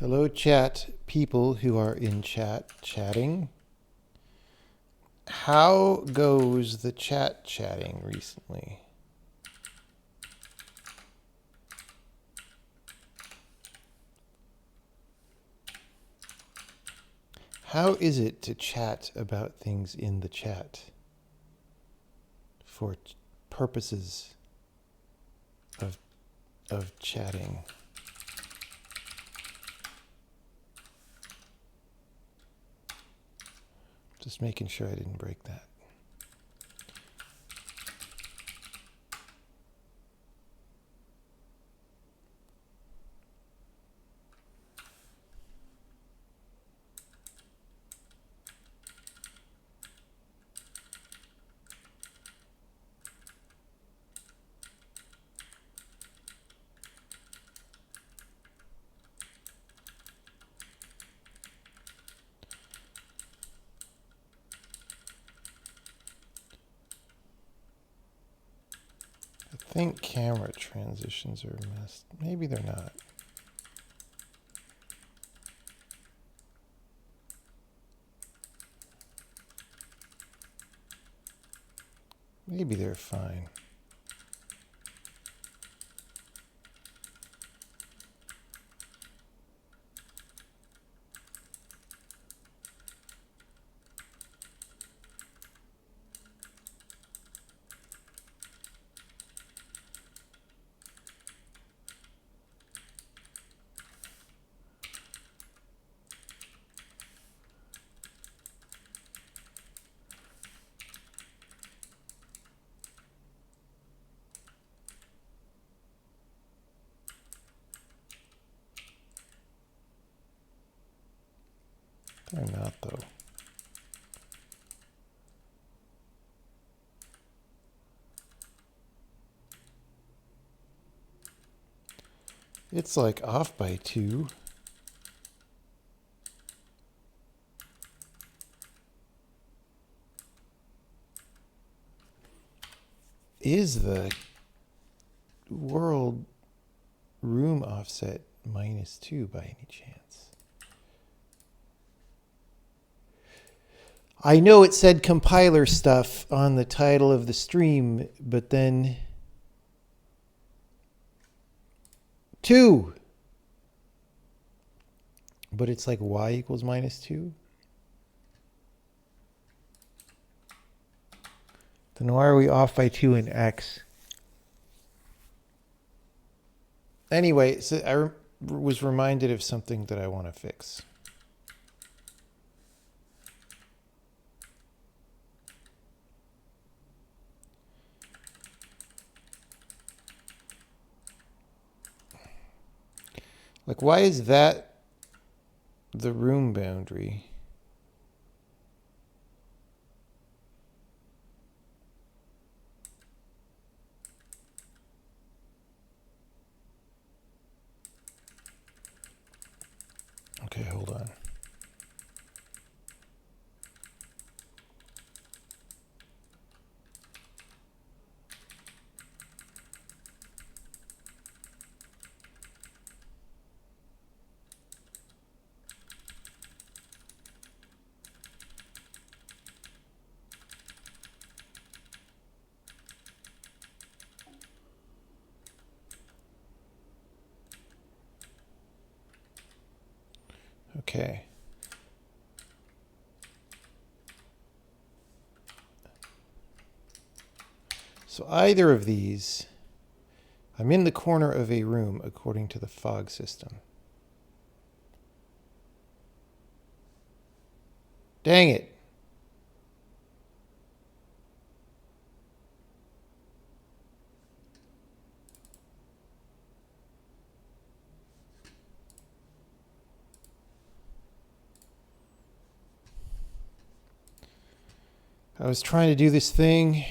Hello, chat people who are in chat chatting. How goes the chat chatting recently? How is it to chat about things in the chat for purposes of chatting? Just making sure I didn't break that. I think camera transitions are messed. Maybe they're not. Maybe they're fine. They're not, though. It's like off by 2. Is the world room offset -2 by any chance? I know it said compiler stuff on the title of the stream, but then 2. But it's like y equals -2. Then why are we off by 2 in x? Anyway, so I was reminded of something that I want to fix. Like, why is that the room boundary? Okay, hold on. Okay. So either of these, I'm in the corner of a room according to the fog system. Dang it. I was trying to do this thing.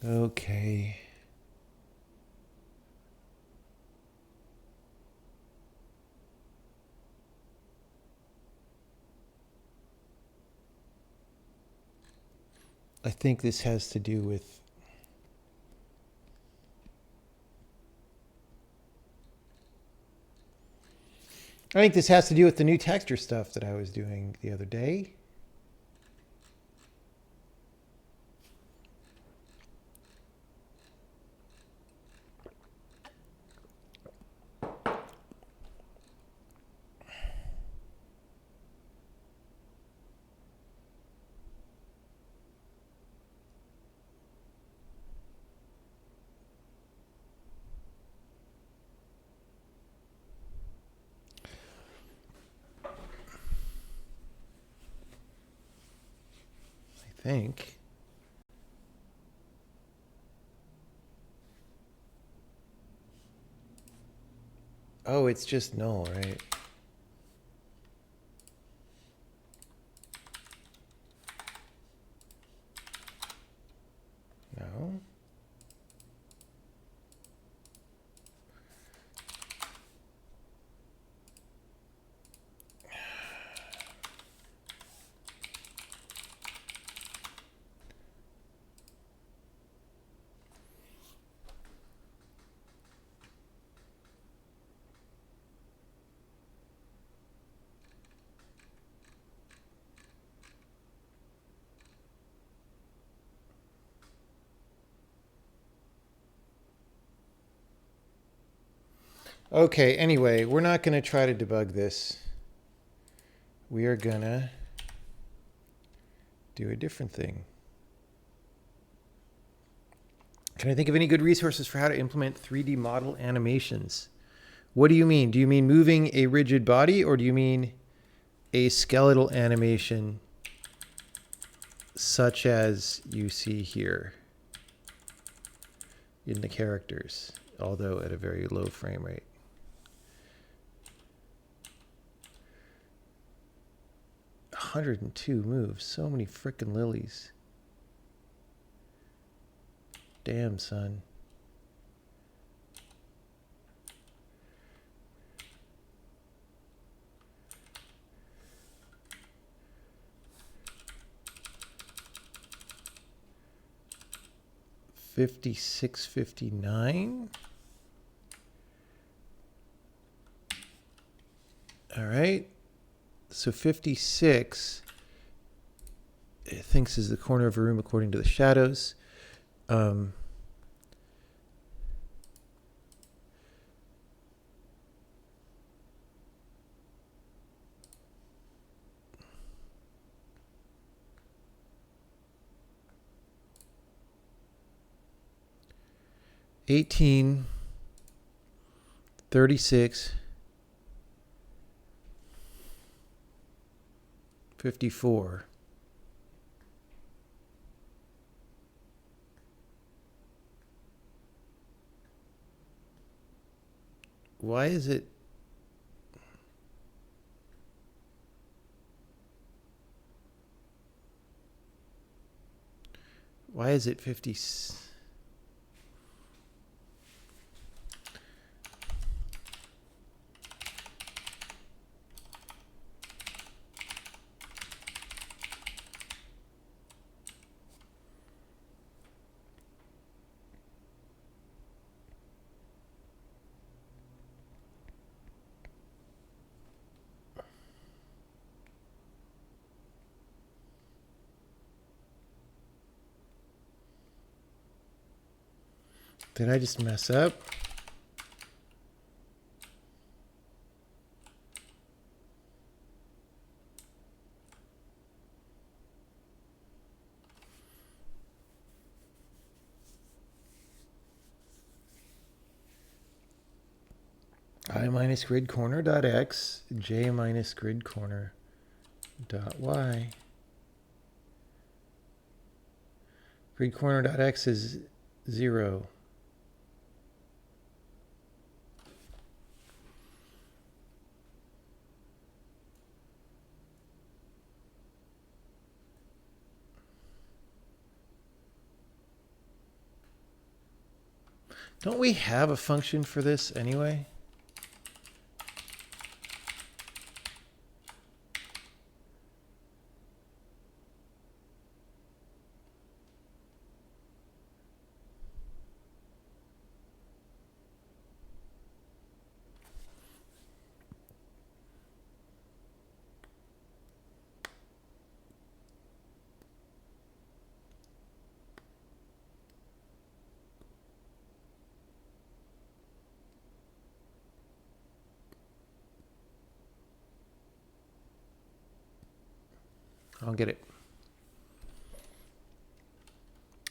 Okay. I think this has to do with I think this has to do with the new texture stuff that I was doing the other day. I think. Oh, it's just null, right? No. Okay, anyway, we're not going to try to debug this. We are going to do a different thing. Can I think of any good resources for how to implement 3D model animations? What do you mean? Do you mean moving a rigid body, or do you mean a skeletal animation such as you see here in the characters, although at a very low frame rate? "102 moves. So many frickin' lilies. Damn, son." $56.59. All right. So 56, it thinks is the corner of a room according to the shadows. 18, 36, 54. Why is it? Why is it 50? Did I just mess up? I minus grid corner dot x, j minus grid corner dot y. Grid corner dot x is 0. Don't we have a function for this anyway? I don't get it.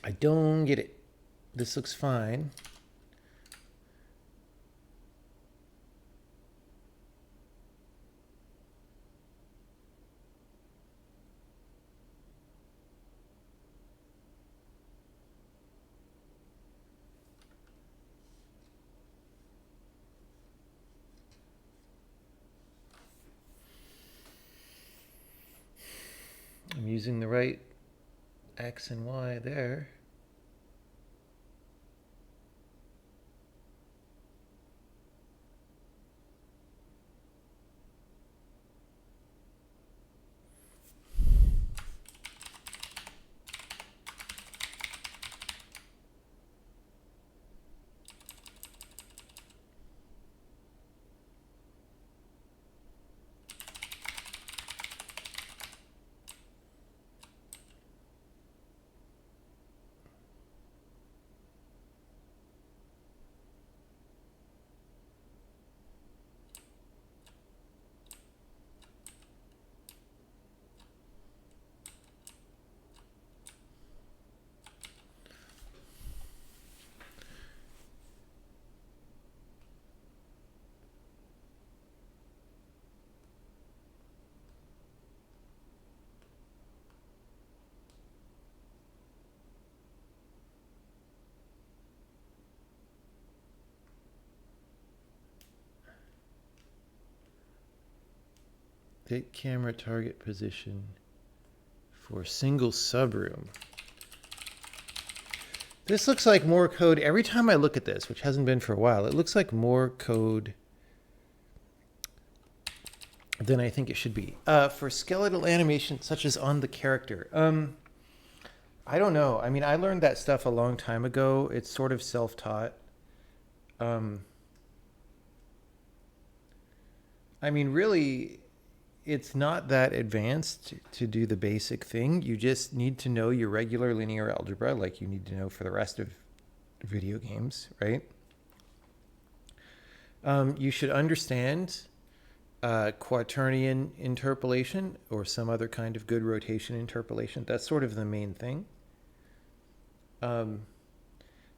I don't get it. This looks fine. I'm using the right X and Y there. Take camera target position for single subroom. This looks like more code. Every time I look at this, which hasn't been for a while, it looks like more code than I think it should be. For skeletal animation, such as on the character. I don't know. I mean, I learned that stuff a long time ago. It's sort of self-taught. I mean, really, it's not that advanced to do the basic thing. You just need to know your regular linear algebra, like you need to know for the rest of video games, right? You should understand quaternion interpolation or some other kind of good rotation interpolation. That's sort of the main thing. And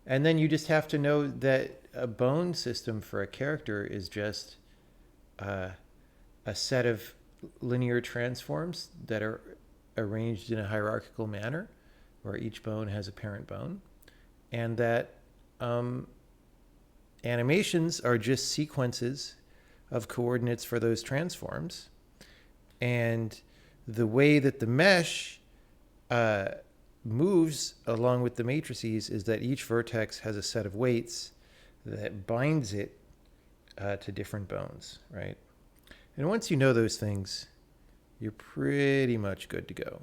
then you just have to know that a bone system for a character is just a set of linear transforms that are arranged in a hierarchical manner, where each bone has a parent bone, and that animations are just sequences of coordinates for those transforms. And the way that the mesh moves along with the matrices is that each vertex has a set of weights that binds it to different bones, right? And once you know those things, you're pretty much good to go.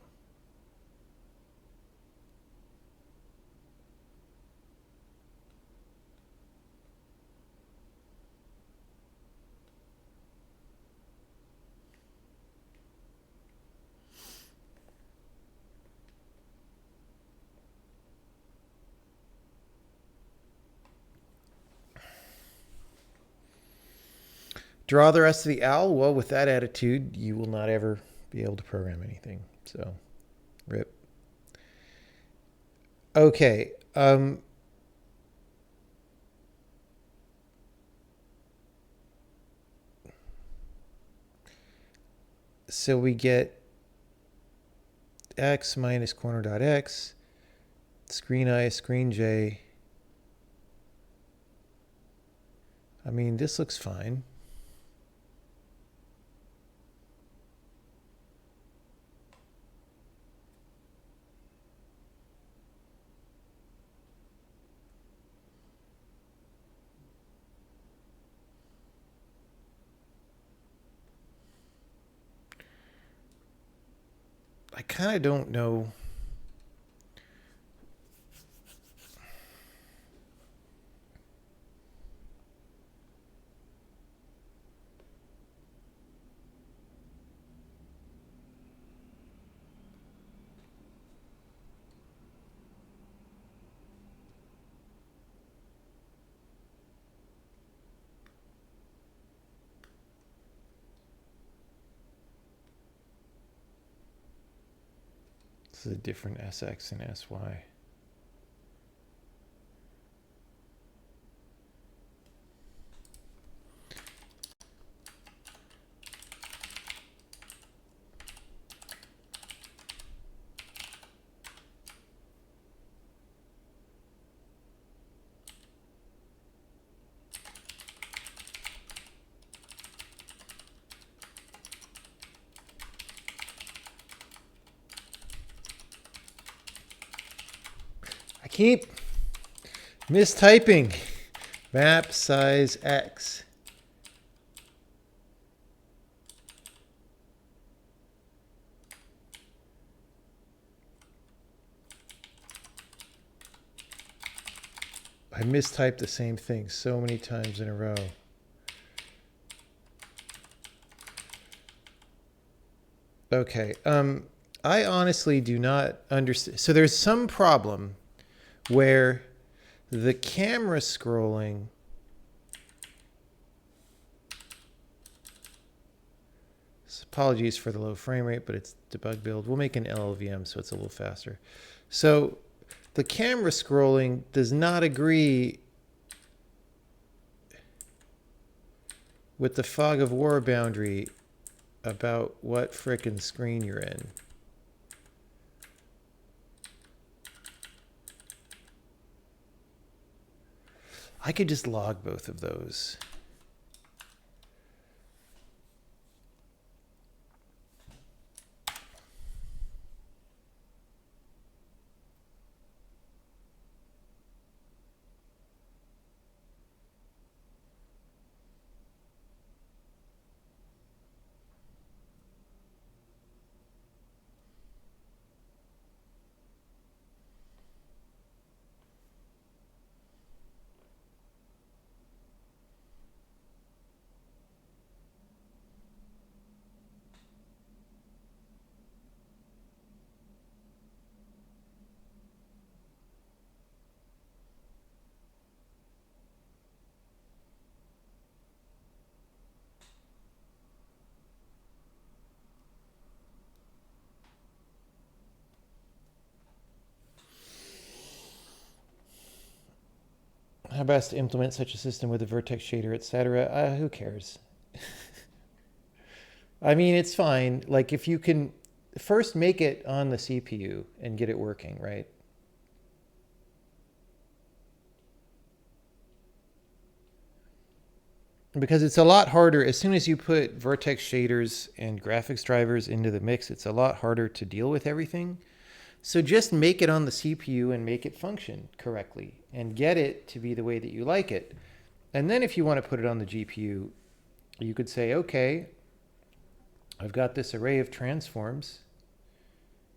Draw the rest of the owl. Well, with that attitude, you will not ever be able to program anything. So, rip. Okay. So we get x minus corner dot x, screen I, screen j. I mean, this looks fine. I kind of don't know. This is a different SX and SY. I keep mistyping. Map size X. I mistyped the same thing so many times in a row. Okay. I honestly do not understand. So there's some problem where the camera scrolling apologies for the low frame rate, but it's debug build. We'll make an LLVM so it's a little faster. So the camera scrolling does not agree with the fog of war boundary about what frickin' screen you're in. I could just log both of those. How best to implement such a system with a vertex shader, etc.? Who cares? I mean, it's fine. Like if you can first make it on the CPU and get it working, right? Because it's a lot harder. As soon as you put vertex shaders and graphics drivers into the mix, it's a lot harder to deal with everything. So just make it on the CPU and make it function correctly and get it to be the way that you like it. And then if you want to put it on the GPU, you could say, okay, I've got this array of transforms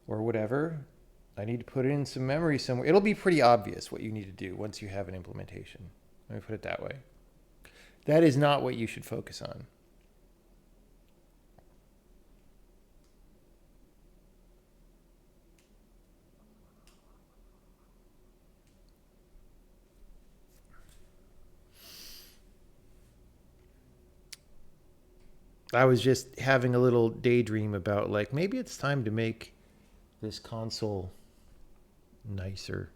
or whatever. I need to put it in some memory somewhere. It'll be pretty obvious what you need to do once you have an implementation. Let me put it that way. That is not what you should focus on. I was just having a little daydream about like maybe it's time to make this console nicer.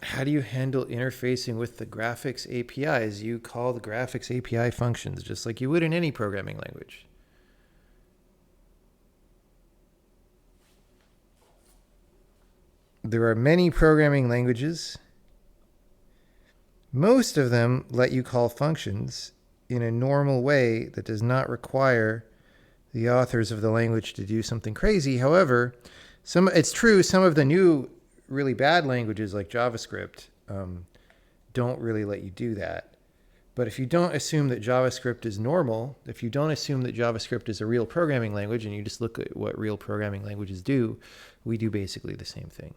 How do you handle interfacing with the graphics APIs? You call the graphics API functions just like you would in any programming language. There are many programming languages. Most of them let you call functions in a normal way that does not require the authors of the language to do something crazy. However, it's true, some of the new really bad languages like JavaScript don't really let you do that. But if you don't assume that JavaScript is normal, if you don't assume that JavaScript is a real programming language and you just look at what real programming languages do, we do basically the same thing.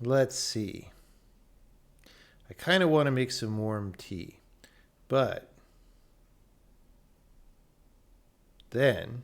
let's see. I kind of want to make some warm tea, but then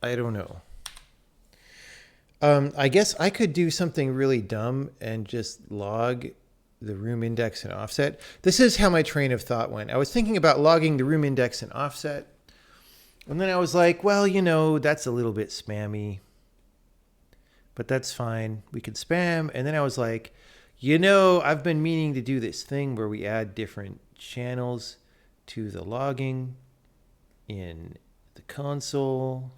I don't know. I guess I could do something really dumb and just log the room index and offset. This is how my train of thought went. I was thinking about logging the room index and offset. And then I was like, well, you know, that's a little bit spammy, but that's fine. We could spam. And then I was like, you know, I've been meaning to do this thing where we add different channels to the logging in the console.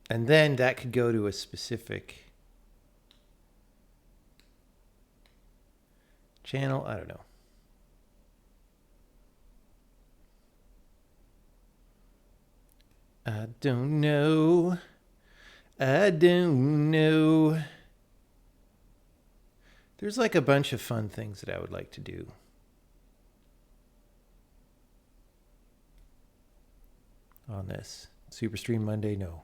And then that could go to a specific channel. I don't know. I don't know. I don't know. There's like a bunch of fun things that I would like to do. On this. Superstream Monday, no.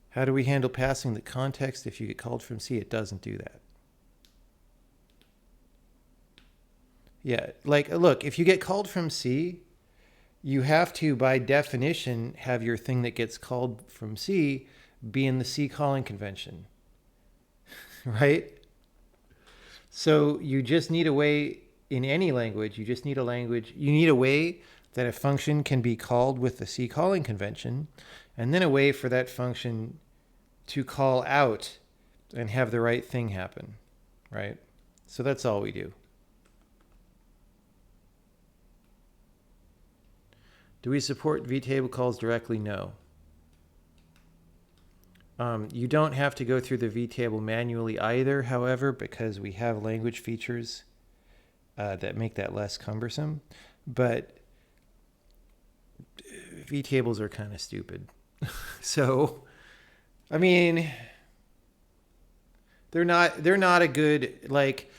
How do we handle passing the context if you get called from C? It doesn't do that. Yeah, like, look, if you get called from C, you have to, by definition, have your thing that gets called from C be in the C calling convention, right? So you just need a way in any language, you just need a language, you need a way that a function can be called with the C calling convention, and then a way for that function to call out and have the right thing happen, right? So that's all we do. Do we support vtable calls directly? No. You don't have to go through the vtable manually either, however, because we have language features that make that less cumbersome. But vtables are kind of stupid. So, I mean, they're not a good, like,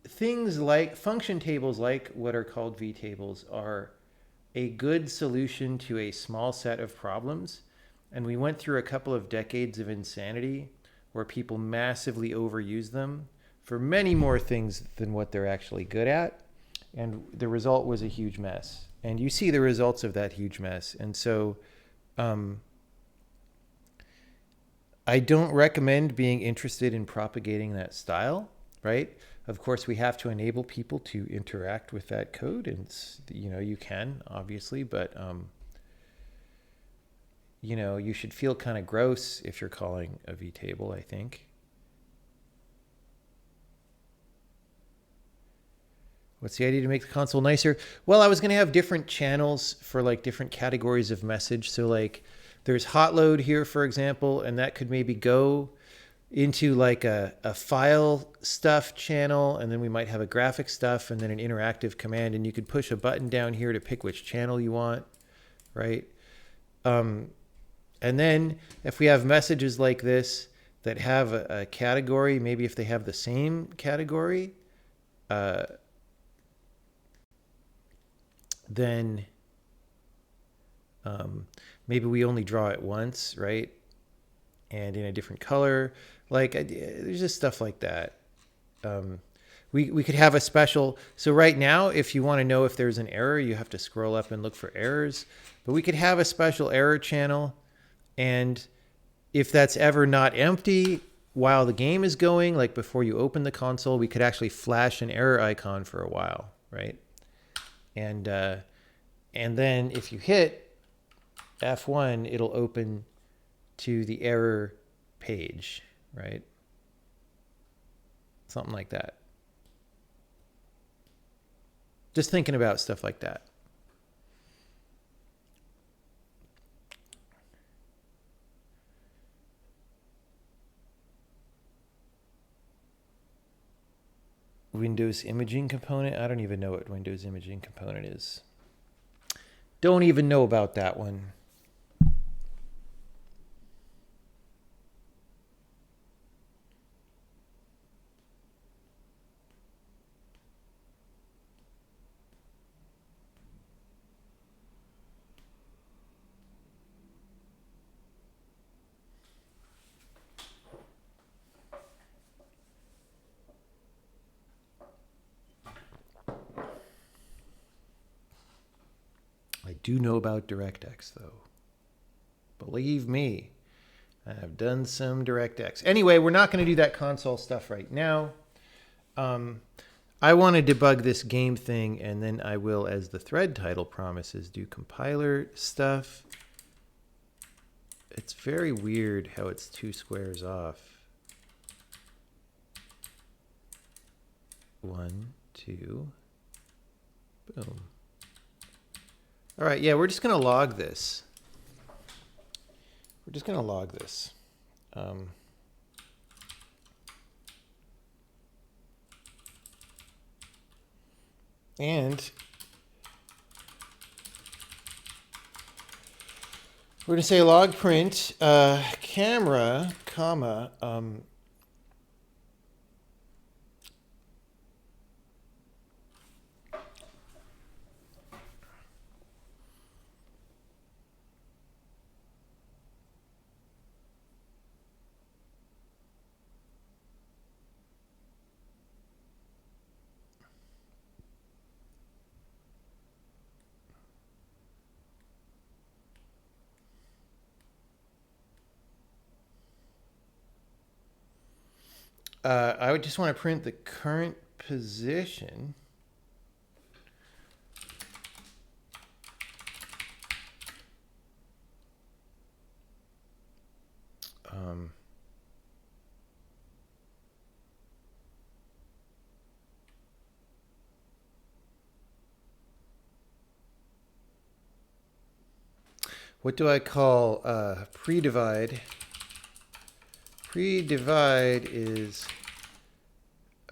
things like function tables, like what are called vtables, are a good solution to a small set of problems. And we went through a couple of decades of insanity where people massively overuse them for many more things than what they're actually good at. And the result was a huge mess. And you see the results of that huge mess. And so I don't recommend being interested in propagating that style, right? Of course, we have to enable people to interact with that code. And, you know, you can, obviously, but you know, you should feel kind of gross if you're calling a vtable, I think. What's the idea to make the console nicer? Well, I was going to have different channels for like different categories of message. So like there's hot load here, for example, and that could maybe go into like a file stuff channel, and then we might have a graphic stuff and then an interactive command, and you could push a button down here to pick which channel you want, right? And then if we have messages like this that have a category, maybe if they have the same category, then maybe we only draw it once, right? And in a different color. Like, there's just stuff like that. We could have a special, so right now, if you want to know if there's an error, you have to scroll up and look for errors. But we could have a special error channel. And if that's ever not empty, while the game is going, like before you open the console, we could actually flash an error icon for a while, right? And then if you hit F1, it'll open to the error page, right? Something like that. Just thinking about stuff like that. Windows imaging component. I don't even know what Windows imaging component is. Don't even know about that one. I do know about DirectX, though. Believe me, I've done some DirectX. Anyway, we're not going to do that console stuff right now. I want to debug this game thing, and then I will, as the thread title promises, do compiler stuff. It's very weird how it's 2 squares off. 1, 2, boom. All right, yeah, we're just going to log this. We're just going to log this. And we're going to say log print camera, comma, I would just want to print the current position. What do I call pre-divide? Pre-divide is,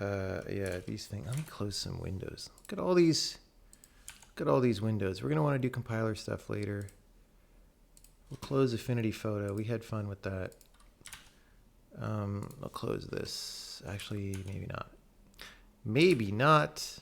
yeah, these things. Let me close some windows. Look at all these. Look at all these windows. We're gonna want to do compiler stuff later. We'll close Affinity Photo. We had fun with that. I'll close this. Actually, maybe not. Maybe not.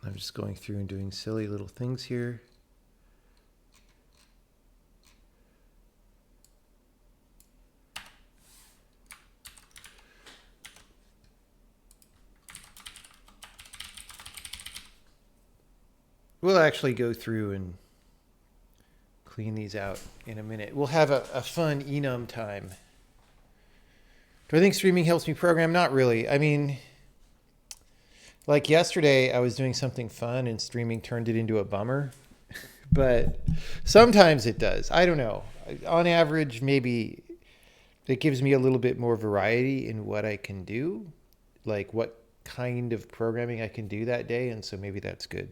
I'm just going through and doing silly little things here. We'll actually go through and clean these out in a minute. We'll have a fun enum time. Do I think streaming helps me program? Not really. I mean, like yesterday, I was doing something fun and streaming turned it into a bummer. But sometimes it does. I don't know. On average, maybe it gives me a little bit more variety in what I can do, like what kind of programming I can do that day. And so maybe that's good.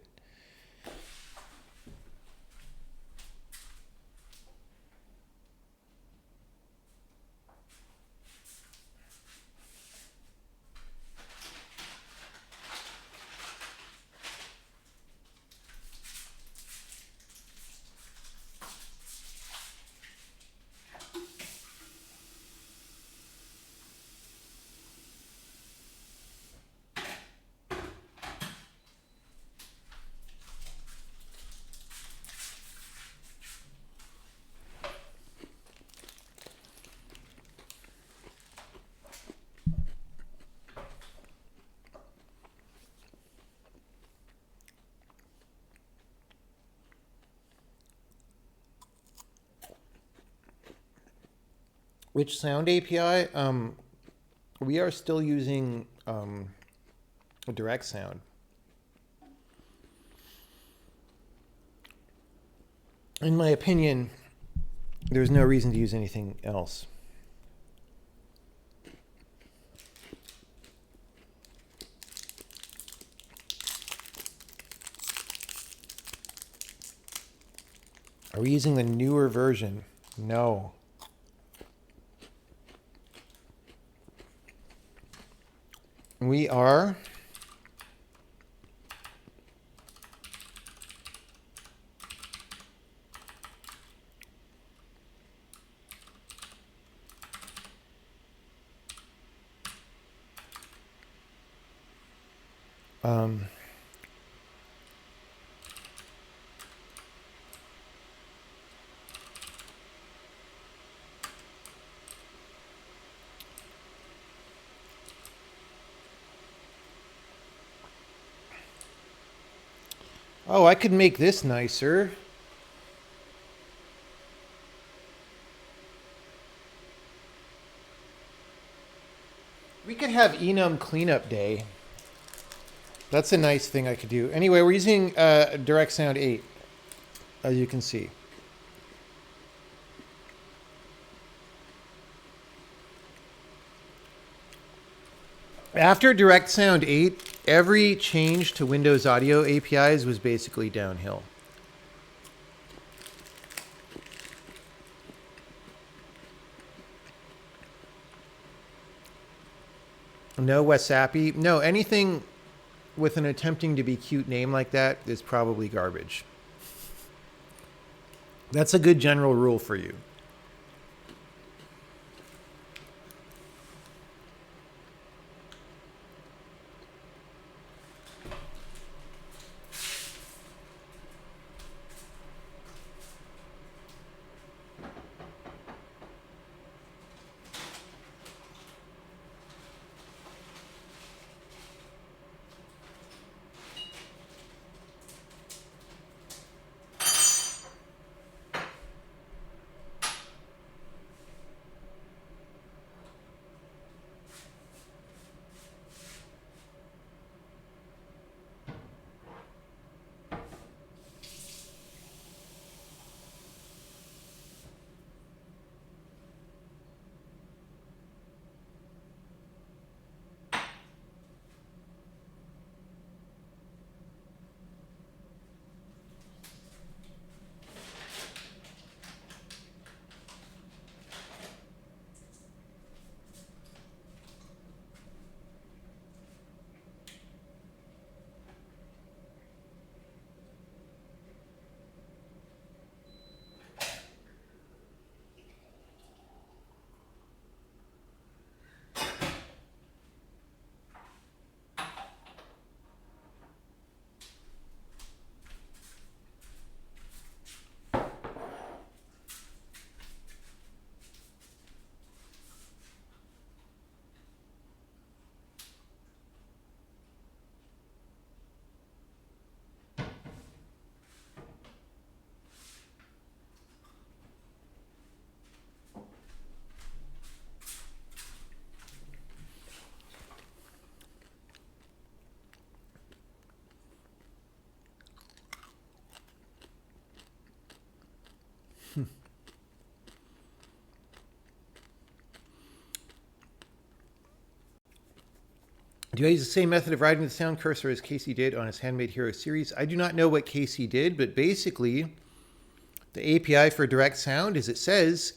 Which sound API? We are still using direct sound. In my opinion, there's no reason to use anything else. Are we using the newer version? No. We are oh, I could make this nicer. We could have enum cleanup day. That's a nice thing I could do. Anyway, we're using Direct Sound 8, as you can see. After Direct Sound 8, every change to Windows Audio APIs was basically downhill. No Wasapi. No, anything with an attempting to be cute name like that is probably garbage. That's a good general rule for you. Do I use the same method of writing the sound cursor as Casey did on his Handmade Hero series? I do not know what Casey did, but basically the API for direct sound is it says,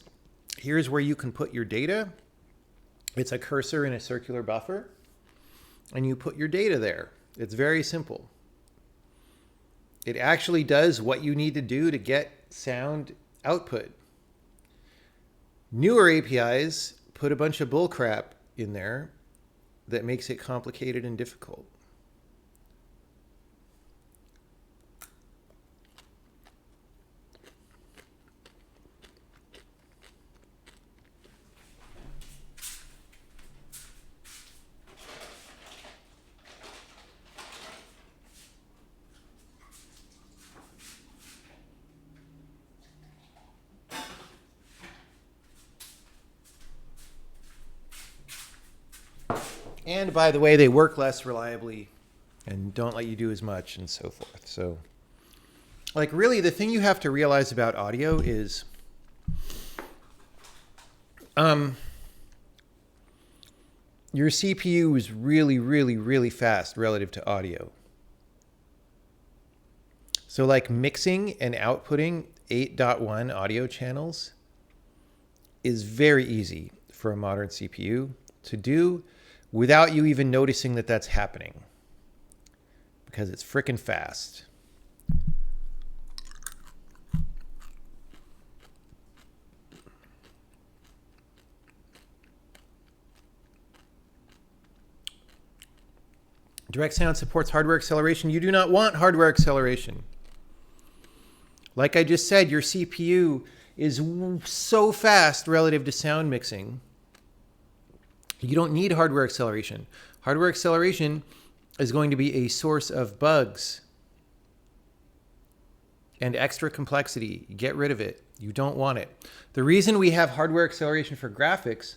here's where you can put your data. It's a cursor in a circular buffer, and you put your data there. It's very simple. It actually does what you need to do to get sound output. Newer APIs put a bunch of bullcrap in there that makes it complicated and difficult. And by the way, they work less reliably and don't let you do as much and so forth. So, like, really, the thing you have to realize about audio is your CPU is really, really, really fast relative to audio. So, like, mixing and outputting 8.1 audio channels is very easy for a modern CPU to do without you even noticing that that's happening, because it's freaking fast. Direct Sound supports hardware acceleration. You do not want hardware acceleration. Like I just said, your CPU is so fast relative to sound mixing. You don't need hardware acceleration. Hardware acceleration is going to be a source of bugs and extra complexity. Get rid of it. You don't want it. The reason we have hardware acceleration for graphics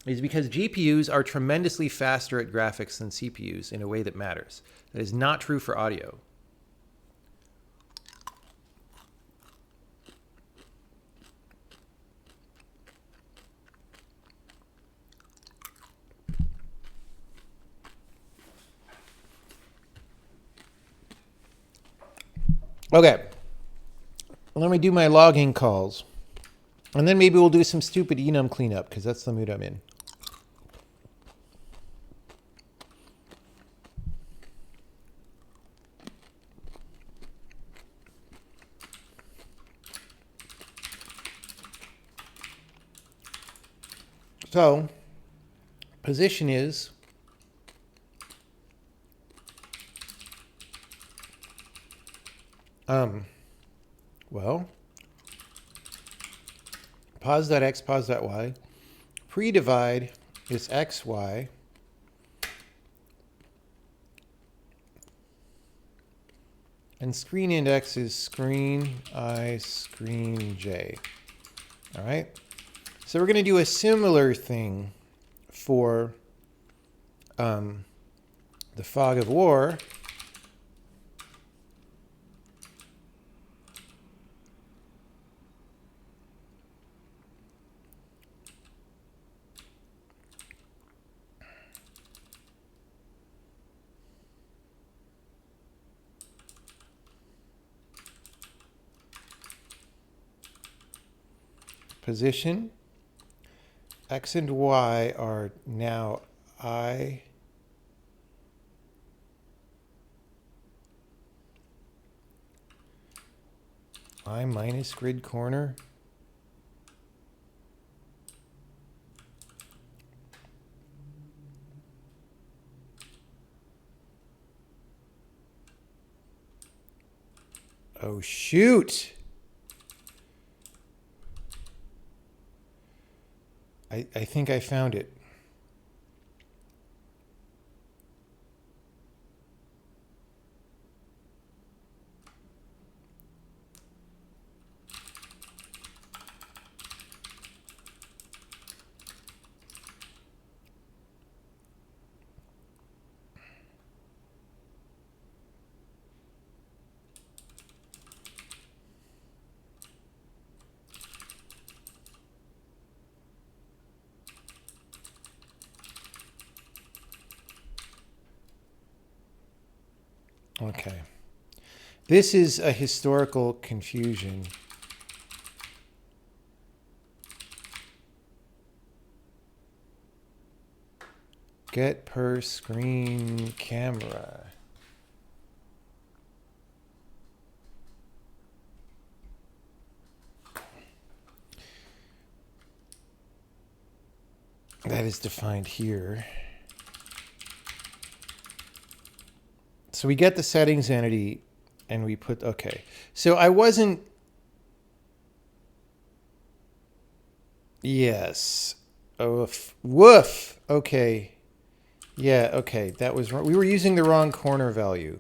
is because GPUs are tremendously faster at graphics than CPUs in a way that matters. That is not true for audio. Okay. Let me do my logging calls. And then maybe we'll do some stupid enum cleanup, because that's the mood I'm in. So, position is well, pos.x, pos.y. Pre-divide is xy. And screen index is screen I, screen j. All right. So we're going to do a similar thing for the fog of war. Position. X and Y are now I minus grid corner. Oh, shoot. I think I found it. Okay. This is a historical confusion. Get per screen camera. That is defined here. So we get the settings entity and we put, okay. So I wasn't, yes. Oof. Woof. Okay. Yeah, okay. That was wrong. We were using the wrong corner value.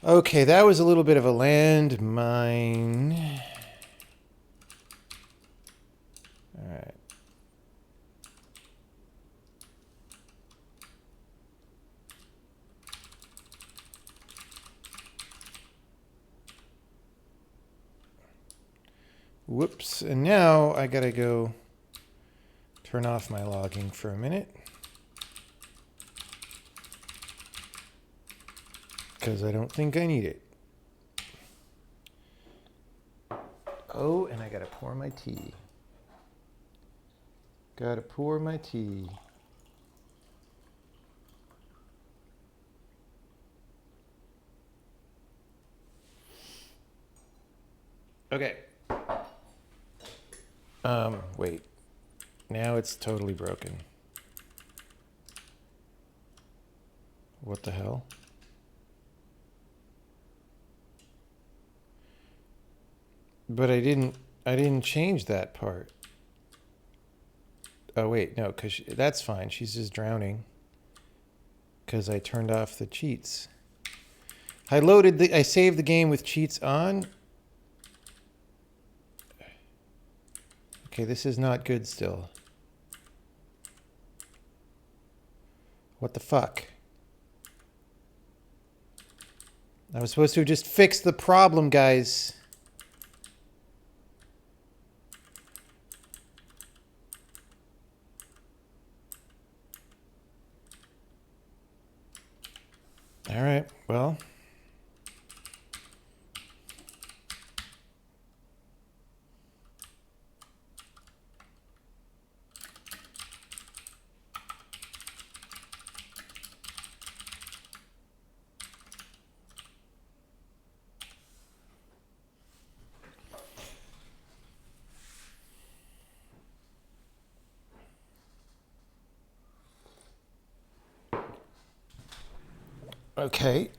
Okay, that was a little bit of a landmine. All right. Whoops. And now I gotta go turn off my logging for a minute. Because I don't think I need it. Oh, and I gotta pour my tea. Gotta pour my tea. Okay. Wait. Now it's totally broken. What the hell? But I didn't change that part. Oh wait, no, cuz that's fine. She's just drowning. Cuz I turned off the cheats. I saved the game with cheats on. Okay, this is not good still. What the fuck? I was supposed to have just fixed the problem, guys. All right, well. Okay.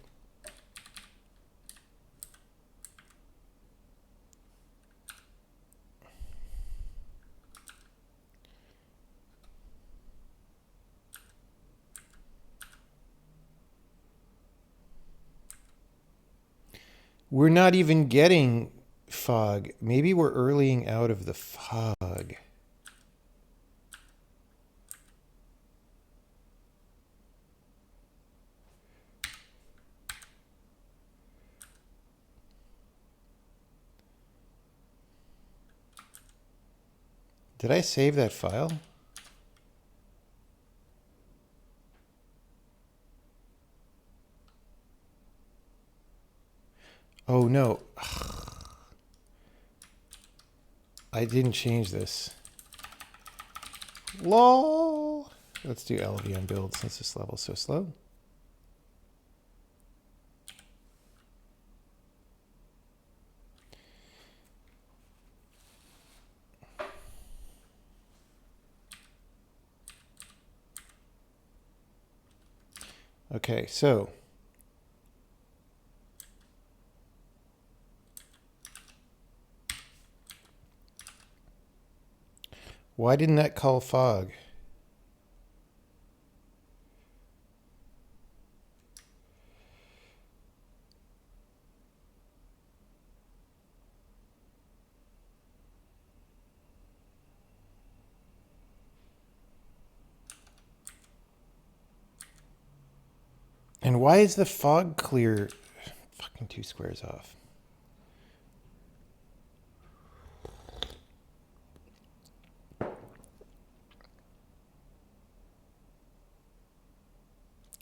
We're not even getting fog. Maybe we're earlying out of the fog. Did I save that file? Oh no. I didn't change this. LOL. Let's do LV on build since this level's so slow. Okay, so why didn't that call fog? And why is the fog clear fucking 2 squares off?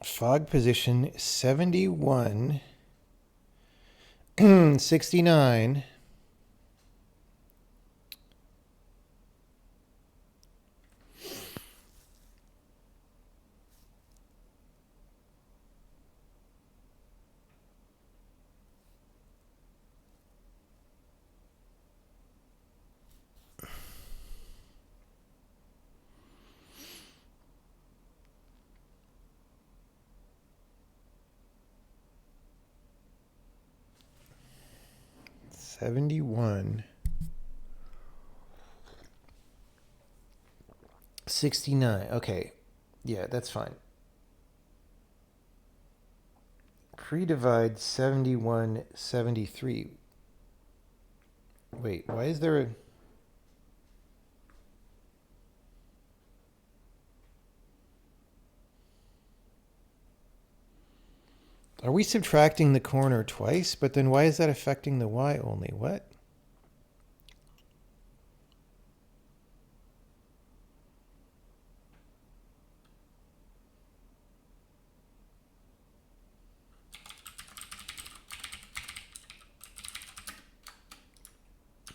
Fog position 71, 69. $71, 69. Okay. Yeah, that's fine. Pre-divide 7173. Wait, why is there a... Are we subtracting the corner twice? But then why is that affecting the y only? What?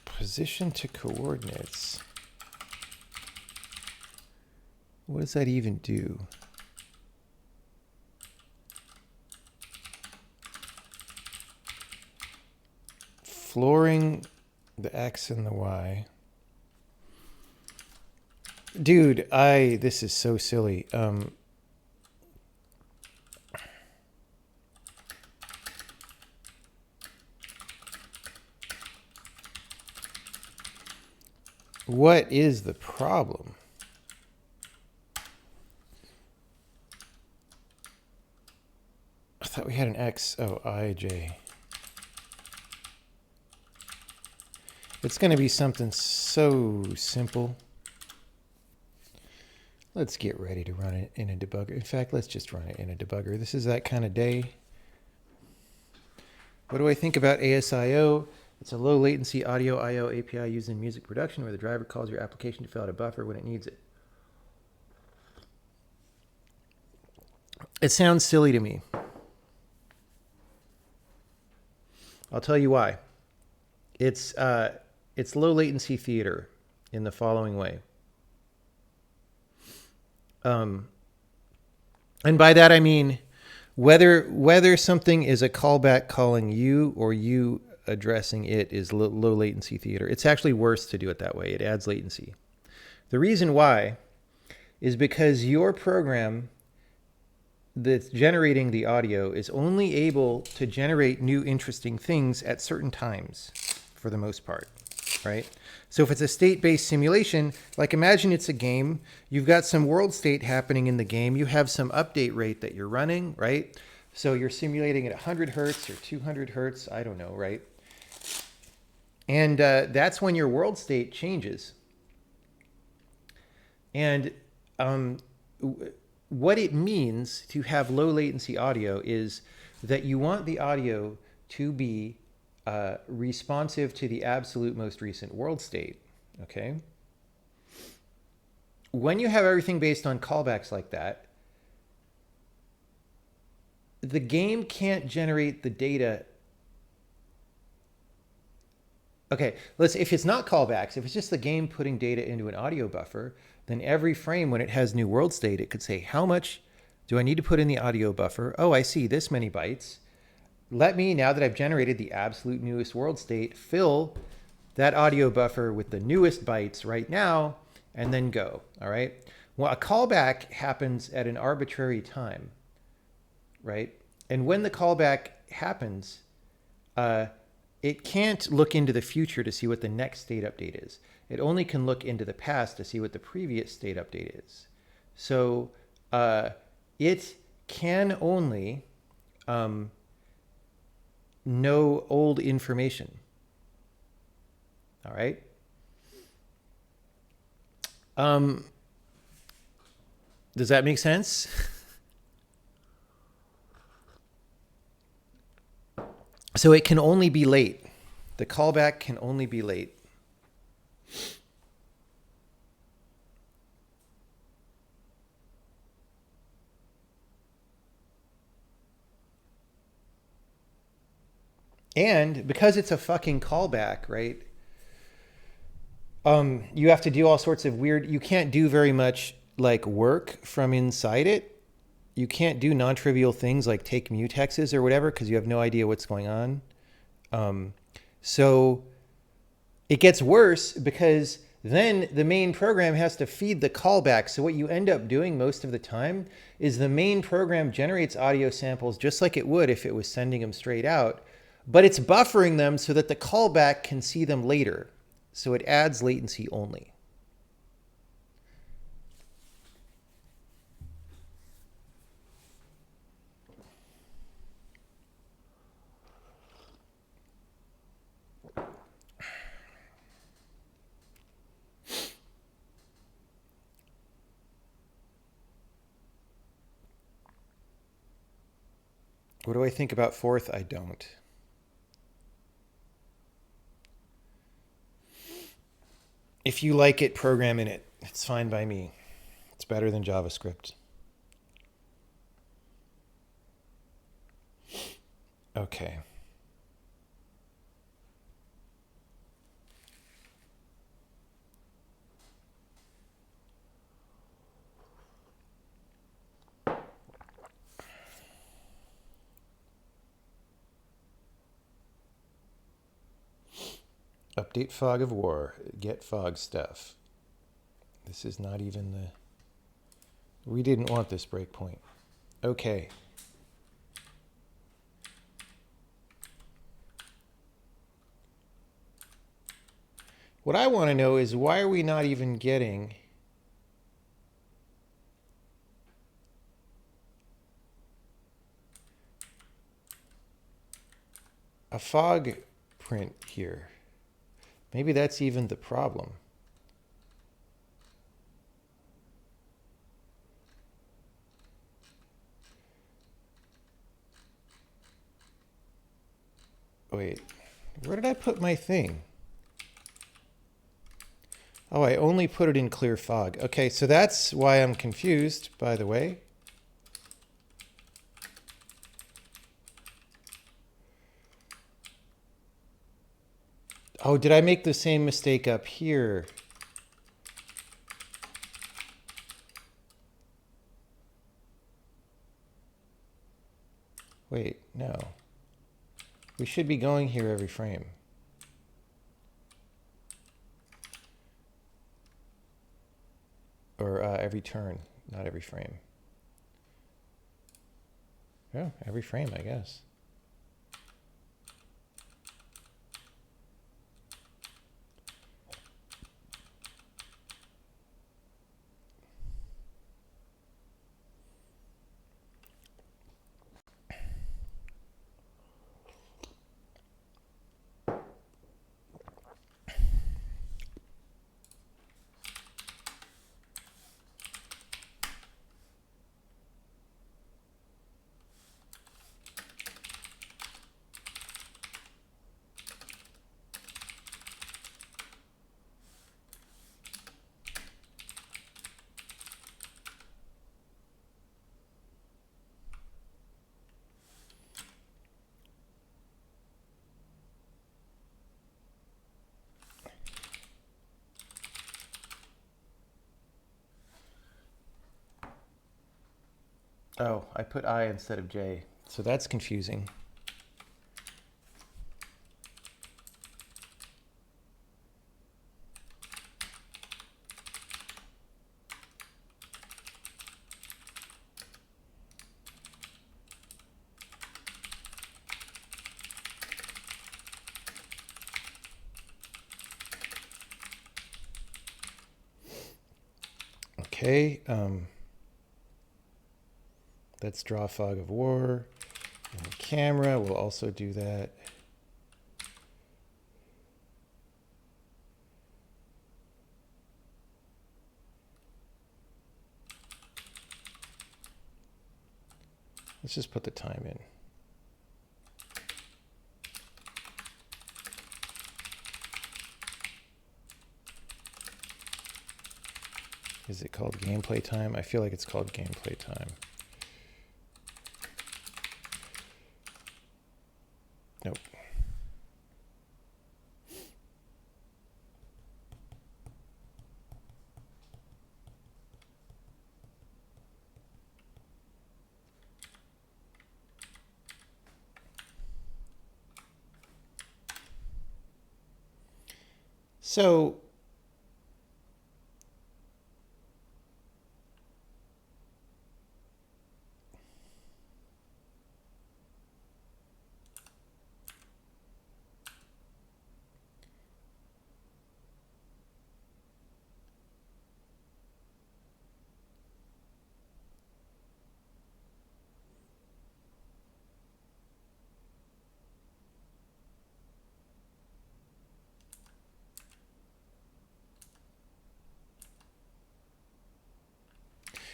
Position to coordinates. What does that even do? Flooring the X and the Y. Dude, this is so silly. What is the problem? I thought we had an X. Oh, IJ. It's going to be something so simple. Let's get ready to run it in a debugger. In fact, let's just run it in a debugger. This is that kind of day. What do I think about ASIO? It's a low latency audio I/O API used in music production where the driver calls your application to fill out a buffer when it needs it. It sounds silly to me. I'll tell you why. It's low latency theater in the following way. And by that I mean whether something is a callback calling you or you addressing it is low latency theater. It's actually worse to do it that way. It adds latency. The reason why is because your program that's generating the audio is only able to generate new interesting things at certain times for the most part, right? So if it's a state-based simulation, like imagine it's a game, you've got some world state happening in the game, you have some update rate that you're running, right? So you're simulating at 100 hertz or 200 hertz, I don't know, right? And that's when your world state changes. And what it means to have low latency audio is that you want the audio to be responsive to the absolute most recent world state, okay? When you have everything based on callbacks like that, the game can't generate the data. Okay, if it's not callbacks, if it's just the game putting data into an audio buffer, then every frame when it has new world state, it could say, how much do I need to put in the audio buffer? Oh, I see this many bytes. Let me, now that I've generated the absolute newest world state, fill that audio buffer with the newest bytes right now, and then go, all right? Well, a callback happens at an arbitrary time, right? And when the callback happens, it can't look into the future to see what the next state update is. It only can look into the past to see what the previous state update is. So it can only know old information. All right. Does that make sense? So it can only be late. The callback can only be late. And because it's a fucking callback, right? You have to do all sorts of weird, you can't do very much like work from inside it. You can't do non-trivial things like take mutexes or whatever because you have no idea what's going on. So it gets worse because then the main program has to feed the callback. So what you end up doing most of the time is the main program generates audio samples just like it would if it was sending them straight out, but it's buffering them so that the callback can see them later. So it adds latency only. What do I think about fourth? I don't. If you like it, program in it. It's fine by me. It's better than JavaScript. Okay. Update fog of war. Get fog stuff. This is not even the... We didn't want this breakpoint. Okay. What I want to know is why are we not even getting a fog print here? Maybe that's even the problem. Wait, where did I put my thing? Oh, I only put it in clear fog. Okay, so that's why I'm confused, by the way. Oh, did I make the same mistake up here? Wait, no. We should be going here every frame. Or every turn, not every frame. Yeah, every frame, I guess. Oh, I put I instead of J. So that's confusing. Okay, let's draw fog of war. And the camera will also do that. Let's just put the time in. Is it called gameplay time? I feel like it's called gameplay time. Nope. So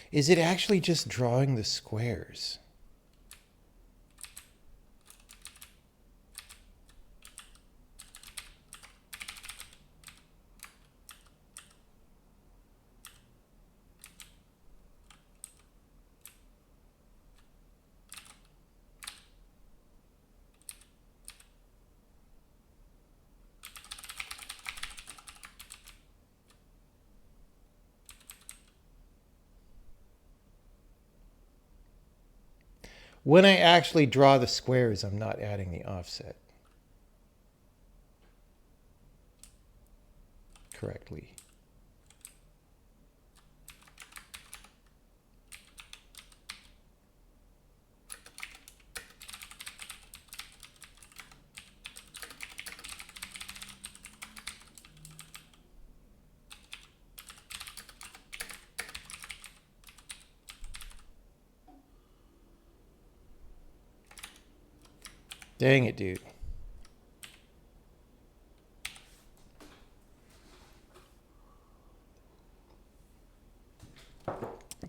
is it actually just drawing the squares? When I actually draw the squares, I'm not adding the offset correctly. Dang it, dude.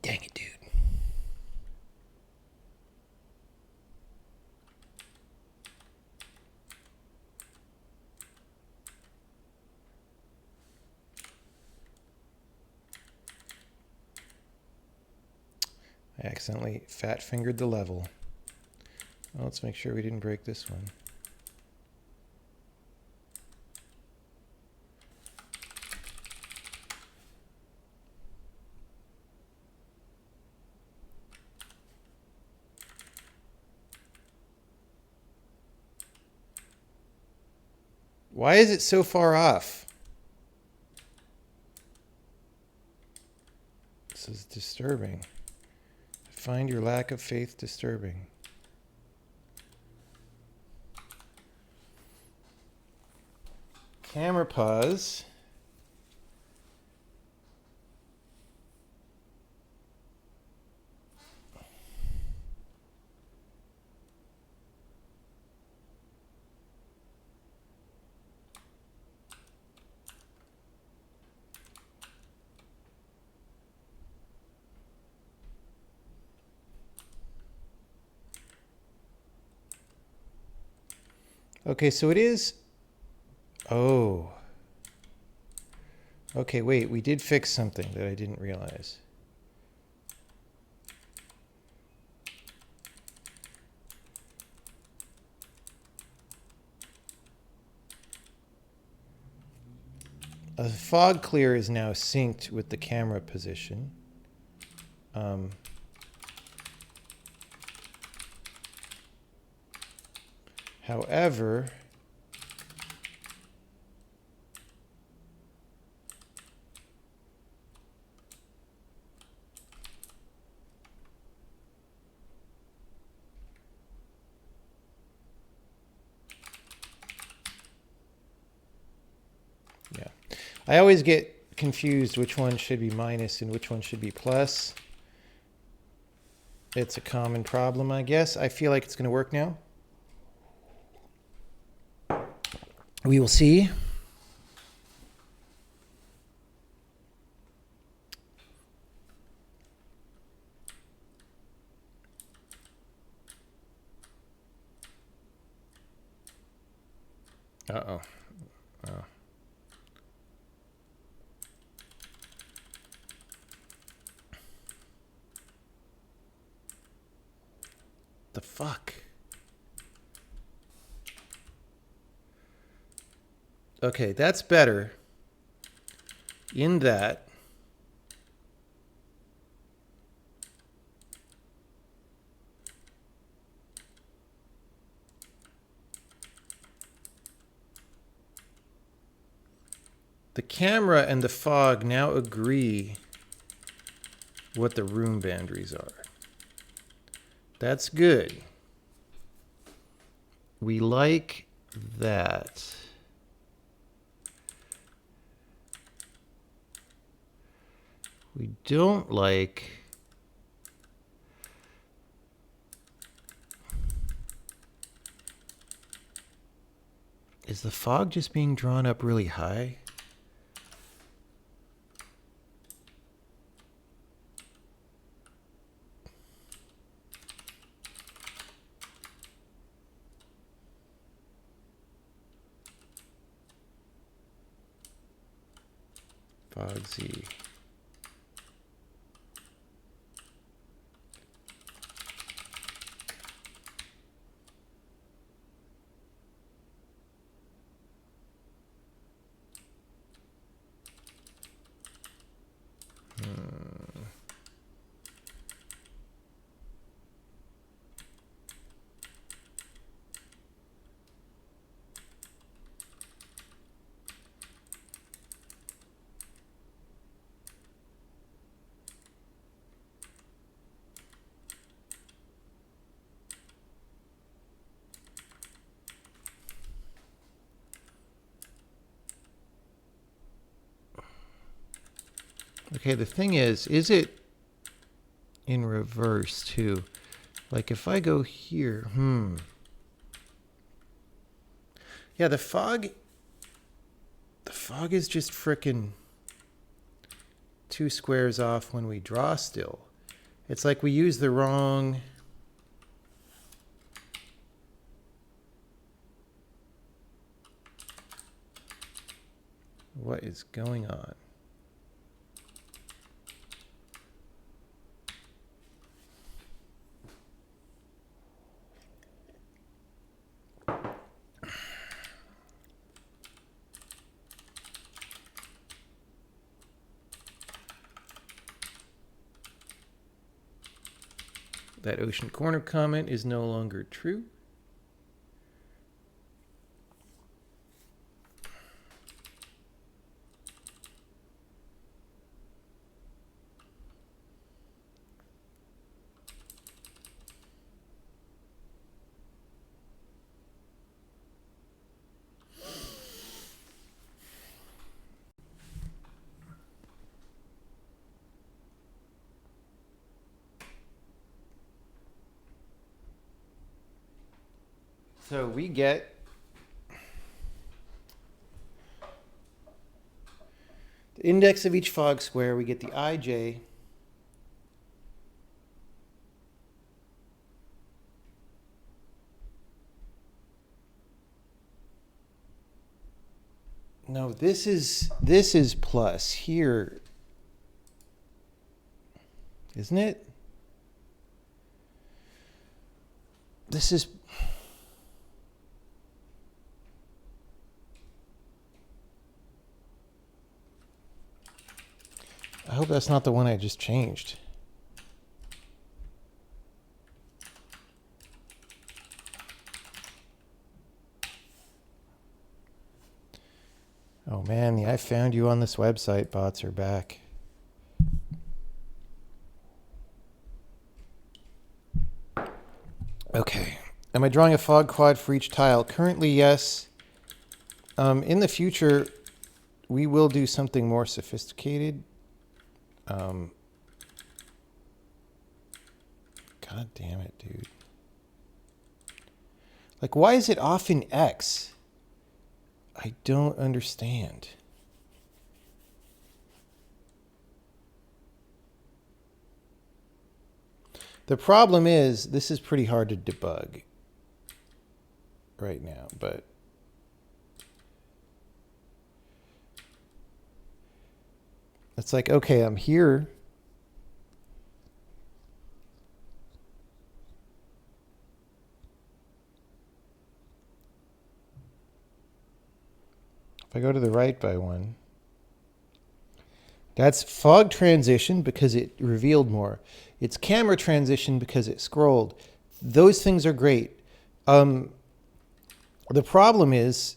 Dang it, dude. I accidentally fat fingered the level. Well, let's make sure we didn't break this one. Why is it so far off? This is disturbing. I find your lack of faith disturbing. Camera pause. Okay, so it is. Oh. Okay, wait, we did fix something that I didn't realize. The fog clear is now synced with the camera position. However, yeah, I always get confused which one should be minus and which one should be plus. It's a common problem, I guess. I feel like it's going to work now. We will see. Uh-oh. Oh. The fuck? Okay, that's better in that the camera and the fog now agree what the room boundaries are. That's good. We like that. We don't like is the fog just being drawn up really high? Fog Z. Okay, the thing is it in reverse too? Like if I go here, yeah, the fog is just frickin' 2 squares off when we draw still. It's like we use the wrong... What is going on? That Ocean Corner comment is no longer true. So we get the index of each fog square. We get the ij. No, this is plus here, isn't it? This is... I hope that's not the one I just changed. Oh man, the I found you on this website bots are back. Okay. Am I drawing a fog quad for each tile? Currently, yes. In the future, we will do something more sophisticated. God damn it, dude. Like, why is it off in X? I don't understand. The problem is, this is pretty hard to debug right now, but... It's like, okay, I'm here. If I go to the right by one, that's fog transition because it revealed more. It's camera transition because it scrolled. Those things are great. The problem is,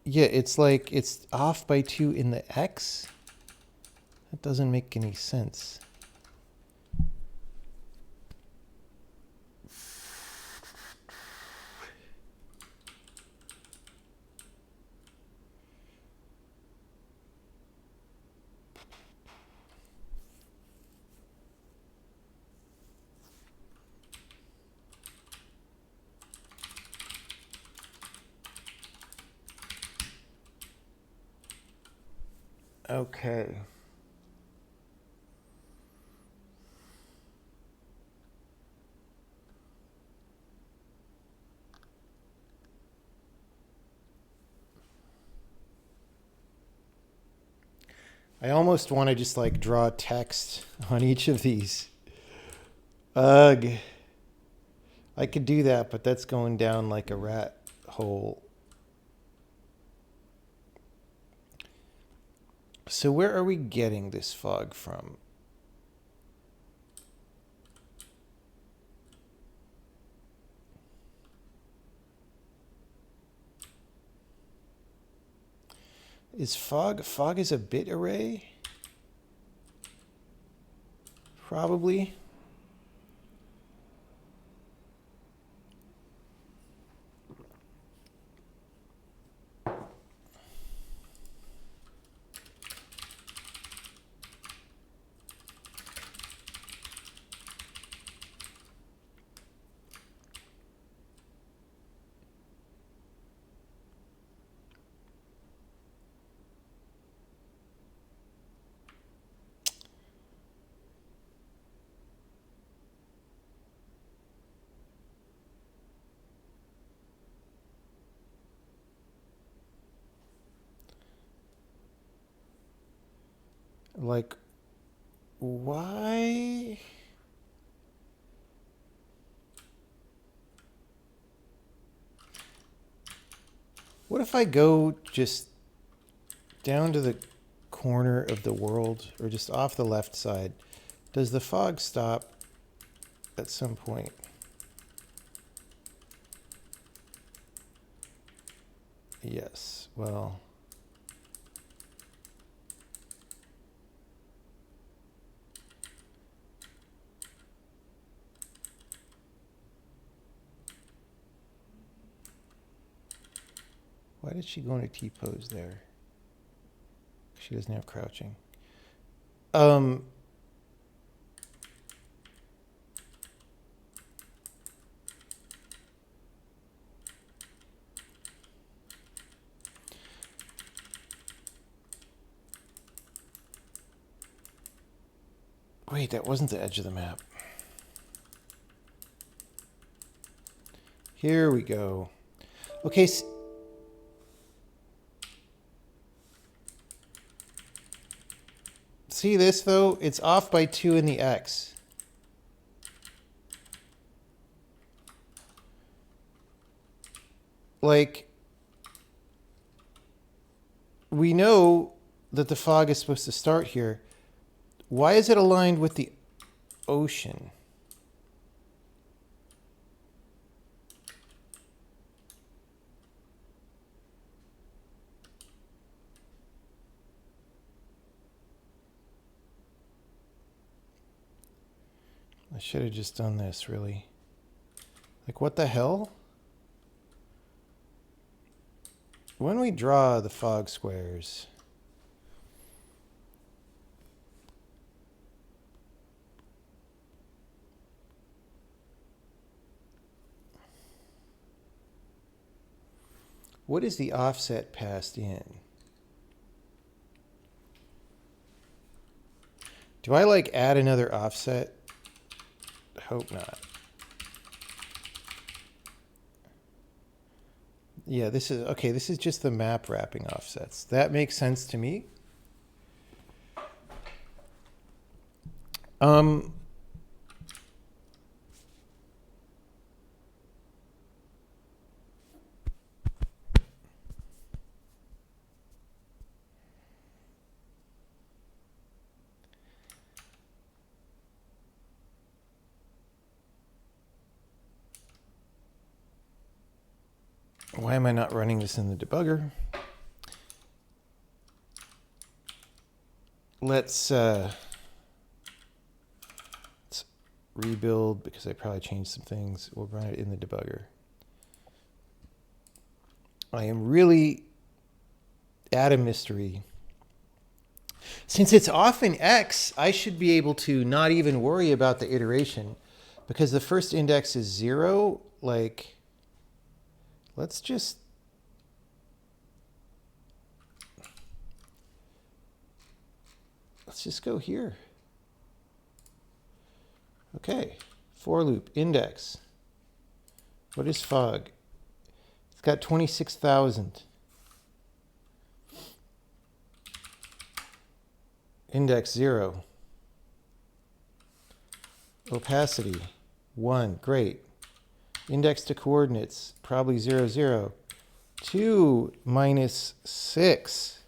yeah, it's like it's off by 2 in the X. That doesn't make any sense. Okay. I almost want to just like draw text on each of these. Ugh. I could do that, but that's going down like a rat hole. So where are we getting this fog from? Is fog is a bit array? Probably. Like, why? What if I go just down to the corner of the world, or just off the left side? Does the fog stop at some point? Yes, well... Why did she go into T-pose there? She doesn't have crouching. Wait, that wasn't the edge of the map. Here we go. Okay. See this, though? It's off by 2 in the X. Like, we know that the fog is supposed to start here. Why is it aligned with the ocean? I should have just done this, really. Like, what the hell? When we draw the fog squares... What is the offset passed in? Do I, like, add another offset? Hope not. Yeah, this is... Okay, this is just the map wrapping offsets. That makes sense to me. Why am I not running this in the debugger? Let's rebuild, because I probably changed some things. We'll run it in the debugger. I am really at a mystery. Since it's off in X, I should be able to not even worry about the iteration, because the first index is 0. Like, let's just... Let's just go here. Okay, for loop, index. What is fog? It's got 26,000. Index 0. Opacity 1, great. Index to coordinates, probably 0, 0. 2 minus 6.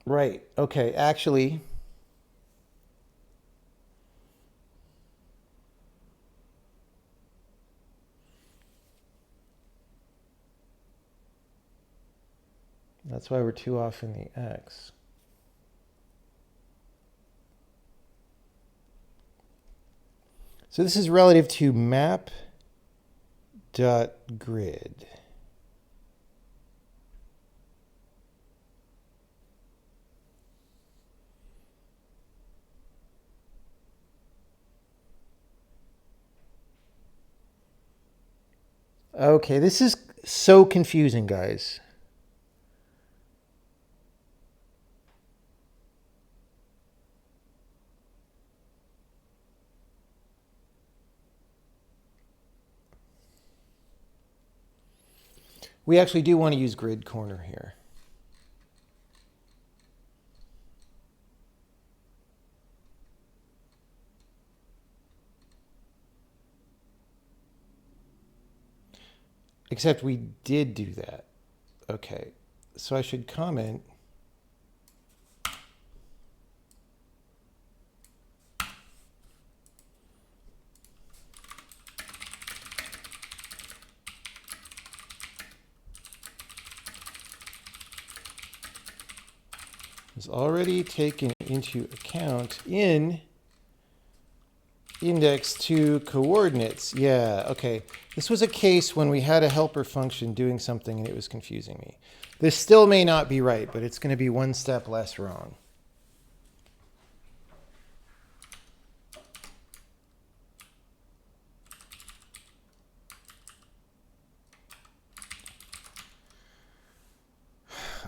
Right, okay, actually, that's why we're 2 off in the X. So this is relative to map.grid. Okay, this is so confusing, guys. We actually do want to use grid corner here. Except we did do that. Okay, so I should comment. Was already taken into account in index 2 coordinates. Yeah, okay. This was a case when we had a helper function doing something and it was confusing me. This still may not be right, but it's going to be one step less wrong.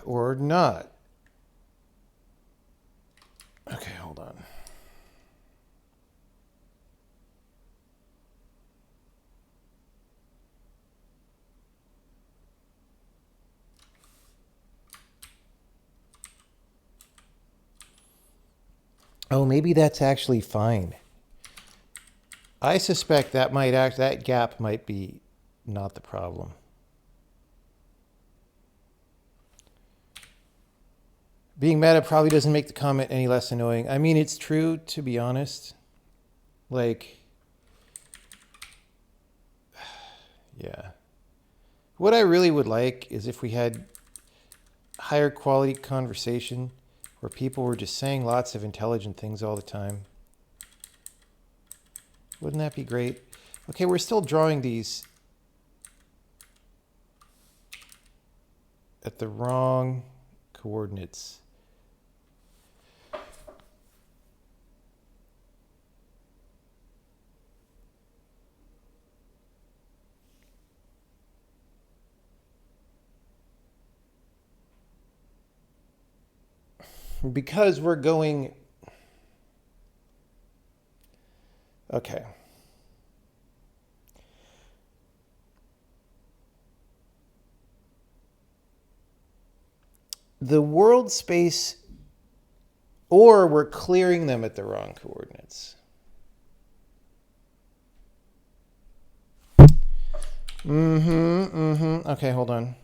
Or not. Okay, hold on. Oh, maybe that's actually fine. I suspect that that gap might be not the problem. Being meta probably doesn't make the comment any less annoying. I mean, it's true, to be honest. Like, yeah. What I really would like is if we had higher quality conversation where people were just saying lots of intelligent things all the time. Wouldn't that be great? Okay, we're still drawing these at the wrong coordinates. Because we're going... Okay. The world space, or we're clearing them at the wrong coordinates. Okay, hold on.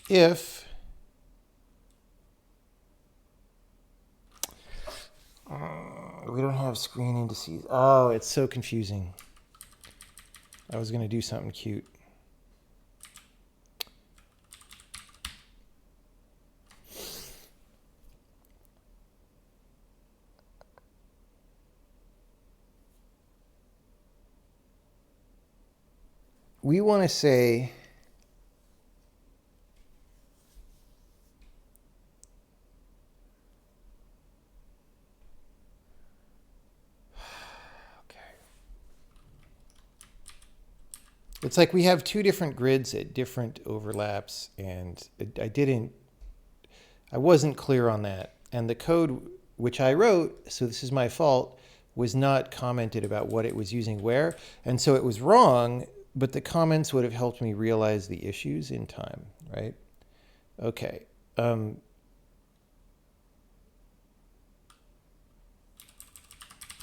If we don't have screen indices. Oh, it's so confusing. I was going to do something cute. We want to say it's like we have two different grids at different overlaps, and I wasn't clear on that. And the code which I wrote, so this is my fault, was not commented about what it was using where. And so it was wrong, but the comments would have helped me realize the issues in time, right? Okay.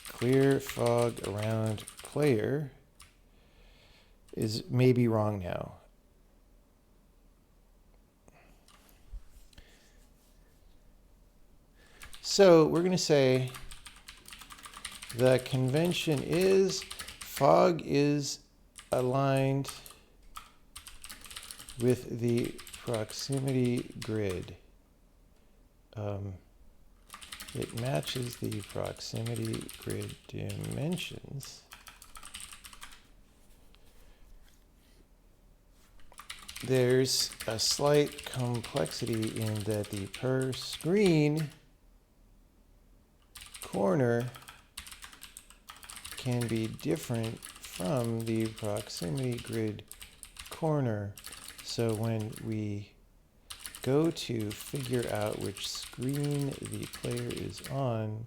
Clear fog around player is maybe wrong now. So we're going to say the convention is fog is aligned with the proximity grid. It matches the proximity grid dimensions. There's a slight complexity in that the per screen corner can be different from the proximity grid corner. So when we go to figure out which screen the player is on,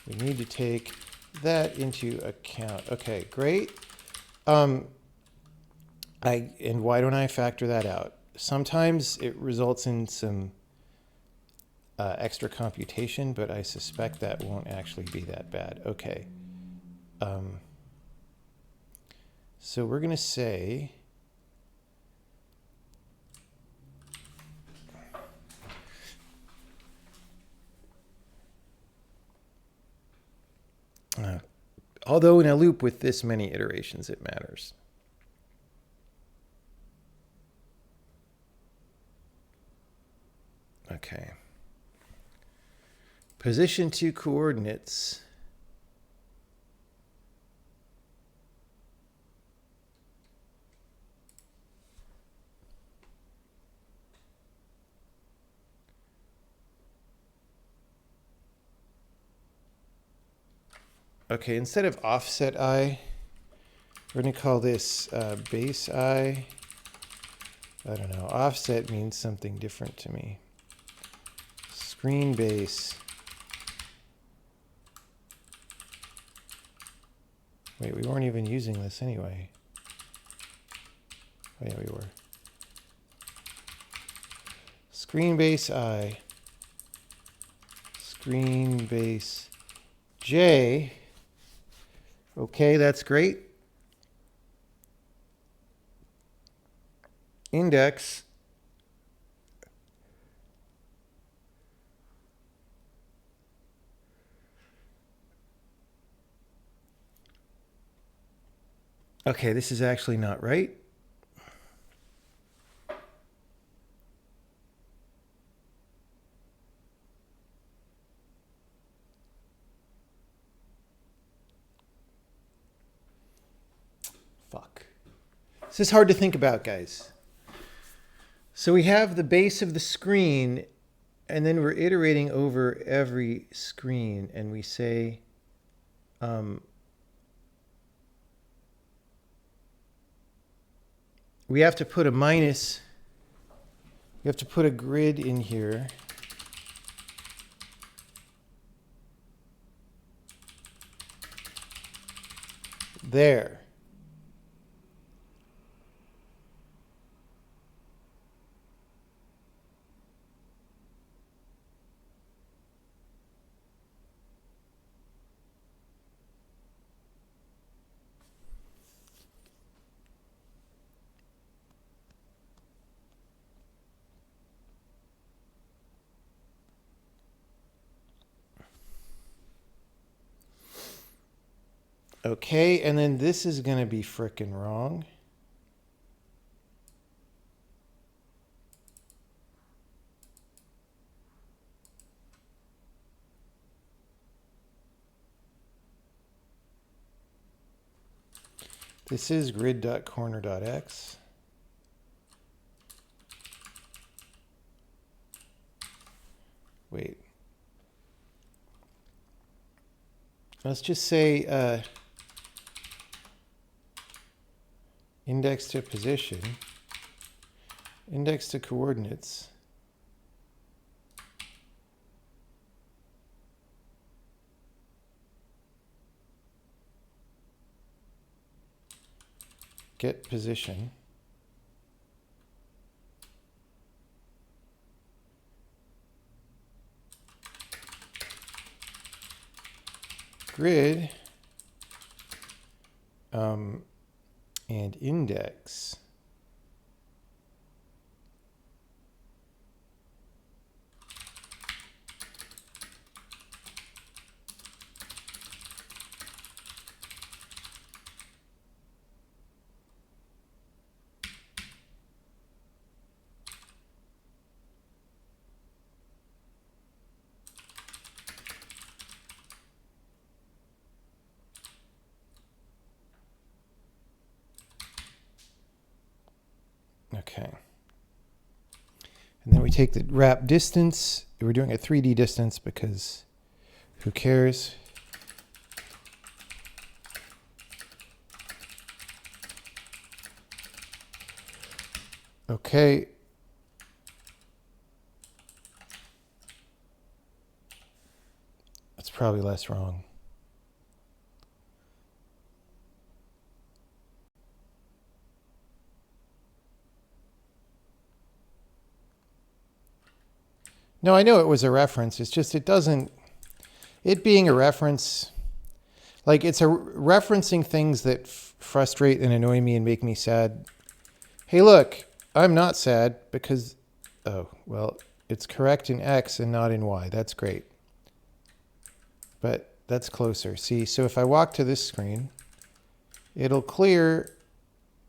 we need to take that into account. Okay, great. And why don't I factor that out? Sometimes it results in some extra computation, but I suspect that won't actually be that bad. Okay. So we're going to say although in a loop with this many iterations, it matters. Okay. Position to coordinates. Okay, instead of offset I, we're going to call this base I. I don't know. Offset means something different to me. Screen base. Wait, we weren't even using this anyway. Oh, yeah, we were. Screen base I. Screen base J. Okay, that's great. Index. Okay, this is actually not right. Fuck. This is hard to think about, guys. So we have the base of the screen, and then we're iterating over every screen, and we say, we have to put a minus, we have to put a grid in here. There. Okay, and then this is going to be frickin' wrong. This is grid.corner.x. Wait. Let's just say index to position, index to coordinates, get position, grid, and index. Okay. And then we take the wrap distance. We're doing a 3D distance because who cares? Okay. That's probably less wrong. No, I know it was a reference. It's just it doesn't. It being a reference, like it's a referencing things that frustrate and annoy me and make me sad. Hey, look, I'm not sad because, oh, well, it's correct in X and not in Y. That's great. But that's closer. See, so if I walk to this screen, it'll clear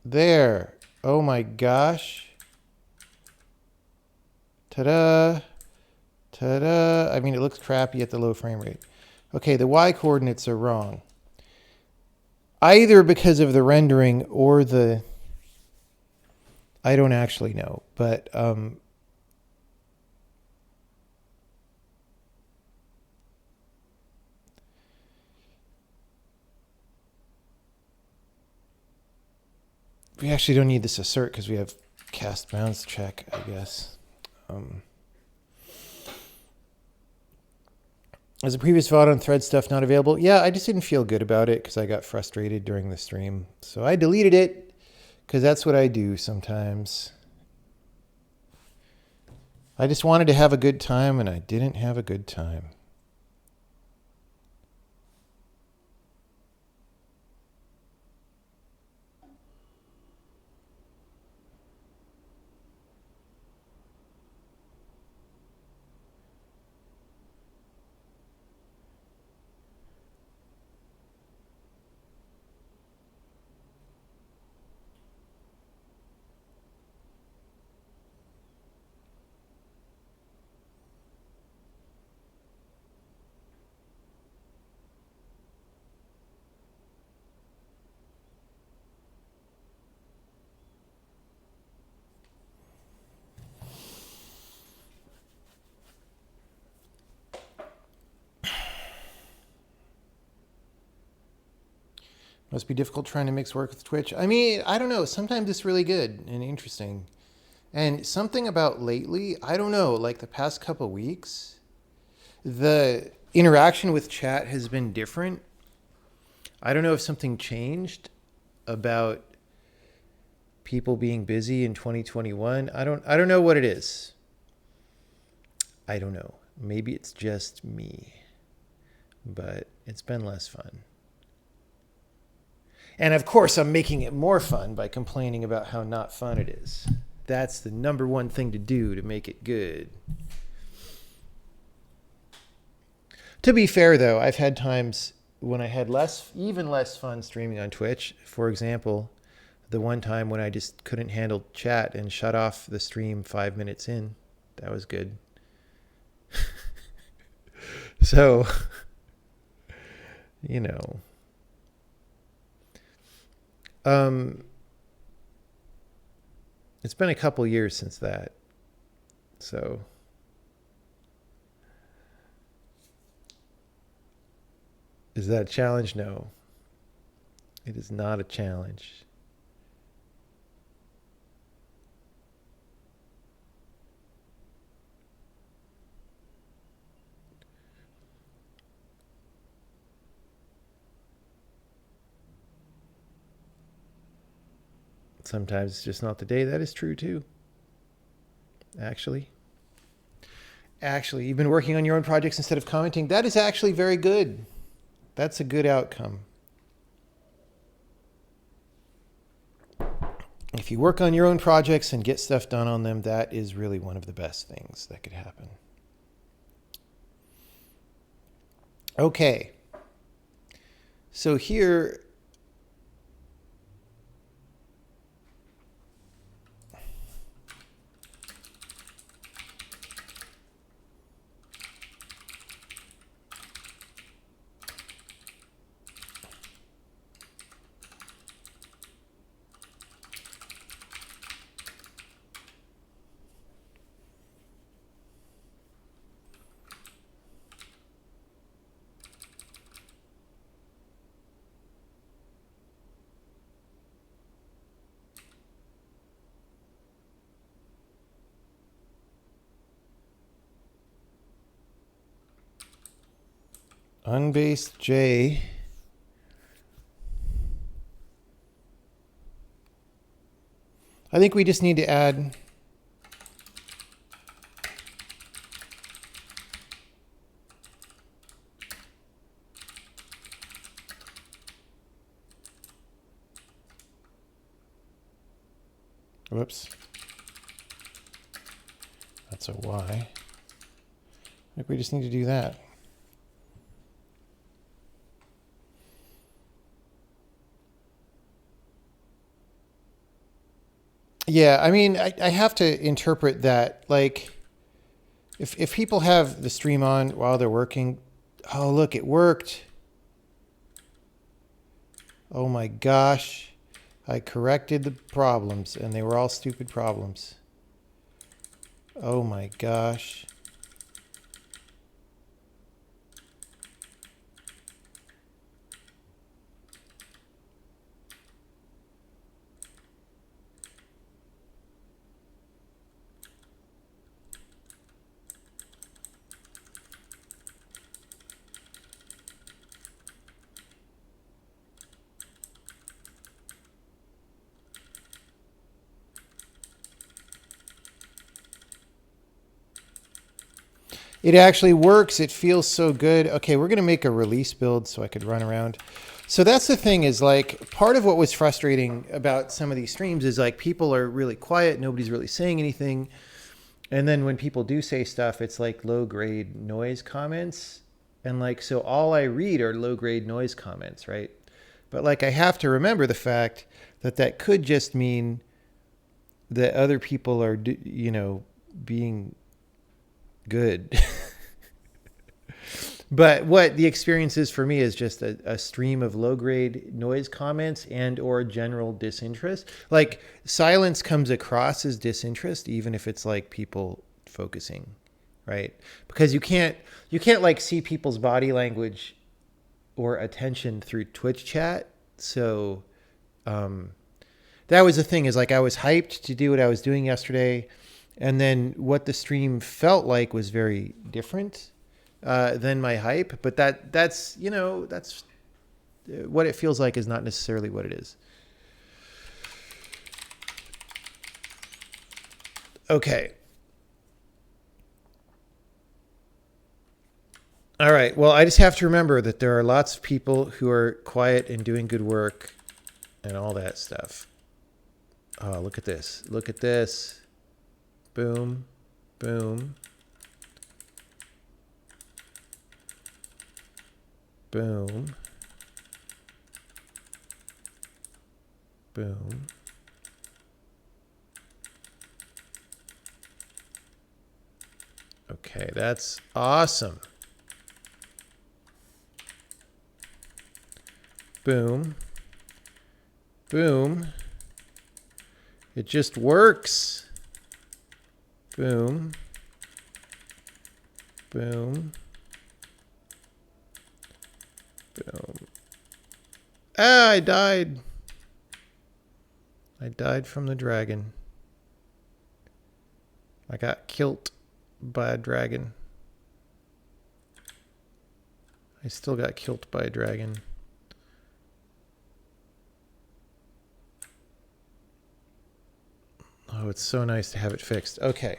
there. Oh my gosh. Ta-da. Ta-da. I mean, it looks crappy at the low frame rate. Okay, the Y coordinates are wrong. Either because of the rendering or the... I don't actually know, but... we actually don't need this assert because we have cast bounds check, I guess. Is the previous VOD on thread stuff not available? Yeah, I just didn't feel good about it because I got frustrated during the stream. So I deleted it because that's what I do sometimes. I just wanted to have a good time and I didn't have a good time. Must be difficult trying to mix work with Twitch. I mean, I don't know. Sometimes it's really good and interesting. And something about lately, I don't know, like the past couple weeks, the interaction with chat has been different. I don't know if something changed about people being busy in 2021. I don't know what it is. I don't know. Maybe it's just me. But it's been less fun. And of course, I'm making it more fun by complaining about how not fun it is. That's the number one thing to do to make it good. To be fair, though, I've had times when I had even less fun streaming on Twitch. For example, the one time when I just couldn't handle chat and shut off the stream 5 minutes in. That was good. So, you know. It's been a couple years since that. So is that a challenge? No. It is not a challenge. Sometimes it's just not the day. That is true too. Actually, you've been working on your own projects instead of commenting. That is actually very good. That's a good outcome. If you work on your own projects and get stuff done on them, that is really one of the best things that could happen. Okay. So here, Unbased J. I think we just need to add whoops. That's a Y. I think we just need to do that. Yeah, I mean, I have to interpret that, like, if people have the stream on while they're working, oh, look, it worked. Oh my gosh. I corrected the problems, and they were all stupid problems. Oh my gosh. It actually works. It feels so good. Okay, we're going to make a release build so I could run around. So that's the thing is, like, part of what was frustrating about some of these streams is, like, people are really quiet. Nobody's really saying anything. And then when people do say stuff, it's like low grade noise comments. And like, so all I read are low grade noise comments, right? But like, I have to remember the fact that that could just mean that other people are, you know, being good. But what the experience is for me is just a stream of low grade noise comments and or general disinterest. Like, silence comes across as disinterest, even if it's like people focusing, right? Because you can't like see people's body language or attention through Twitch chat. So that was the thing, is like, I was hyped to do what I was doing yesterday, and then what the stream felt like was very different than my hype. But that's, you know, that's what it feels like is not necessarily what it is. Okay. All right. Well, I just have to remember that there are lots of people who are quiet and doing good work and all that stuff. Oh, look at this. Look at this. Boom. Boom. Boom. Boom. Okay, that's awesome. Boom. Boom. It just works. Boom. Boom. Boom. Ah, I died. I died from the dragon. I got killed by a dragon. I still got killed by a dragon. Oh, it's so nice to have it fixed. Okay.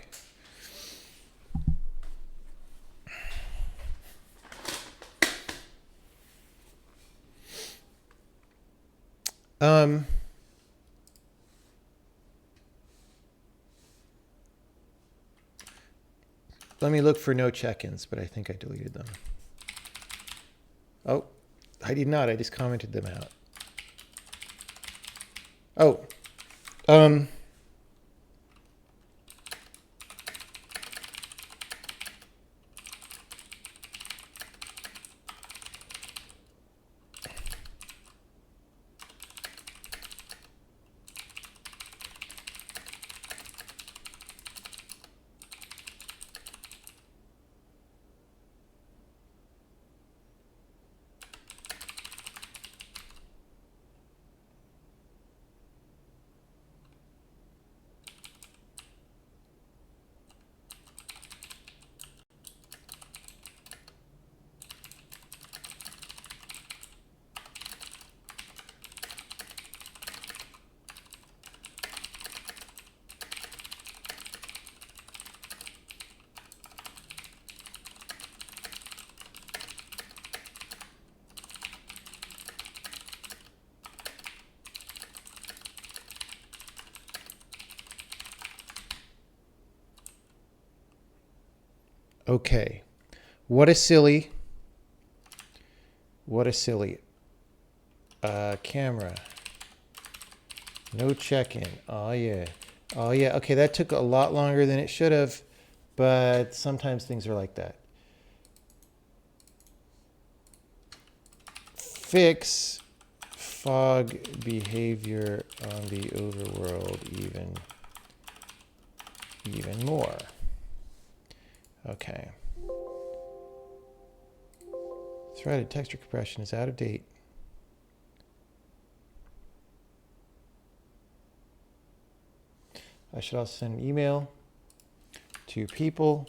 Let me look for no check-ins, but I think I deleted them. Oh, I did not. I just commented them out. Oh, Okay. What a silly camera. No check-in. Oh yeah. Oh yeah. Okay, that took a lot longer than it should have, but sometimes things are like that. Fix fog behavior on the overworld even more. Okay. Threaded texture compression is out of date. I should also send an email to people.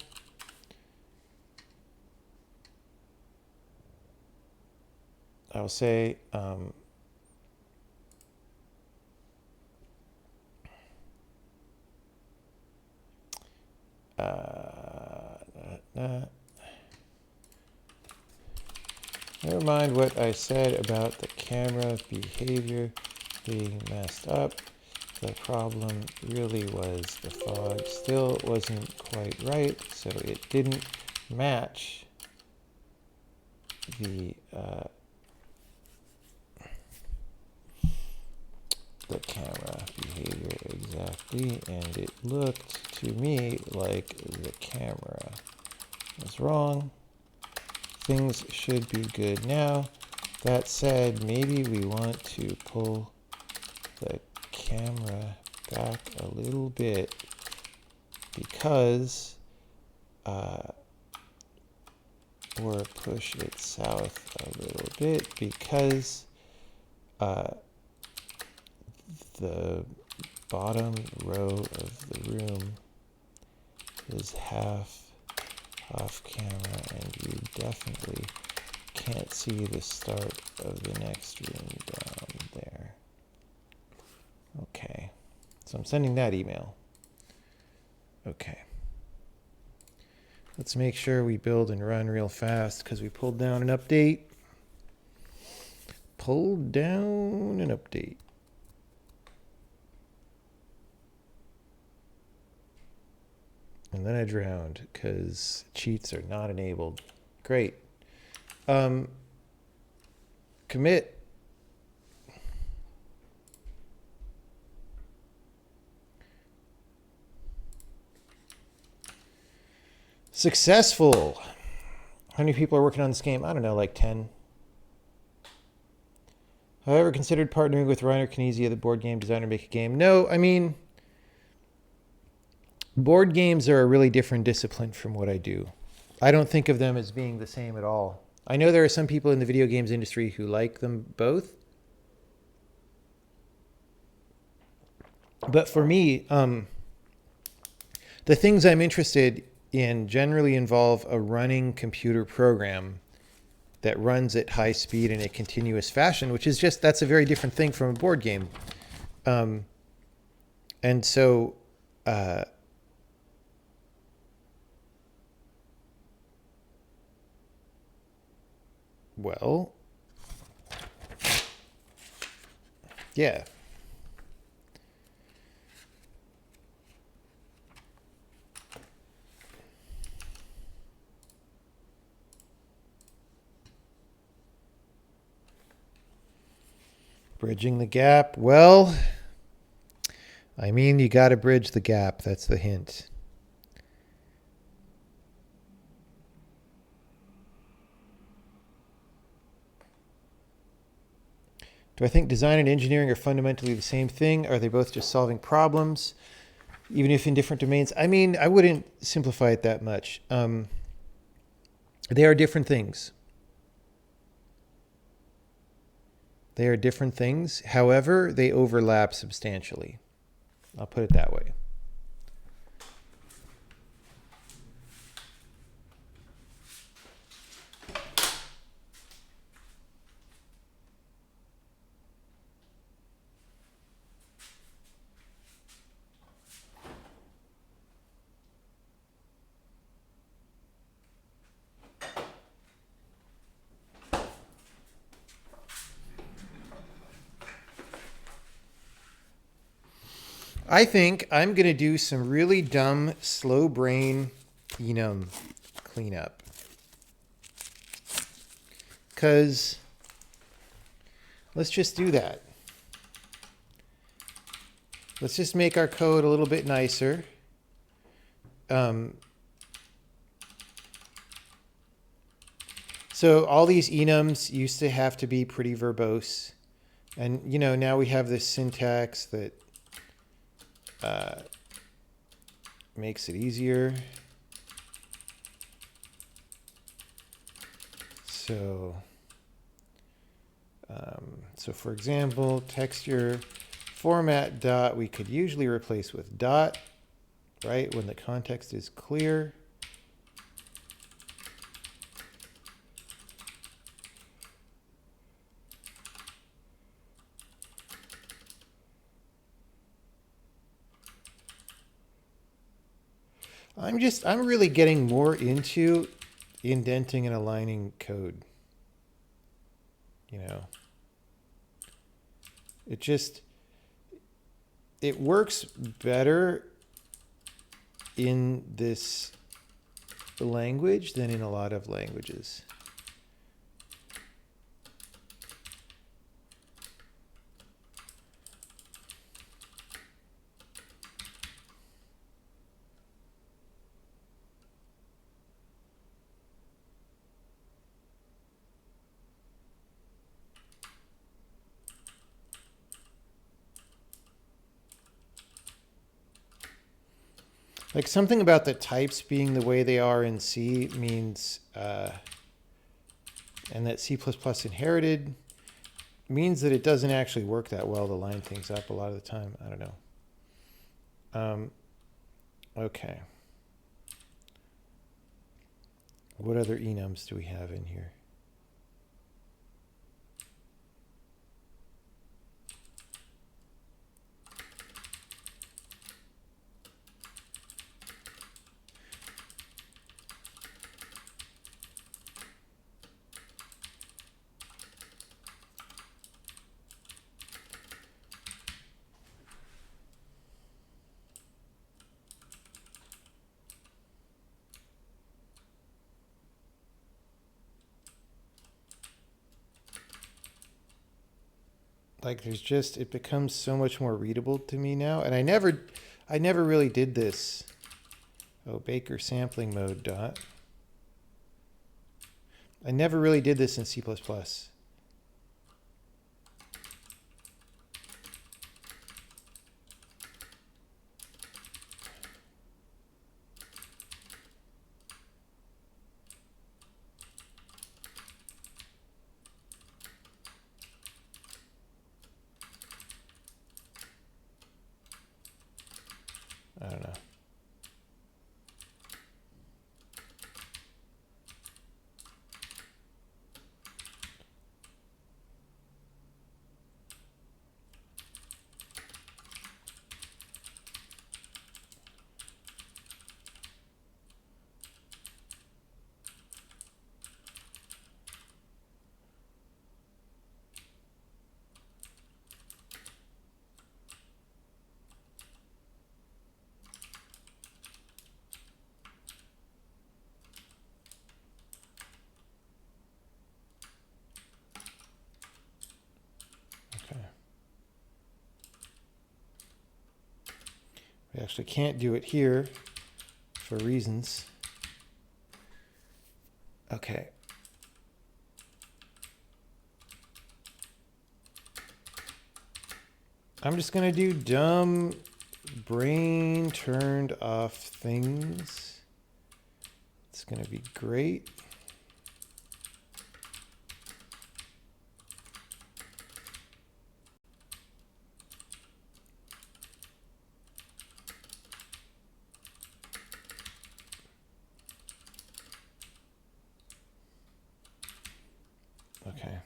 I will say, never mind what I said about the camera behavior being messed up. The problem really was the fog still wasn't quite right, so it didn't match the camera behavior exactly, and it looked to me like the camera was wrong. Things should be good now. That said, maybe we want to pull the camera back a little bit because or push it south a little bit because the bottom row of the room is half off camera and you definitely can't see the start of the next room down there. Okay, so I'm sending that email. Okay. Let's make sure we build and run real fast because we pulled down an update. Pulled down an update. And then I drowned because cheats are not enabled. Great. Commit. Successful. How many people are working on this game? I don't know, like 10. Have I ever considered partnering with Reiner Knizia, the board game designer, to make a game? No, I mean, board games are a really different discipline from what I do. I don't think of them as being the same at all. I know there are some people in the video games industry who like them both. But for me, the things I'm interested in generally involve a running computer program that runs at high speed in a continuous fashion, which is just, that's a very different thing from a board game. And so, well, yeah. Bridging the gap. Well, I mean, you got to bridge the gap. That's the hint. Do I think design and engineering are fundamentally the same thing? Are they both just solving problems, even if in different domains? I mean, I wouldn't simplify it that much. They are different things. They are different things. However, they overlap substantially. I'll put it that way. I think I'm going to do some really dumb, slow brain, clean up. Because let's just do that. Let's just make our code a little bit nicer. So all these enums used to have to be pretty verbose. And, you know, now we have this syntax that makes it easier. So, so for example, texture format dot, we could usually replace with dot, right? When the context is clear. I'm really getting more into indenting and aligning code. You know, it works better in this language than in a lot of languages. Like something about the types being the way they are in C means, and that C++ inherited means that it doesn't actually work that well to line things up a lot of the time. I don't know. Okay. What other enums do we have in here? Like there's just, it becomes so much more readable to me now. And I never really did this. Oh, Baker sampling mode dot. I never really did this in C++. I don't know. We actually can't do it here for reasons. Okay. I'm just going to do dumb brain turned off things. It's going to be great. Okay.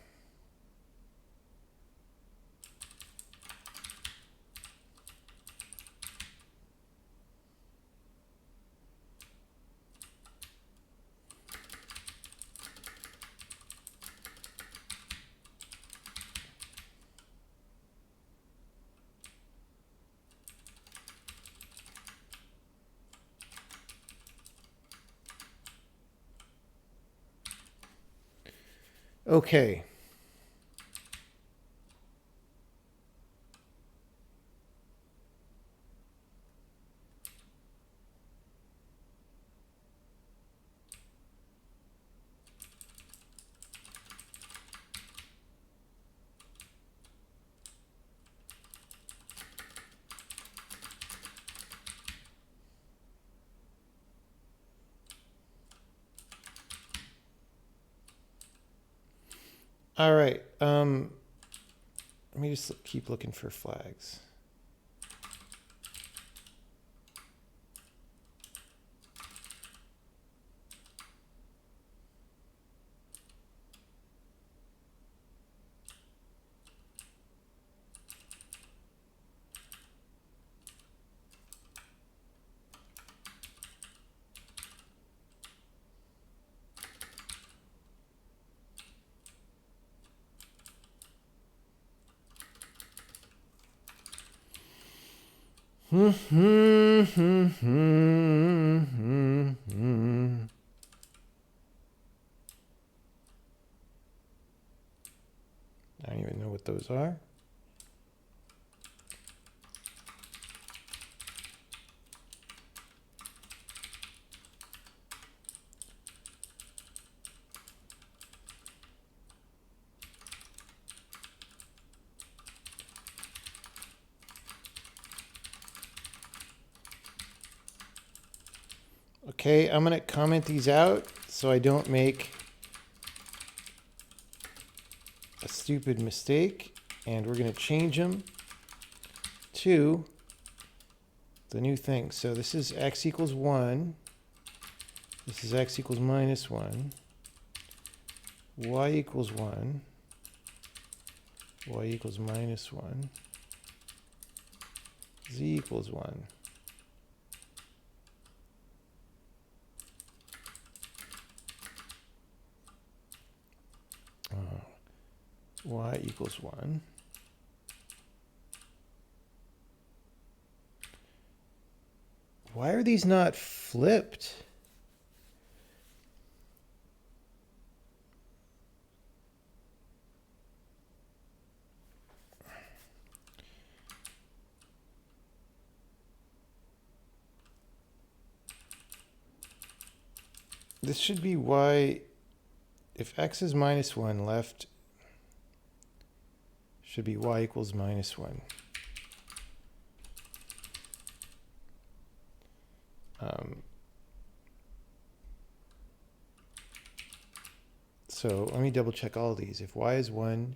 Okay. All right. Let me just keep looking for flags. I don't even know what those are. Okay, I'm going to comment these out so I don't make a stupid mistake. And we're going to change them to the new thing. So this is x equals 1. This is x equals minus 1. Y equals 1. Y equals minus 1. Z equals 1. Y equals 1. Why are these not flipped? This should be y. If x is minus 1, left should be y equals minus 1. So let me double check all of these. If y is 1,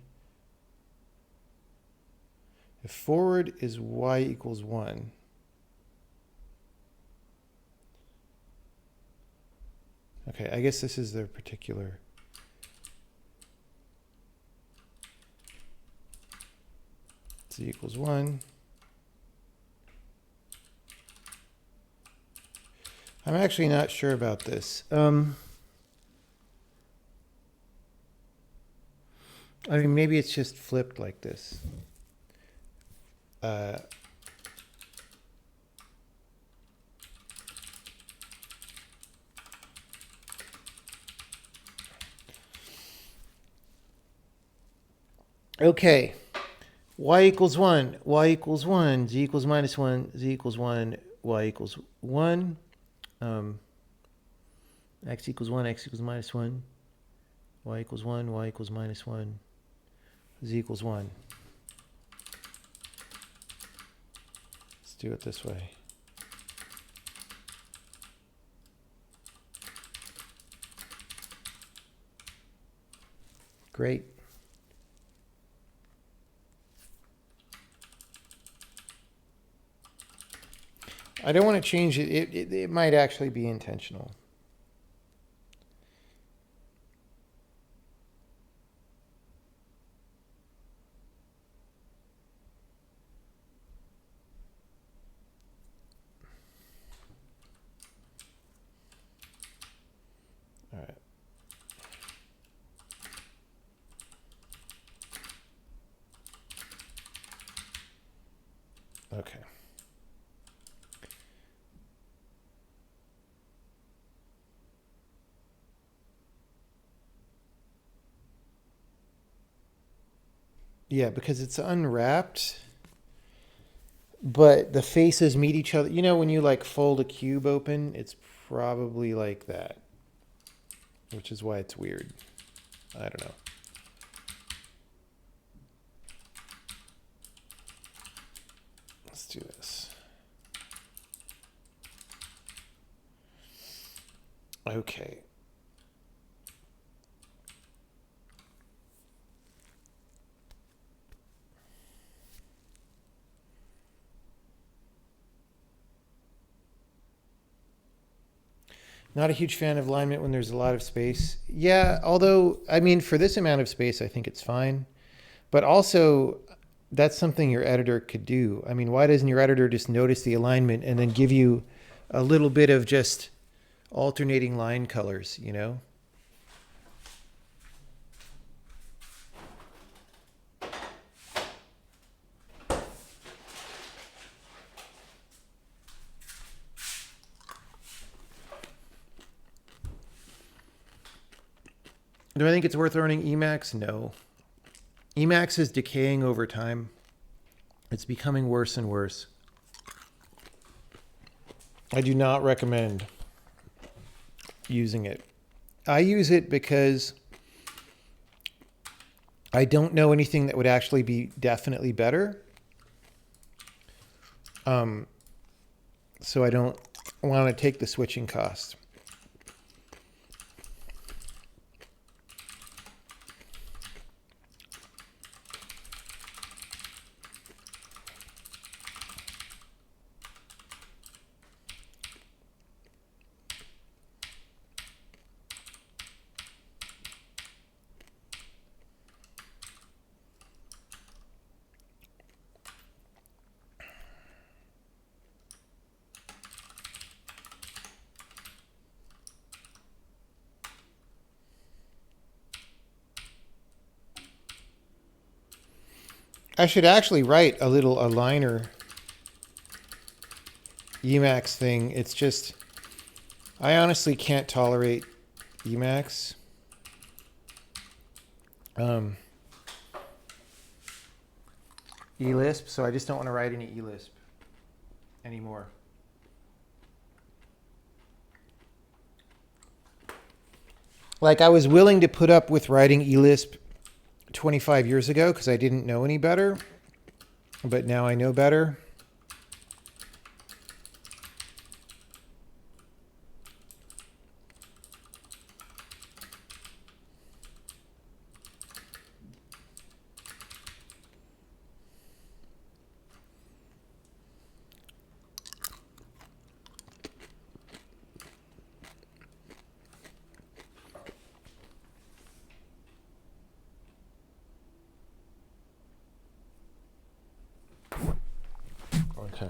if forward is y equals 1, okay, I guess this is their particular. Z equals 1. I'm actually not sure about this. I mean, maybe it's just flipped like this. Okay. Y equals 1. Y equals 1. Z equals minus 1. Z equals 1. Y equals 1. X equals 1. X equals minus 1. Y equals 1. Y equals minus 1. Z equals 1. Let's do it this way. Great. I don't want to change it. It might actually be intentional. All right. Okay. Yeah, because it's unwrapped, but the faces meet each other. You know, when you like fold a cube open, it's probably like that, which is why it's weird. I don't know. Let's do this. Okay. Not a huge fan of alignment when there's a lot of space. Yeah, although, I mean, for this amount of space, I think it's fine. But also, that's something your editor could do. I mean, why doesn't your editor just notice the alignment and then give you a little bit of just alternating line colors, you know? Do I think it's worth learning Emacs? No. Emacs is decaying over time. It's becoming worse and worse. I do not recommend using it. I use it because I don't know anything that would actually be definitely better. So I don't want to take the switching cost. I should actually write a little aligner Emacs thing. It's just, I honestly can't tolerate Emacs. eLisp, so I just don't want to write any eLisp anymore. Like, I was willing to put up with writing eLisp 25 years ago because I didn't know any better, but now I know better. Okay.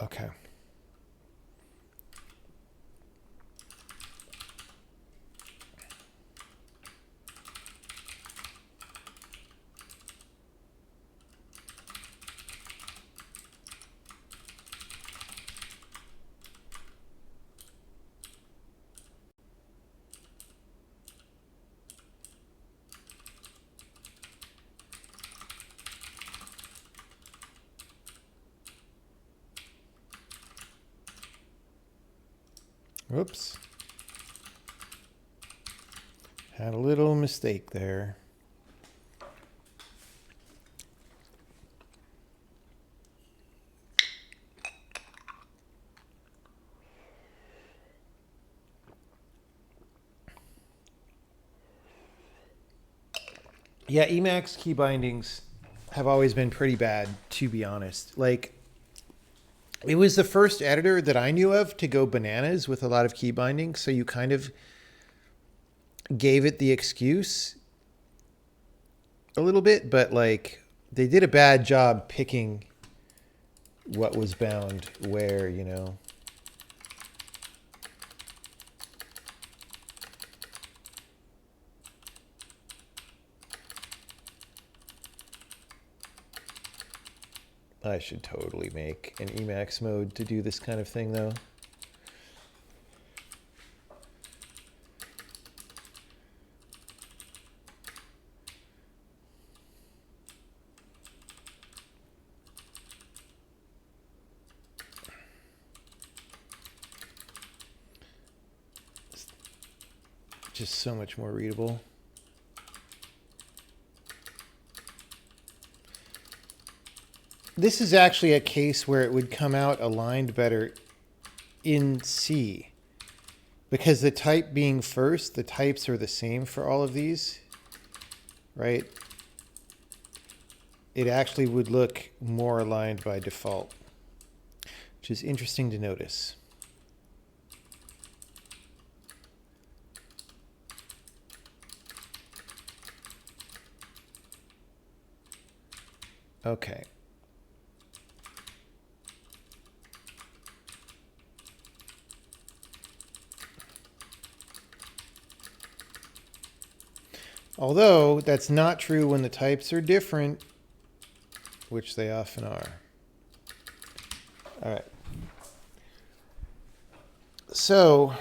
Okay. Whoops. Had a little mistake there. Yeah, Emacs key bindings have always been pretty bad, to be honest. Like, it was the first editor that I knew of to go bananas with a lot of key bindings, so you kind of gave it the excuse a little bit, but like, they did a bad job picking what was bound where, you know. I should totally make an Emacs mode to do this kind of thing, though. Just so much more readable. This is actually a case where it would come out aligned better in C. Because the type being first, the types are the same for all of these, right? It actually would look more aligned by default, which is interesting to notice. Okay. Although that's not true when the types are different, which they often are. All right. So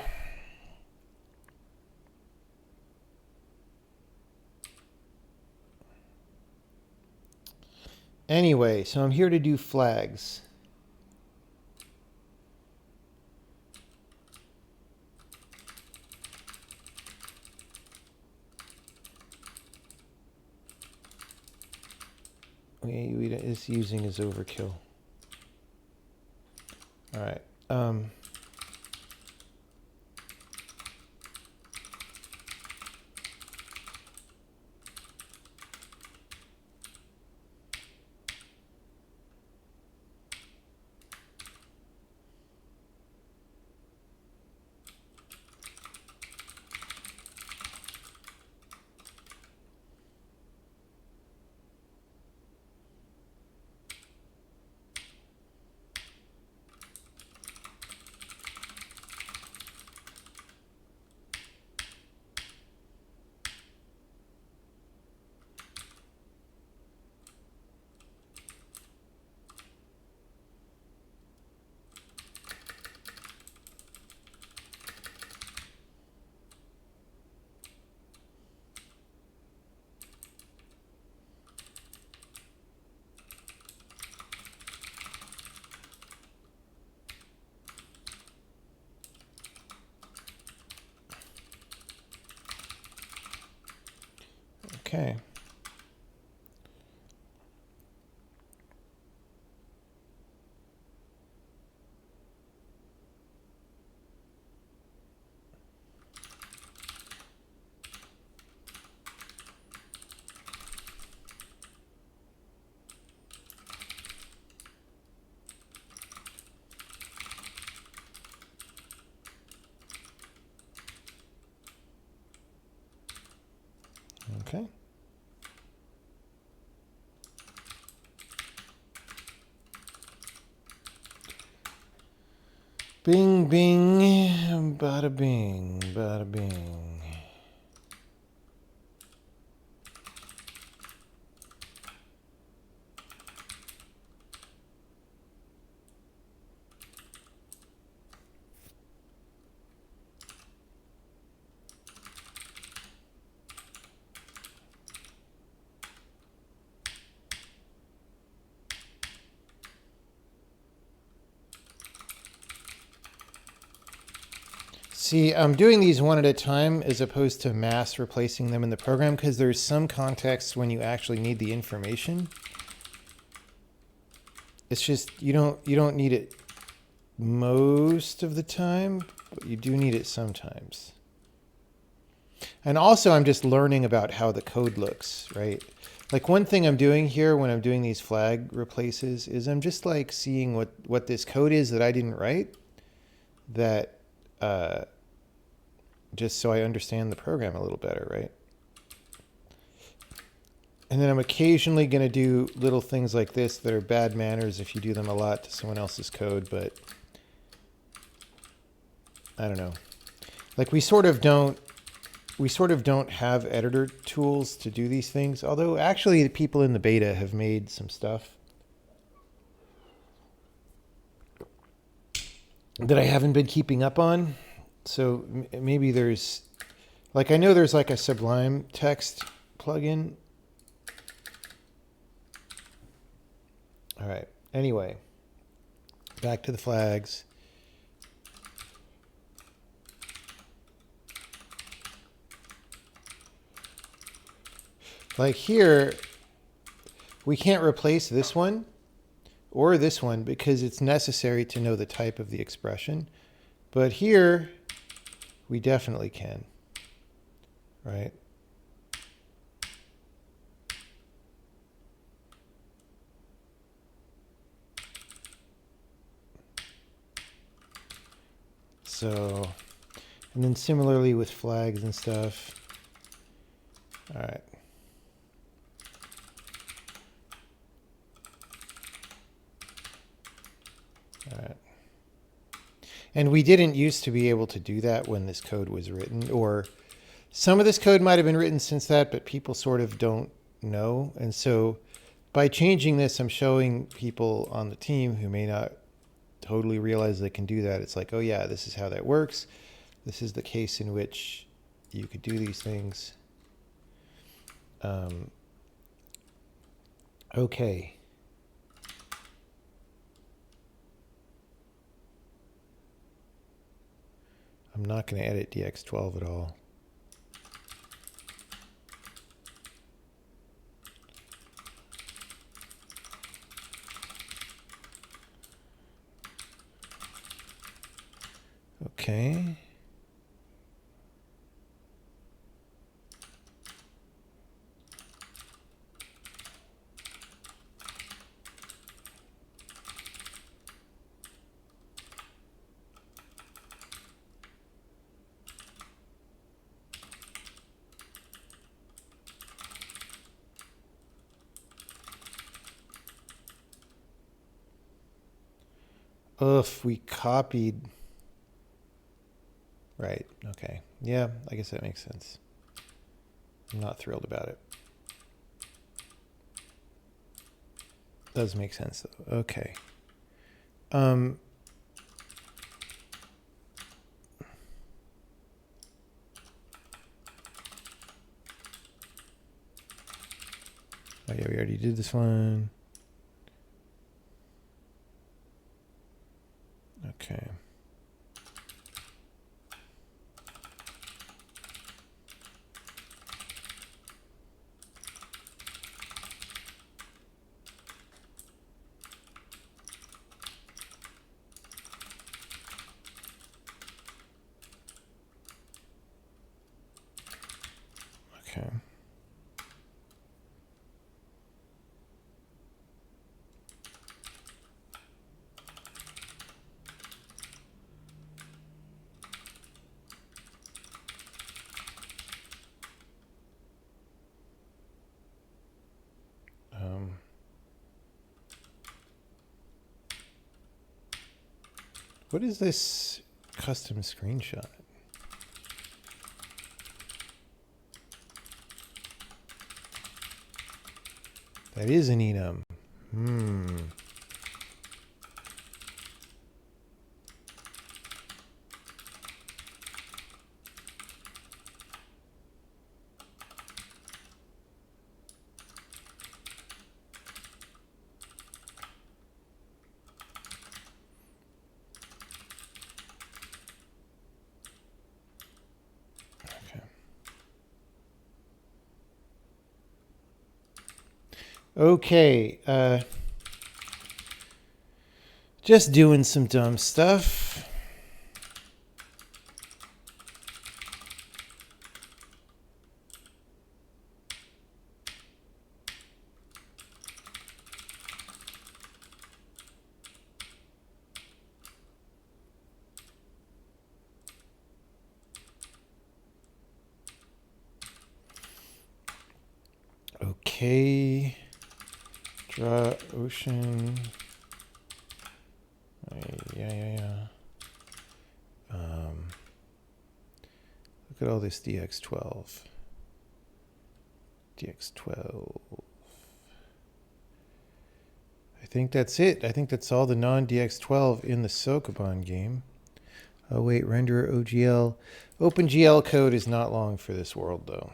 anyway, so I'm here to do flags. It's using is overkill. All right. Okay. Okay. Bing, bing, bada bing, bada bing. See, I'm doing these one at a time as opposed to mass replacing them in the program because there's some contexts when you actually need the information. It's just you don't need it most of the time, but you do need it sometimes. And also I'm just learning about how the code looks, right? Like one thing I'm doing here when I'm doing these flag replaces is I'm just like seeing what this code is that I didn't write, that just so I understand the program a little better, right? And then I'm occasionally going to do little things like this that are bad manners if you do them a lot to someone else's code, but I don't know. Like we sort of don't have editor tools to do these things, although actually the people in the beta have made some stuff that I haven't been keeping up on. So maybe there's, like, I know there's like a Sublime Text plugin. All right. Anyway, back to the flags. Like here, we can't replace this one or this one because it's necessary to know the type of the expression. But here, we definitely can, right? So, and then similarly with flags and stuff. All right. All right. And we didn't used to be able to do that when this code was written, or some of this code might have been written since that, but people sort of don't know. And so by changing this, I'm showing people on the team who may not totally realize they can do that. It's like, oh yeah, this is how that works. This is the case in which you could do these things. Okay. I'm not going to edit DX12 at all. Okay. If we copied. Right. Okay. Yeah, I guess that makes sense. I'm not thrilled about it. Does make sense though. Okay. Oh yeah, we already did this one. Okay. Okay. What is this custom screenshot? That is an enum. Okay, just doing some dumb stuff. Okay. K. Draw ocean. Yeah. Look at all this DX12. DX12. I think that's it. I think that's all the non-DX12 in the Sokoban game. Oh wait, render OGL. OpenGL code is not long for this world though.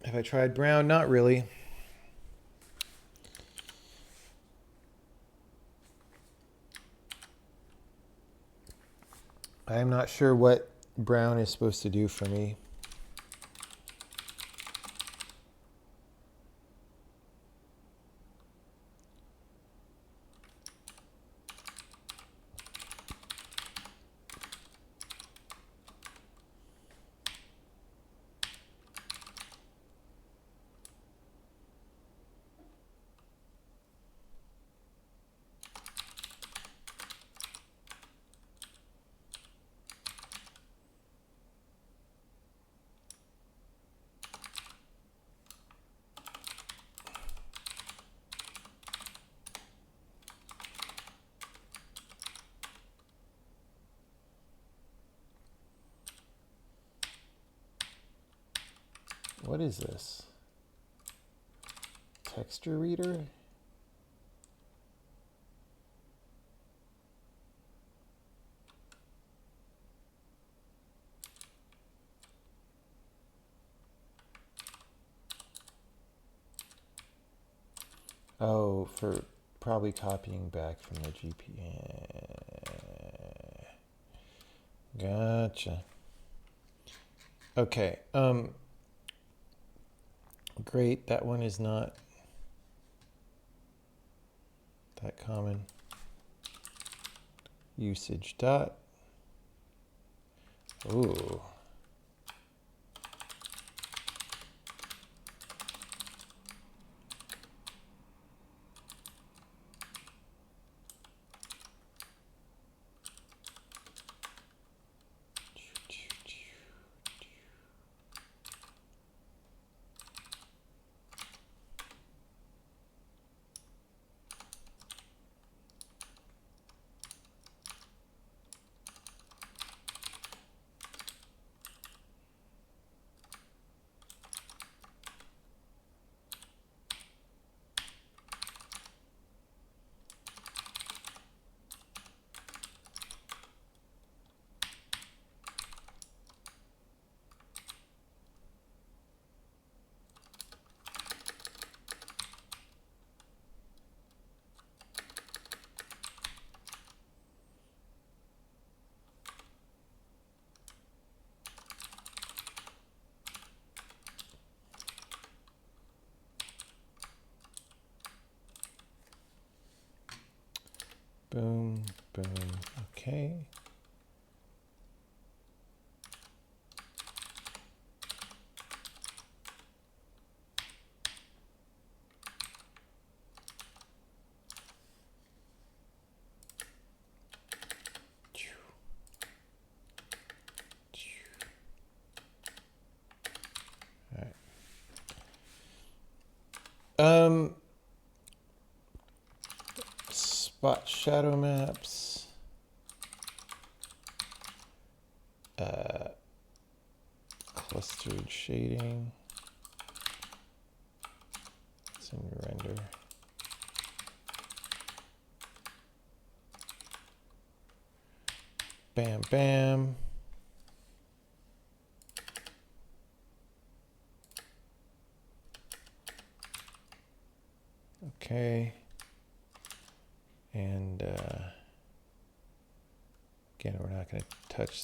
Have I tried brown? Not really. I am not sure what brown is supposed to do for me. What is this? Texture reader? Oh, for probably copying back from the GPU. Gotcha. Okay. Great. That one is not that common. Usage dot. Ooh. Boom, boom, okay. All right. Spot shadow maps. Clustered shading. It's in render. Bam, bam. Okay. And again, we're not going to touch.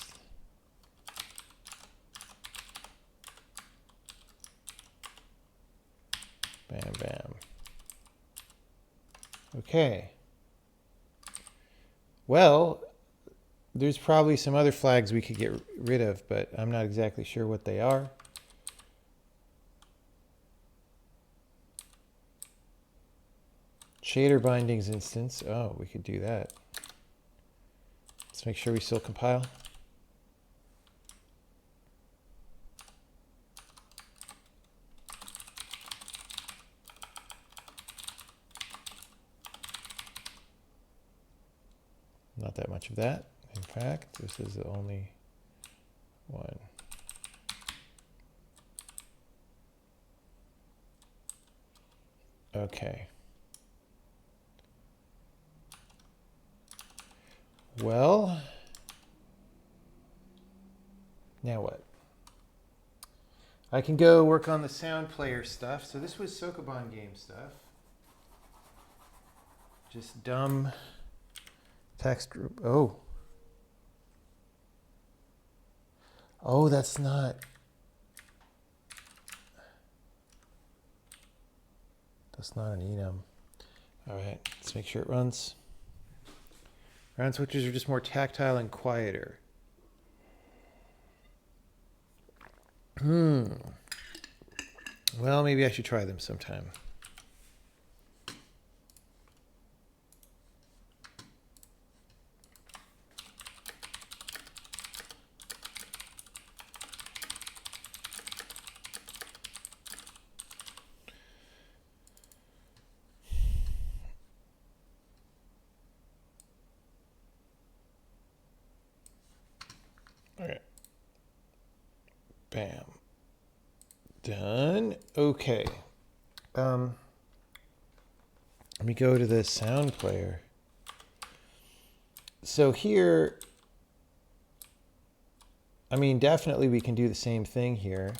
Bam, bam. Okay. Well, there's probably some other flags we could get rid of, but I'm not exactly sure what they are. shader bindings instance. Oh, we could do that. Let's make sure we still compile. Not that much of that. In fact, this is the only one. Okay. Well, now what? I can go work on the sound player stuff. So this was Sokoban game stuff. Just dumb text group. Oh. Oh, that's not. That's not an enum. All right, let's make sure it runs. Round switches are just more tactile and quieter. Well, maybe I should try them sometime. Okay. Bam. Done. Okay. Let me go to the sound player. So here, I mean, definitely we can do the same thing here.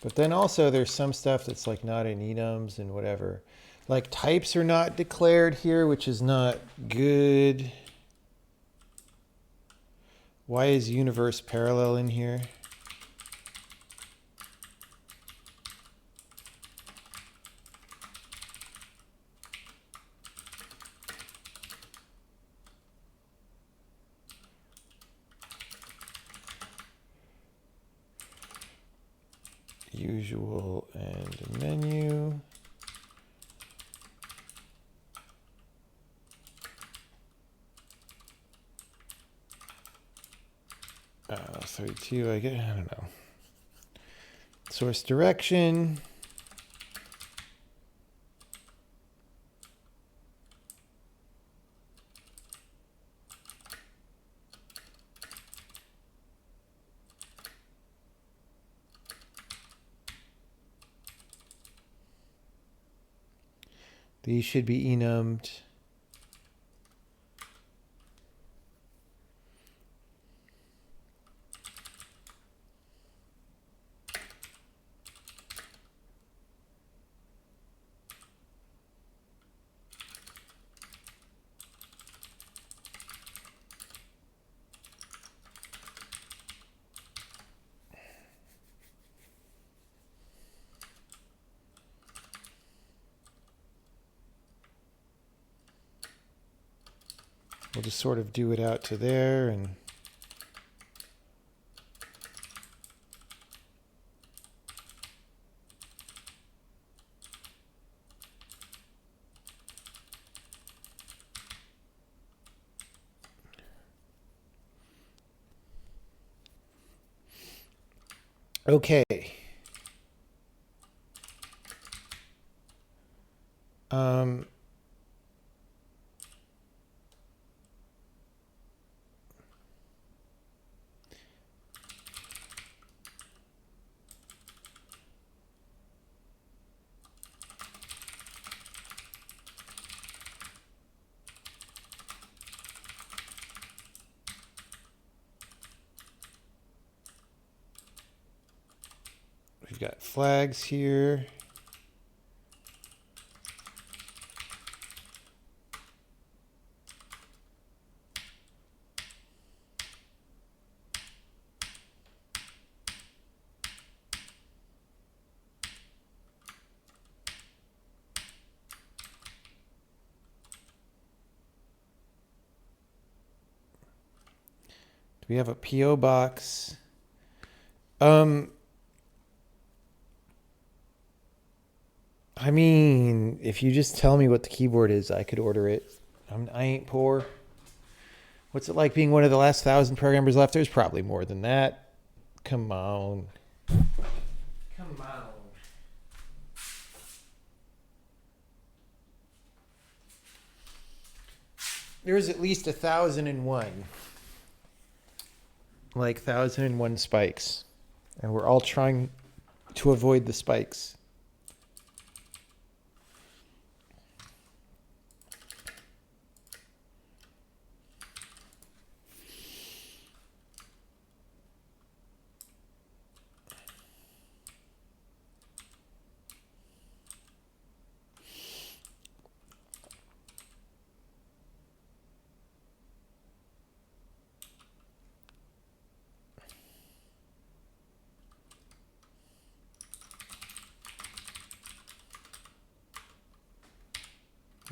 But then also there's some stuff that's like not in enums and whatever. Like types are not declared here, which is not good. Why is universe parallel in here? Usual and menu. Oh, 32, I don't know. Source direction. These should be enummed. We'll just sort of do it out to there and okay. We've got flags here. Do we have a PO box? I mean, if you just tell me what the keyboard is, I could order it. I ain't poor. What's it like being one of the last 1,000 programmers left? There's probably more than that. Come on. Come on. There's at least 1,001. Like 1,001 spikes. And we're all trying to avoid the spikes.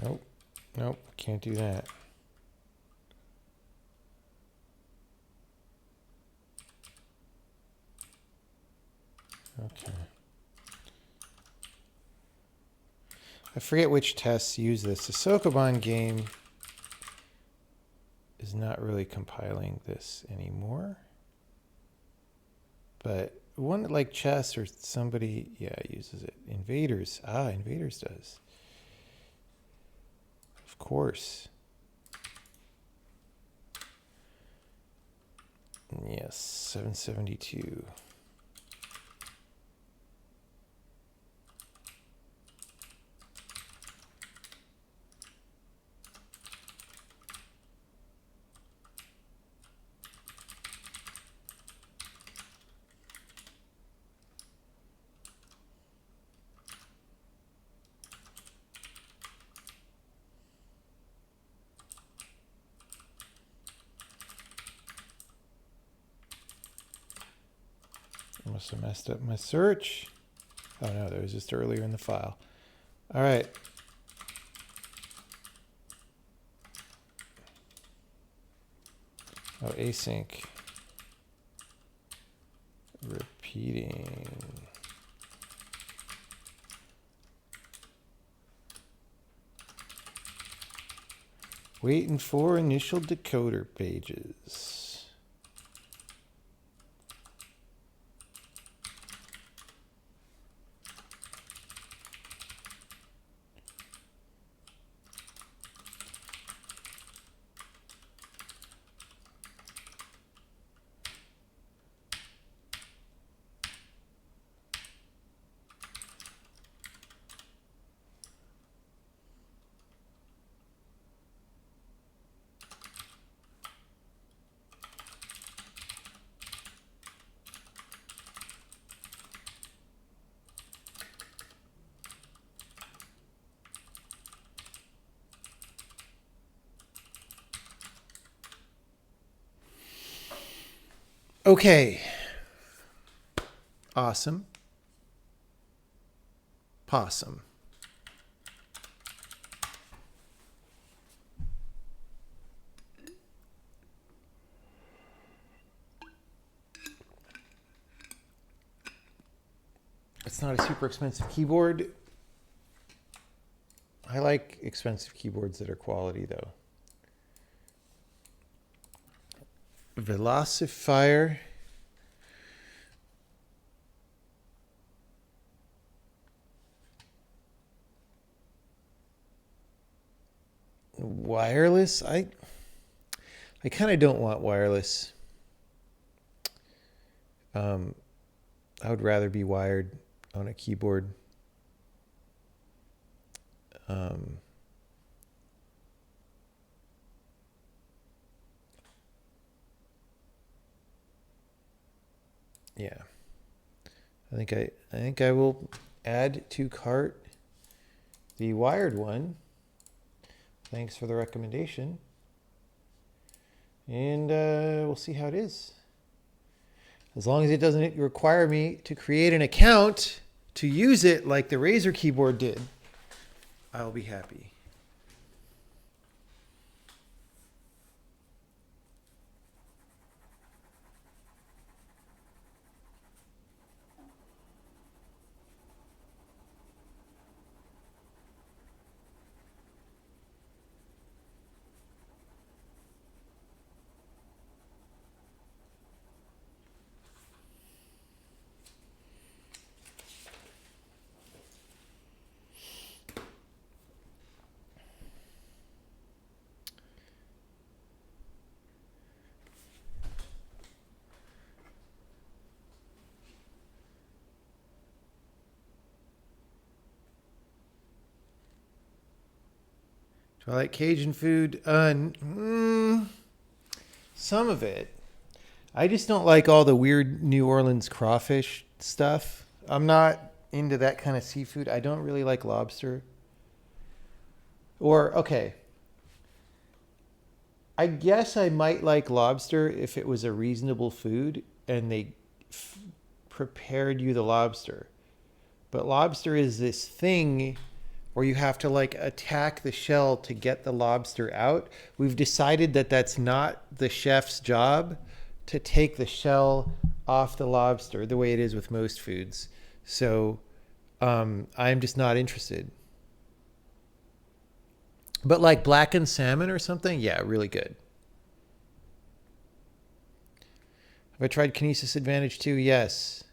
Nope. Nope. Can't do that. Okay. I forget which tests use this. The Sokoban game is not really compiling this anymore. But one like chess or somebody, yeah, uses it. Invaders. Invaders does. Of course. Yes, 772. I must have messed up my search. Oh no, that was just earlier in the file. All right. Oh, async. Repeating. Waiting for initial decoder pages. Okay. Awesome. Possum. It's not a super expensive keyboard. I like expensive keyboards that are quality, though. Velocifier. Wireless. I kind of don't want wireless. I would rather be wired on a keyboard. Yeah. I think I will add to cart the wired one. Thanks for the recommendation. And we'll see how it is. As long as it doesn't require me to create an account to use it like the Razer keyboard did, I'll be happy. Do I like Cajun food? Some of it. I just don't like all the weird New Orleans crawfish stuff. I'm not into that kind of seafood. I don't really like lobster. Or, okay, I guess I might like lobster if it was a reasonable food and they prepared you the lobster. But lobster is this thing where you have to like attack the shell to get the lobster out. We've decided that that's not the chef's job to take the shell off the lobster the way it is with most foods. So I'm just not interested. But like blackened salmon or something, yeah, really good. Have I tried Kinesis Advantage 2? Yes.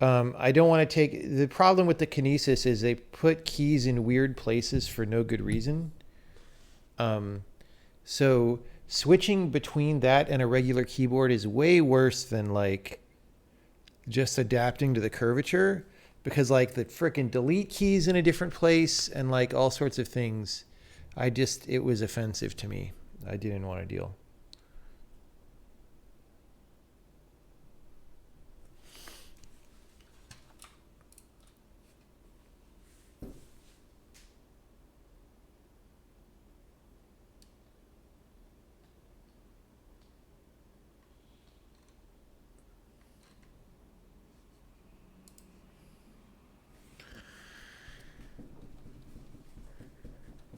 I don't want to take... The problem with the Kinesis is they put keys in weird places for no good reason. So switching between that and a regular keyboard is way worse than like just adapting to the curvature, because like the frickin' delete keys in a different place and like all sorts of things. It was offensive to me. I didn't want to deal.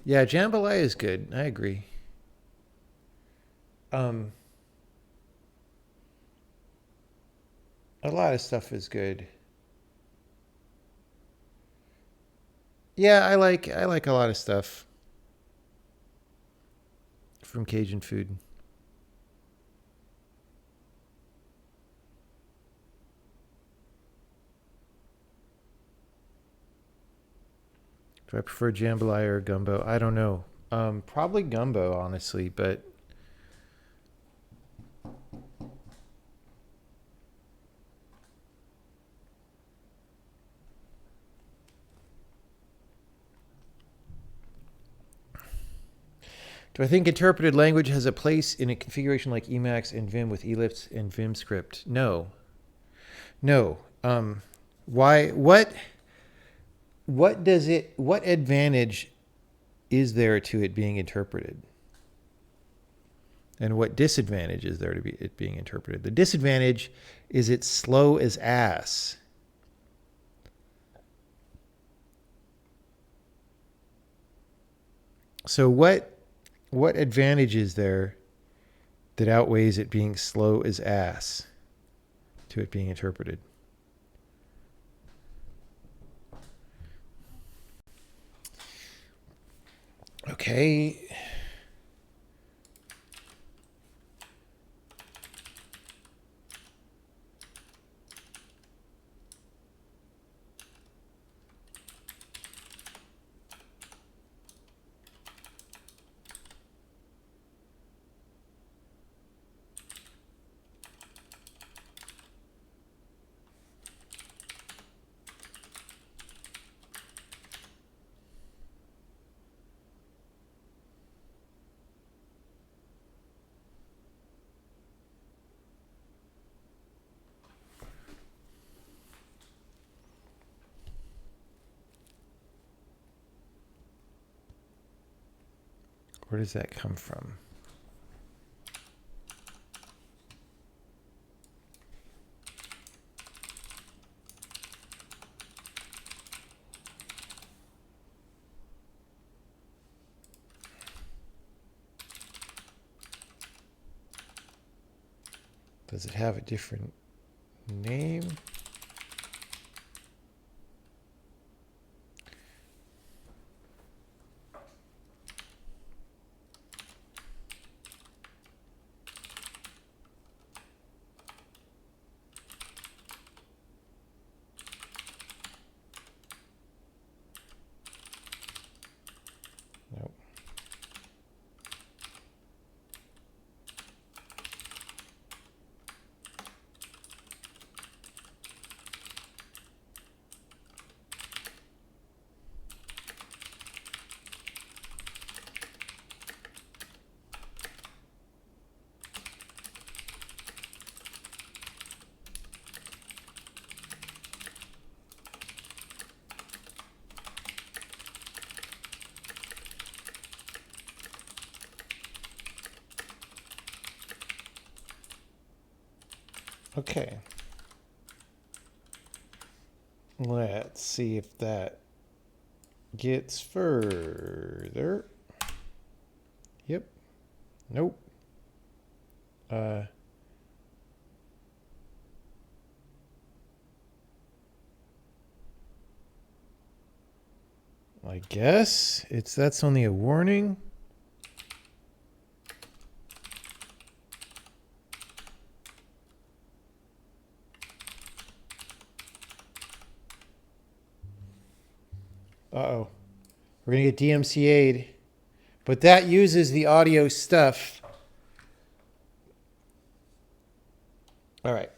Yeah, jambalaya is good. I agree. Um, a lot of stuff is good. Yeah, I like a lot of stuff from Cajun food. Do I prefer jambalaya or gumbo? I don't know. Probably gumbo, honestly, but do I think interpreted language has a place in a configuration like Emacs and Vim with ellipse and Vim script? No. No. Why? What does it? What advantage is there to it being interpreted? And what disadvantage is there to it being interpreted? The disadvantage is it's slow as ass. So what advantage is there that outweighs it being slow as ass to it being interpreted? Okay. Where does that come from? Does it have a different name? Nope. Okay. Let's see if that gets further. Yep. Nope. I guess that's only a warning. Uh-oh. We're going to get DMCA'd. But that uses the audio stuff. All right.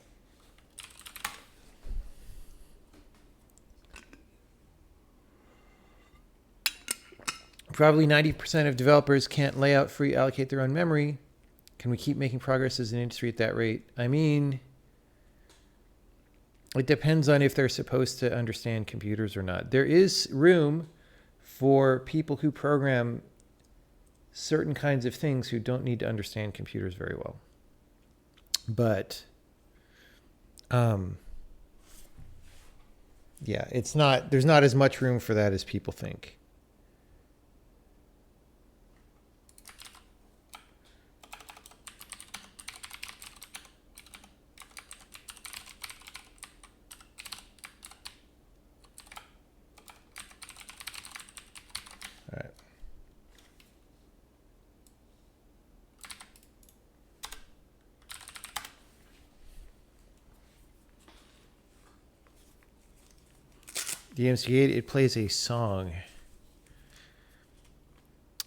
Probably 90% of developers can't lay out free allocate their own memory. Can we keep making progress as an industry at that rate? I mean, it depends on if they're supposed to understand computers or not. There is room for people who program certain kinds of things who don't need to understand computers very well. But yeah, there's not as much room for that as people think. All right. DMCA, it plays a song.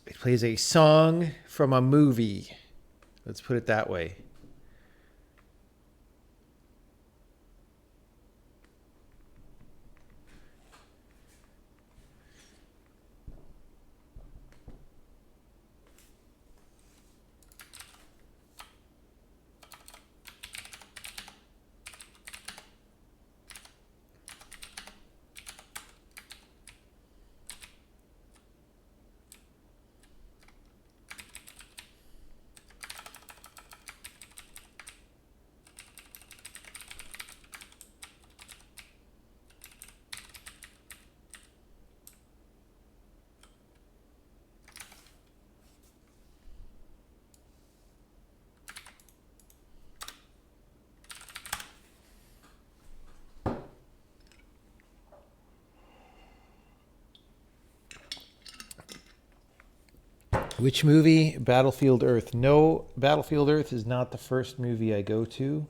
It plays a song from a movie. Let's put it that way. Which movie? Battlefield Earth. No, Battlefield Earth is not the first movie I go to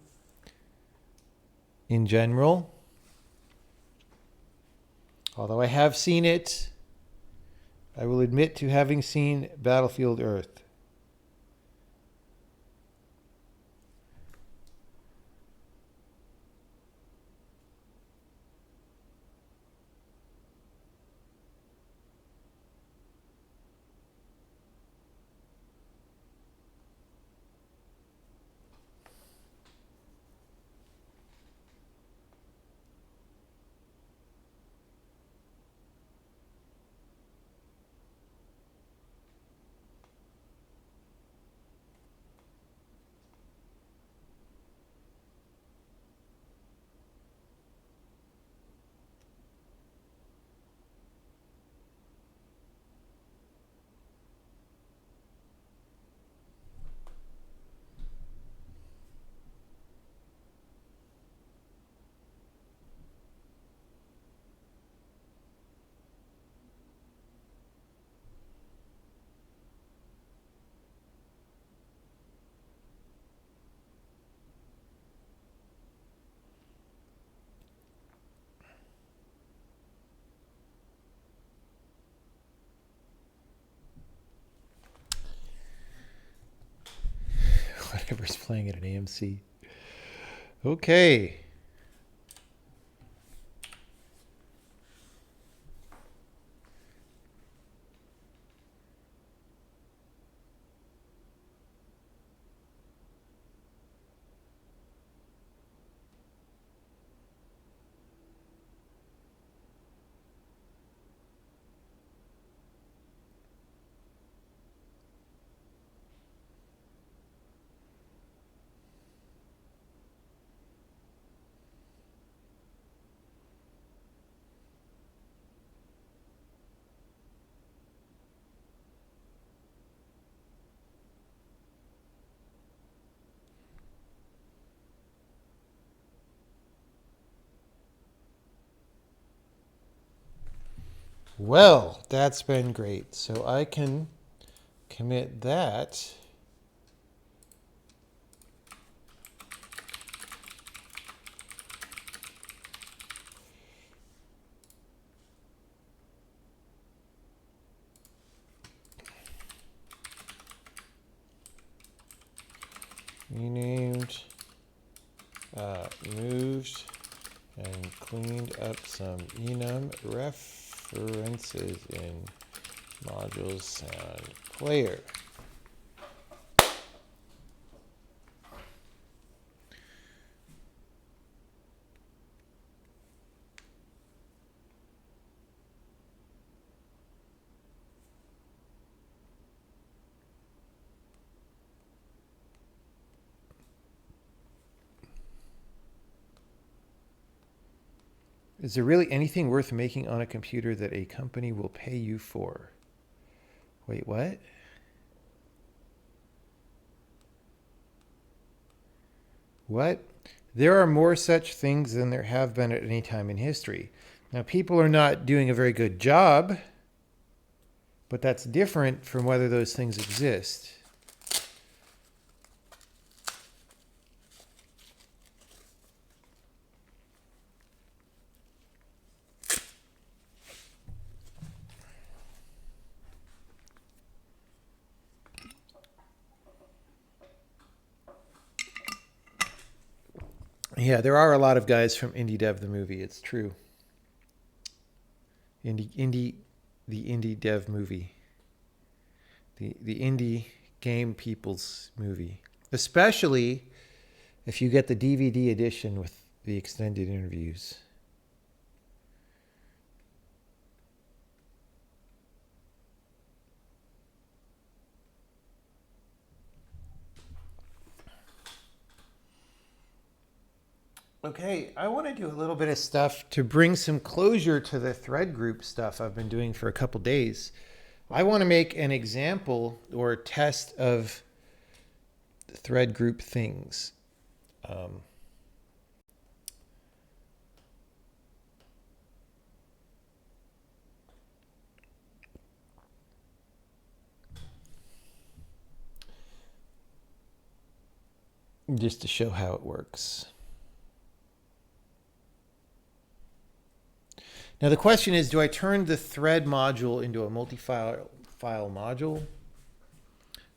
in general. Although I have seen it, I will admit to having seen Battlefield Earth. Whatever's playing at an AMC. Okay. Well, that's been great. So I can commit that. Renamed, moved, and cleaned up some enum references in module sound player. Is there really anything worth making on a computer that a company will pay you for? Wait, what? What? There are more such things than there have been at any time in history. Now, people are not doing a very good job, but that's different from whether those things exist. Yeah, there are a lot of guys from Indie Dev the movie. It's true. The Indie Dev movie. The indie game people's movie. Especially if you get the DVD edition with the extended interviews. Okay, I want to do a little bit of stuff to bring some closure to the thread group stuff I've been doing for a couple days. I want to make an example or test of thread group things. Just to show how it works. Now the question is, do I turn the thread module into a multi-file module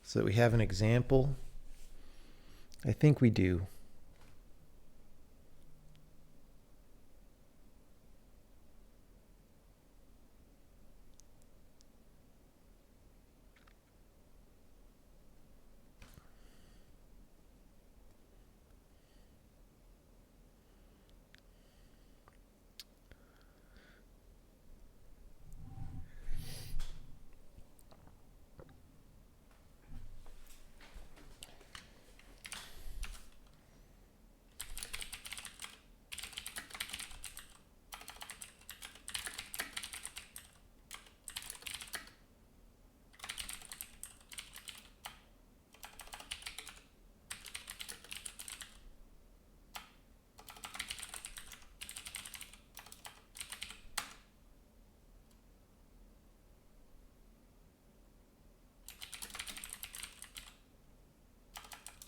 so that we have an example? I think we do.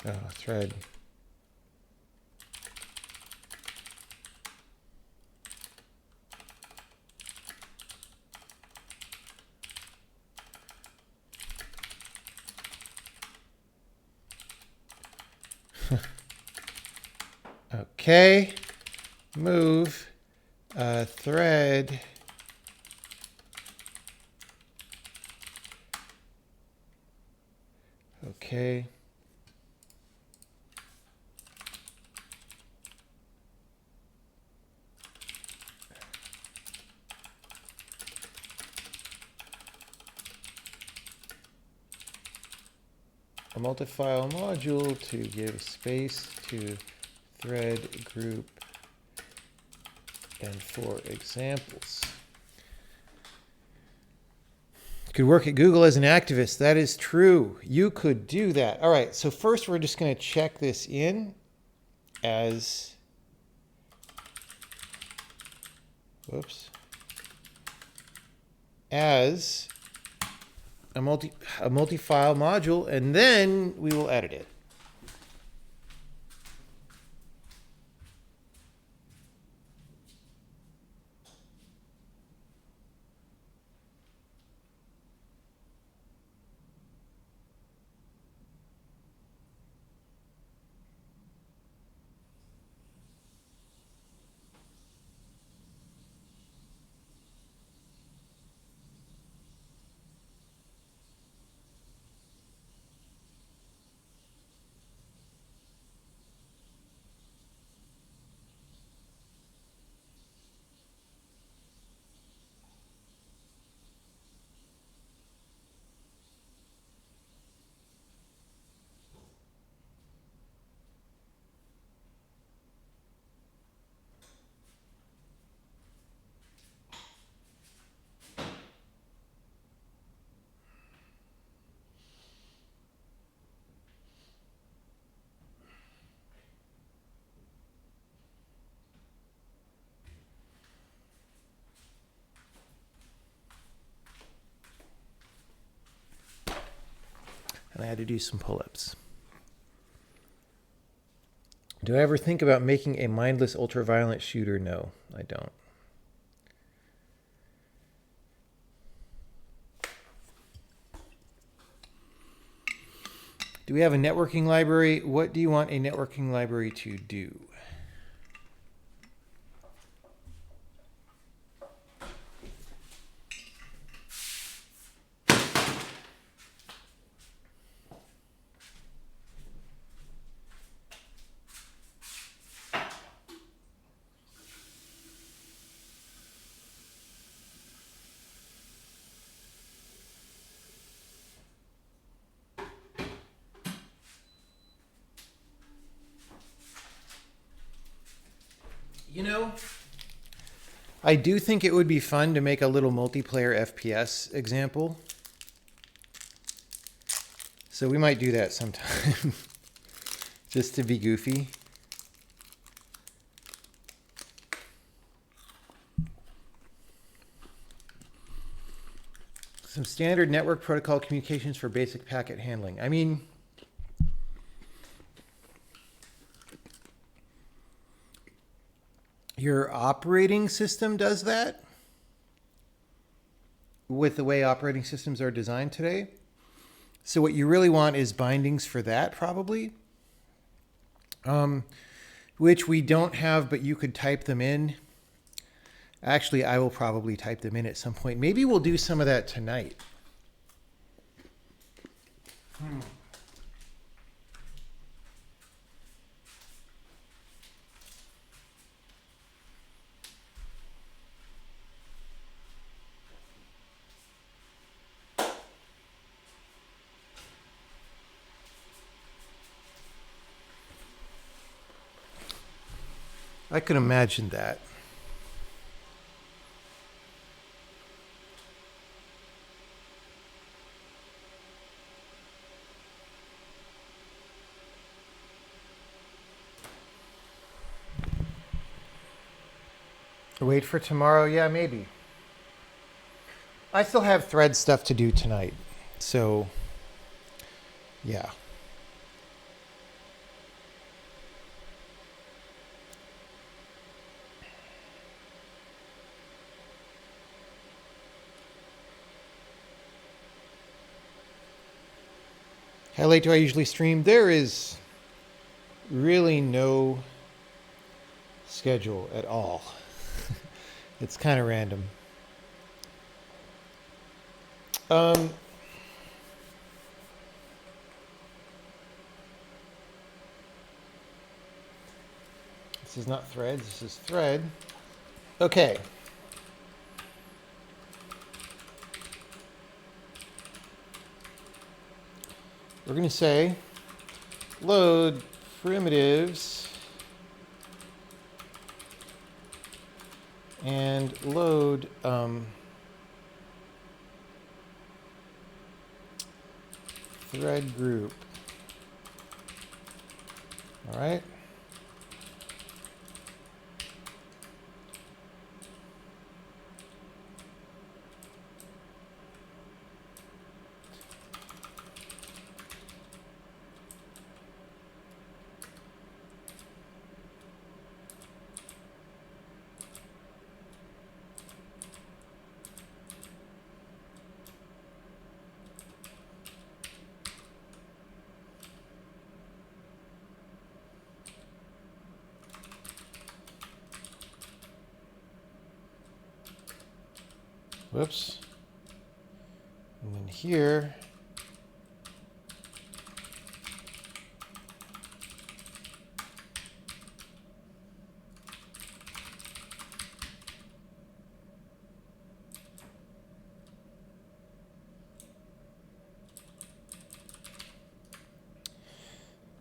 Oh, thread. Okay, move thread. Okay. A multi-file module to give space to thread group and for examples. You could work at Google as an activist. That is true. You could do that. All right, so first we're just going to check this in as, whoops. as a multi-file module, and then we will edit it. And I had to do some pull-ups. Do I ever think about making a mindless ultraviolent shooter? No, I don't. Do we have a networking library? What do you want a networking library to do? You know, I do think it would be fun to make a little multiplayer FPS example. So we might do that sometime, just to be goofy. Some standard network protocol communications for basic packet handling. I mean, your operating system does that with the way operating systems are designed today. So what you really want is bindings for that, probably, which we don't have, but you could type them in. Actually, I will probably type them in at some point. Maybe we'll do some of that tonight. I could imagine that. Wait for tomorrow? Yeah, maybe. I still have thread stuff to do tonight. So, yeah. How late do I usually stream? There is really no schedule at all. It's kind of random. This is not threads, this is thread. Okay. We're going to say load primitives and load thread group. All right. Whoops. And then here,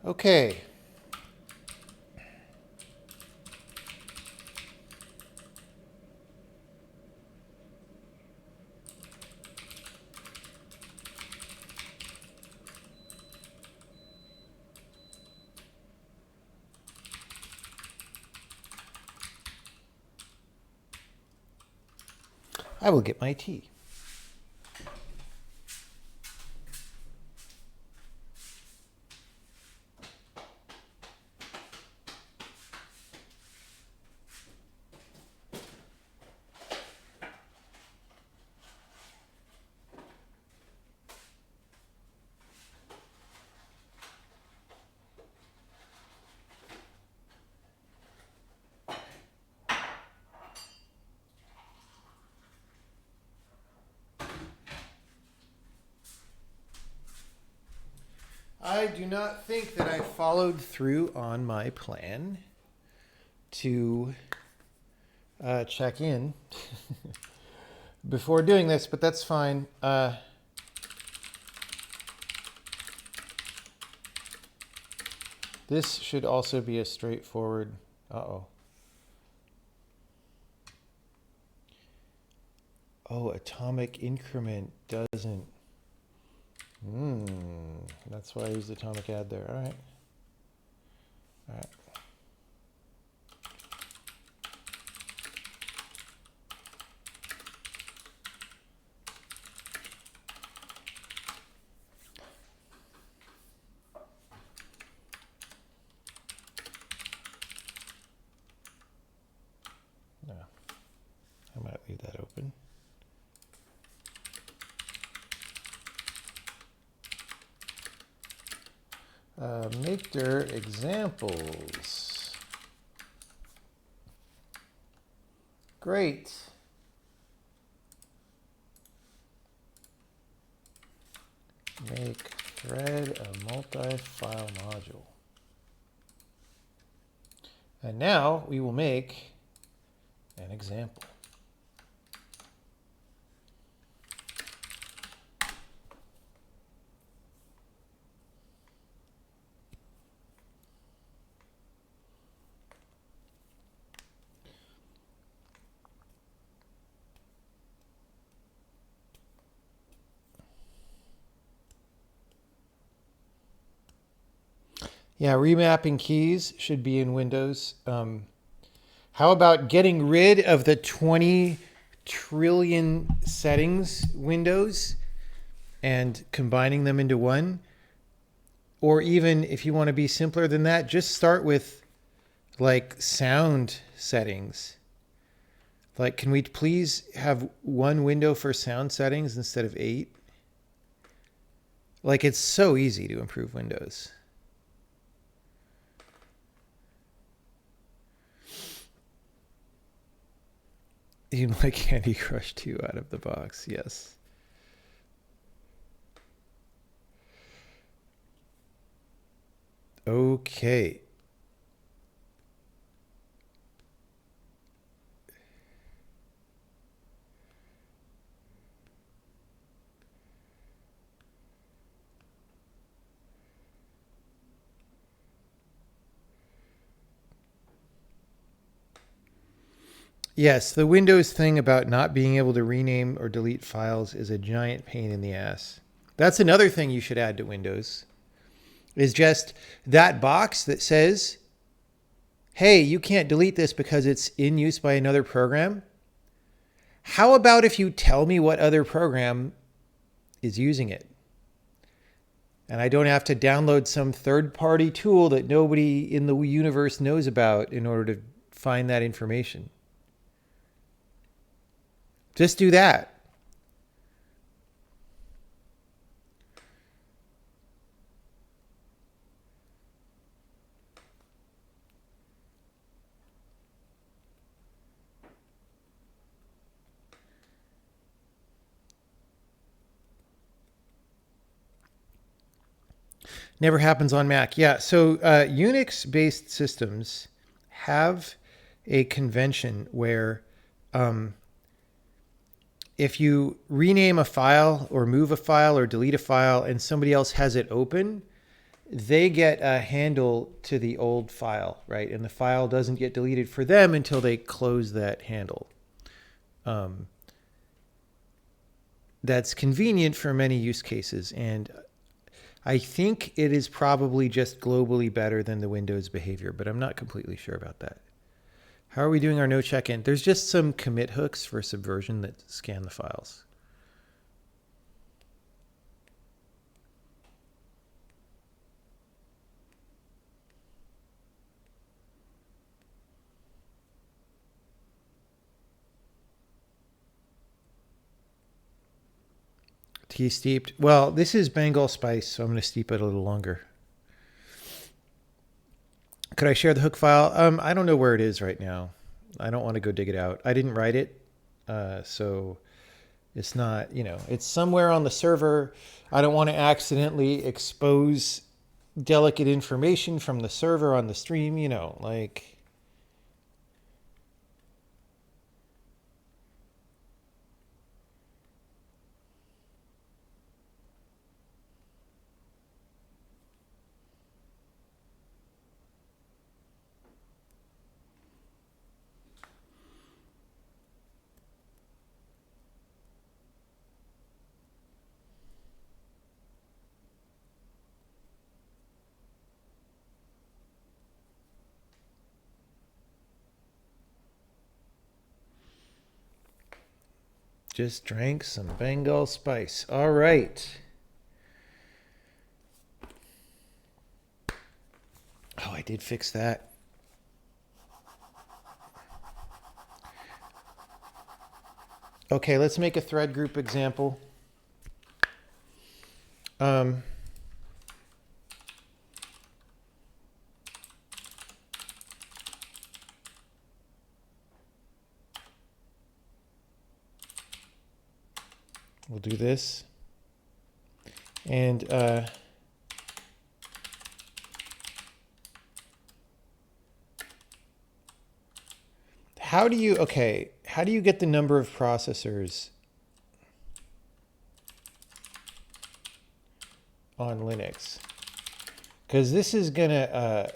okay. I will get my tea. I do not think that I followed through on my plan to check in before doing this, but that's fine. This should also be a straightforward, uh-oh. Oh, atomic increment doesn't. That's why I used atomic add there. All right. All right. No, I might leave that open. Make their examples. Great. Make thread a multi-file module. And now we will make an example. Yeah, remapping keys should be in Windows. How about getting rid of the 20 trillion settings windows and combining them into one? Or even if you want to be simpler than that, just start with like sound settings. Like, can we please have one window for sound settings instead of 8? Like, it's so easy to improve Windows. You like Candy Crush 2 out of the box, yes. Okay. Yes, the Windows thing about not being able to rename or delete files is a giant pain in the ass. That's another thing you should add to Windows, is just that box that says, hey, you can't delete this because it's in use by another program. How about if you tell me what other program is using it? And I don't have to download some third-party tool that nobody in the universe knows about in order to find that information. Just do that. Never happens on Mac. Yeah. So Unix-based systems have a convention where if you rename a file or move a file or delete a file and somebody else has it open, they get a handle to the old file, right? And the file doesn't get deleted for them until they close that handle. That's convenient for many use cases. And I think it is probably just globally better than the Windows behavior, but I'm not completely sure about that. How are we doing our no check-in? There's just some commit hooks for Subversion that scan the files. Tea steeped. Well, this is Bengal spice, so I'm going to steep it a little longer. Could I share the hook file? I don't know where it is right now. I don't want to go dig it out. I didn't write it, so it's not, it's somewhere on the server. I don't want to accidentally expose delicate information from the server on the stream, like... Just drank some Bengal spice. All right. Oh, I did fix that. Okay, let's make a thread group example. We'll do this. And how do you get the number of processors on Linux? Because this is gonna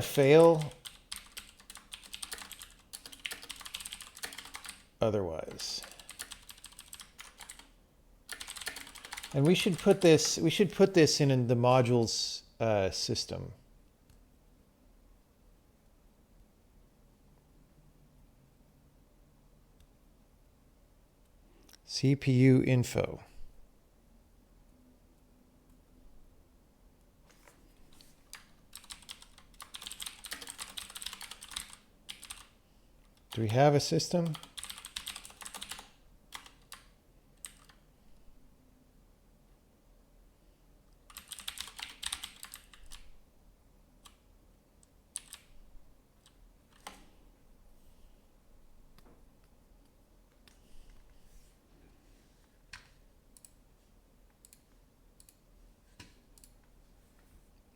fail otherwise. And we should put this in the modules system. CPU info. Do we have a system?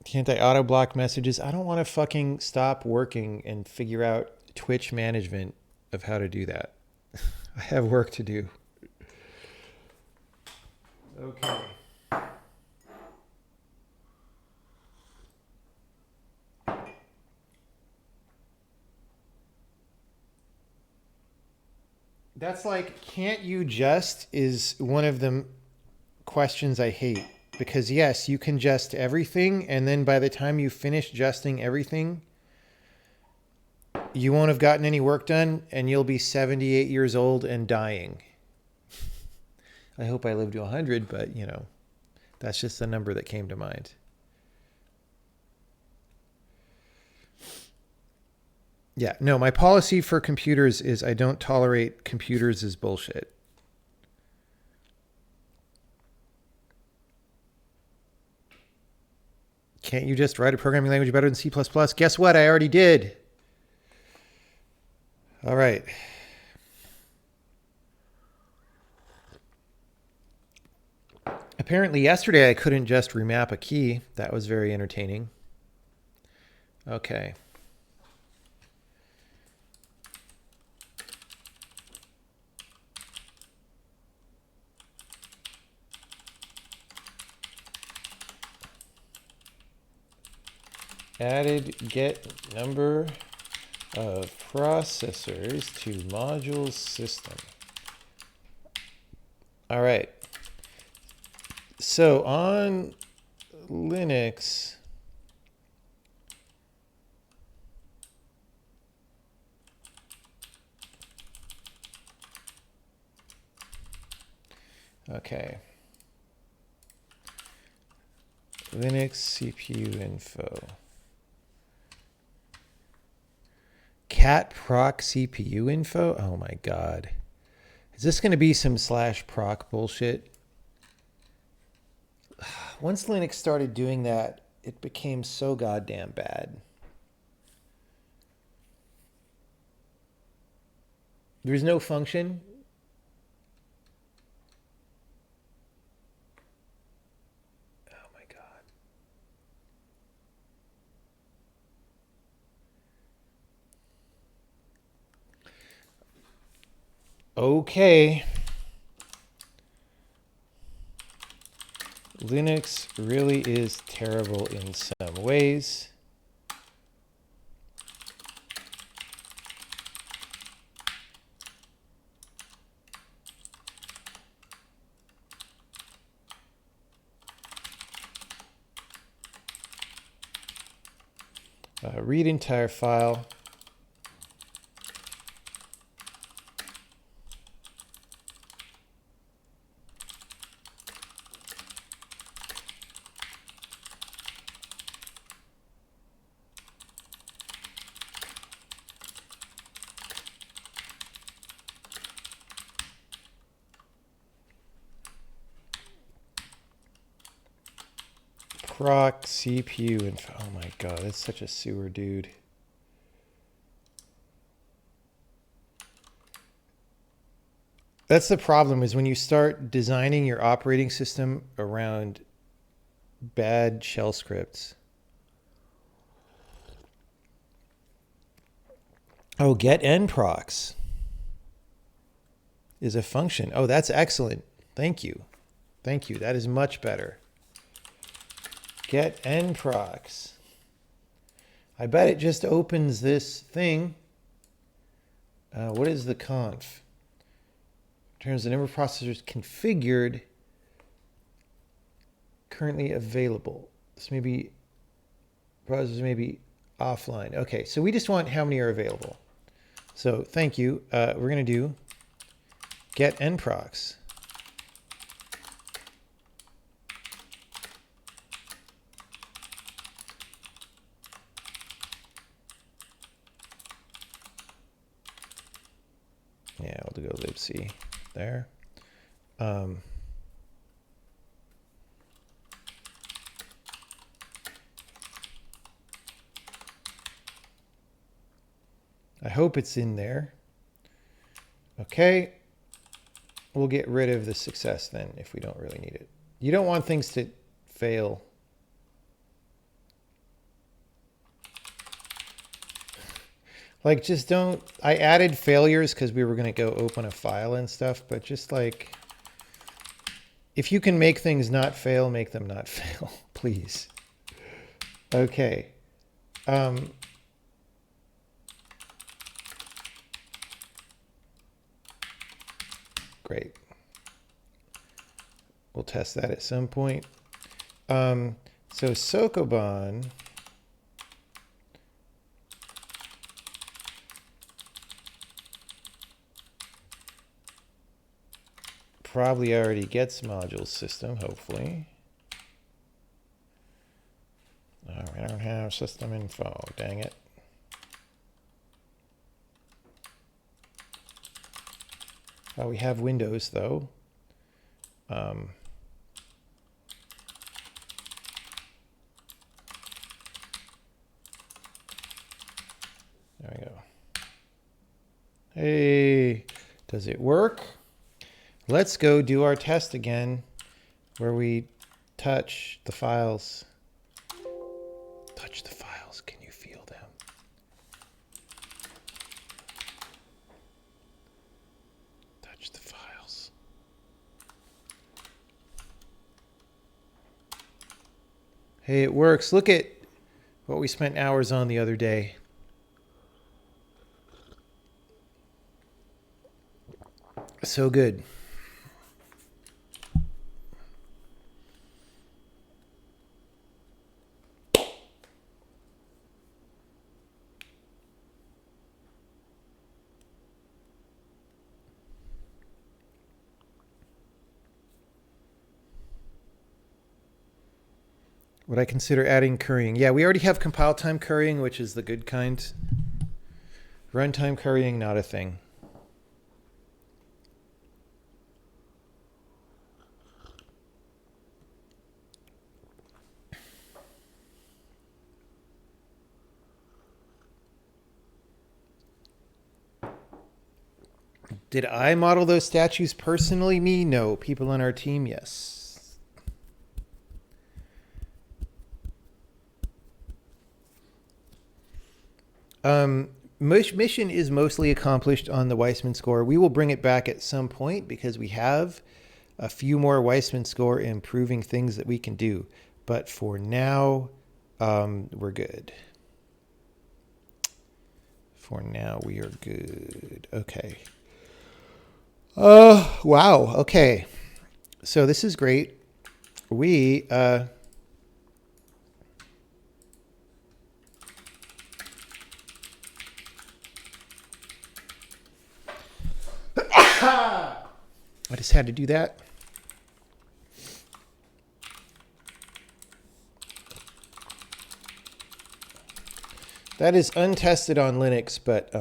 Can't I auto block messages? I don't want to fucking stop working and figure out Twitch management of how to do that. I have work to do. Okay. That's like, can't you just is one of the questions I hate. Because yes, you can just everything, and then by the time you finish justing everything, you won't have gotten any work done, and you'll be 78 years old and dying. I hope I live to 100, but that's just the number that came to mind. Yeah, no, my policy for computers is I don't tolerate computers as bullshit. Can't you just write a programming language better than C++? Guess what? I already did. All right. Apparently yesterday I couldn't just remap a key. That was very entertaining. Okay. Added get number of processors to module system. All right. So on Linux, okay. Linux CPU info. Cat proc CPU info? Oh my God. Is this going to be some /proc bullshit? Once Linux started doing that, it became so goddamn bad. There's no function. Oh my God. Okay. Linux really is terrible in some ways. Read entire file. Proc CPU info. Oh my God, that's such a sewer, dude. That's the problem, is when you start designing your operating system around bad shell scripts. Oh, get nprocs is a function. Oh, that's excellent. Thank you. Thank you. That is much better. Get nprocs. I bet it just opens this thing. What is the conf? In terms of the number of processors configured, currently available. This may be, processors may be offline. Okay, so we just want how many are available. So thank you. We're going to do get nprocs. Yeah, we'll go libc there. I hope it's in there. Okay. We'll get rid of the success then if we don't really need it. You don't want things to fail. Like, just don't. I added failures because we were going to go open a file and stuff, but just like, if you can make things not fail, make them not fail, please. Okay. Great. We'll test that at some point. So Sokoban. Probably already gets module system, hopefully. Oh, we don't have system info, dang it. Oh, we have Windows though. There we go. Hey, does it work? Let's go do our test again. where we touch the files. Touch the files. Can you feel them? Touch the files. Hey, it works. Look at what we spent hours on the other day. So good. Would I consider adding currying? Yeah, we already have compile time currying, which is the good kind. Runtime currying, not a thing. Did I model those statues personally? Me? No. People on our team? Yes. Mission is mostly accomplished on the Weissman score. We will bring it back at some point because we have a few more Weissman score improving things that we can do. But for now, we're good. For now, we are good. Okay. Wow. Okay. So this is great. We, I just had to do that. That is untested on Linux, but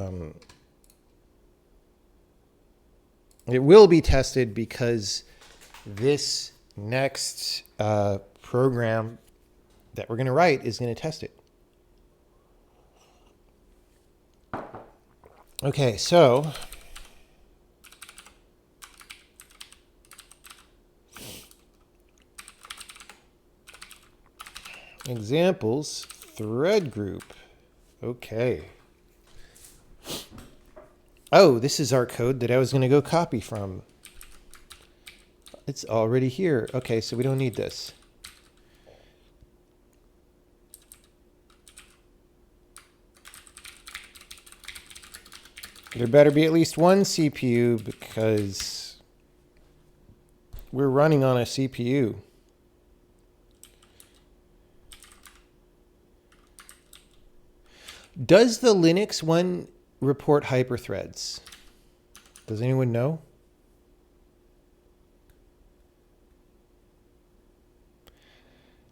it will be tested because this next program that we're going to write is going to test it. Okay, so examples, thread group. Okay. Oh, this is our code that I was going to go copy from. It's already here. Okay, so we don't need this. There better be at least one CPU because we're running on a CPU. Does the Linux one report hyperthreads? Does anyone know?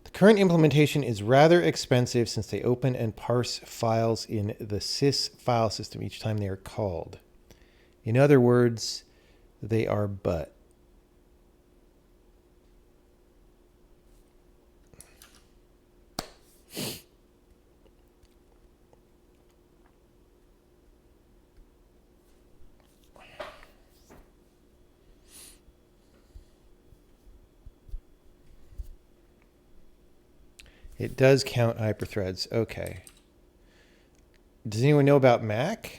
The current implementation is rather expensive since they open and parse files in the sys file system each time they are called. In other words, they are but. It does count hyperthreads. Okay. Does anyone know about Mac?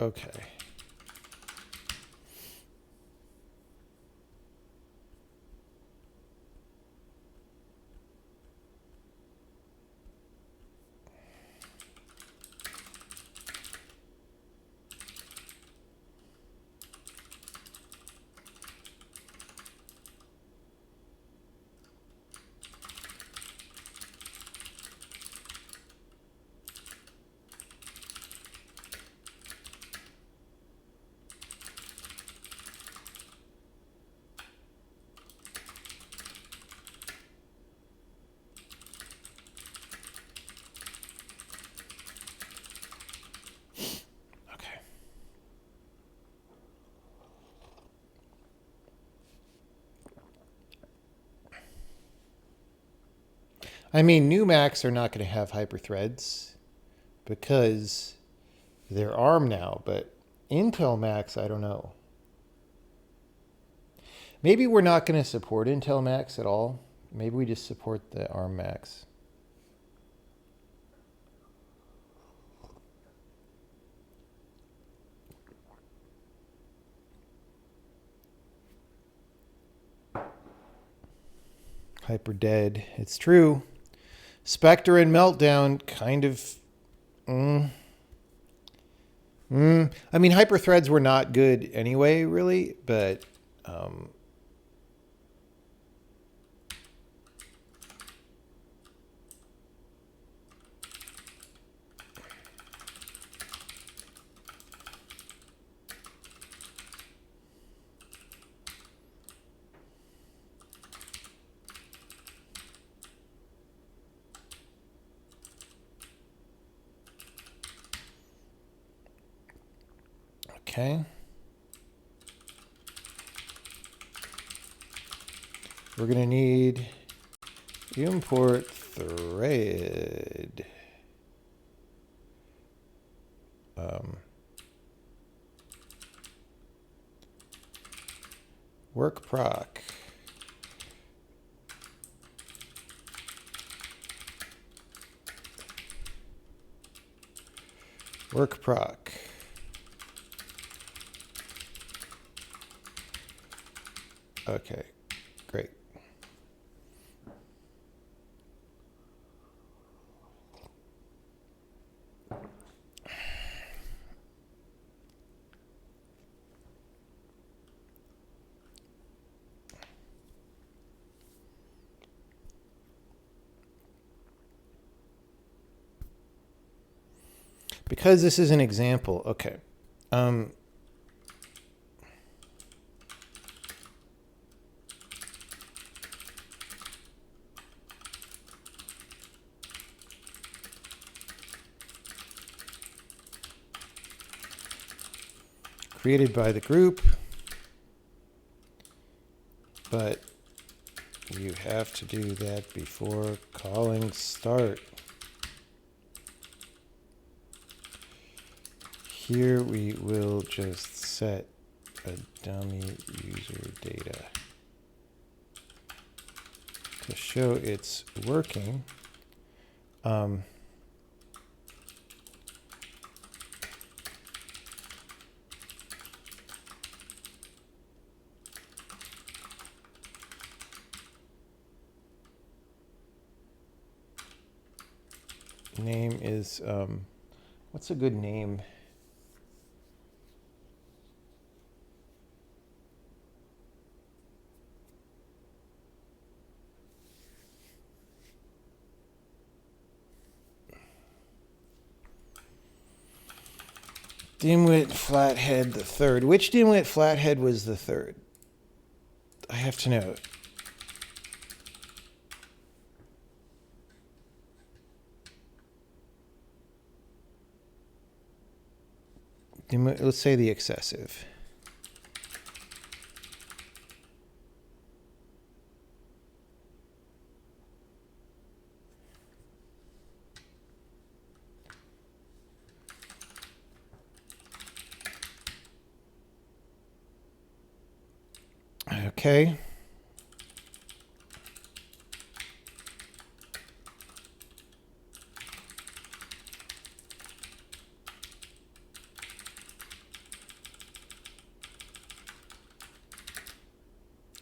Okay. I mean, new Macs are not going to have hyperthreads because they're ARM now, but Intel Macs, I don't know. Maybe we're not going to support Intel Macs at all. Maybe we just support the ARM Macs. Hyper dead. It's true. Spectre and Meltdown kind of. I mean, hyperthreads were not good anyway, really, but. Okay. We're going to need import thread. Work proc. Work proc. Okay, great. Because this is an example, okay. Created by the group, but you have to do that before calling start. Here we will just set a dummy user data to show it's working. Name is, what's a good name? Dimwit Flathead the third. Which Dimwit Flathead was the third? I have to know. Let's say the excessive. Okay.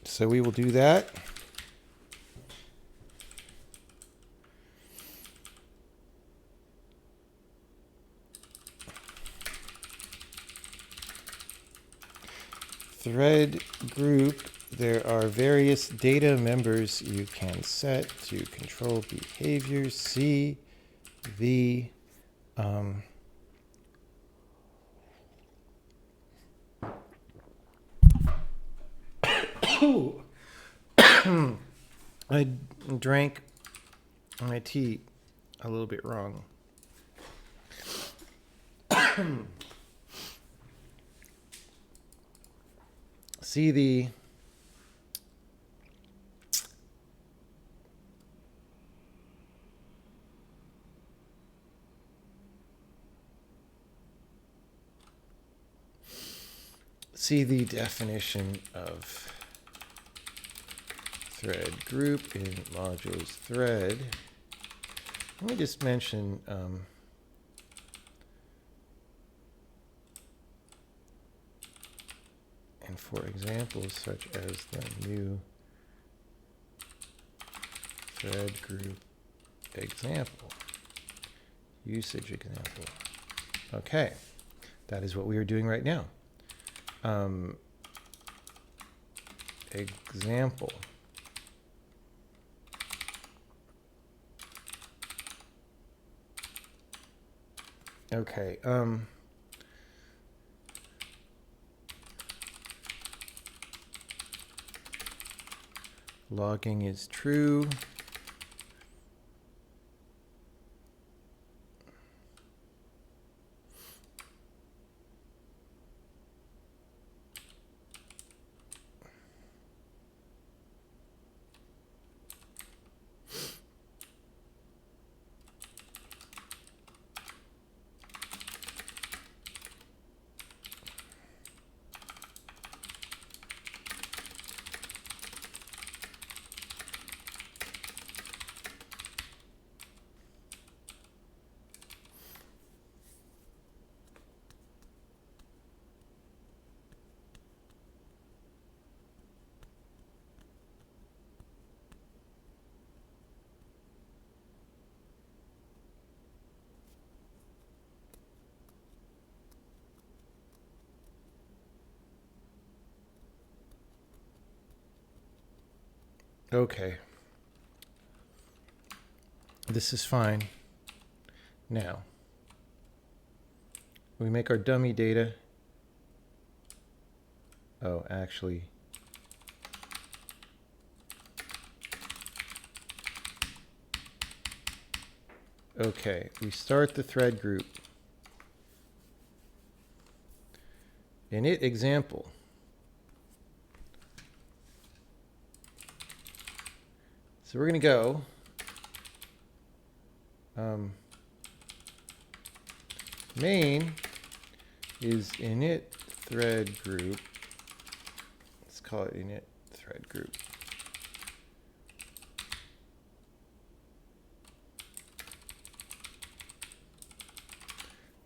So we will do that. Thread group, there are various data members you can set to control behavior. C, V, I drank my tea a little bit wrong. See the . see the definition of thread group in modules thread. Let me just mention and for examples such as the new thread group example, usage example. Okay, that is what we are doing right now. Example. Okay, logging is true. Okay. This is fine. Now, we make our dummy data. Oh, actually, okay, we start the thread group. Init example. So we're going to go main is init thread group. Let's call it init thread group.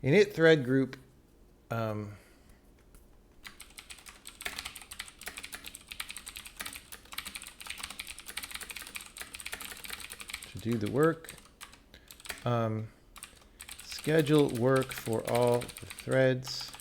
Init thread group to do the work. Schedule work for all the threads.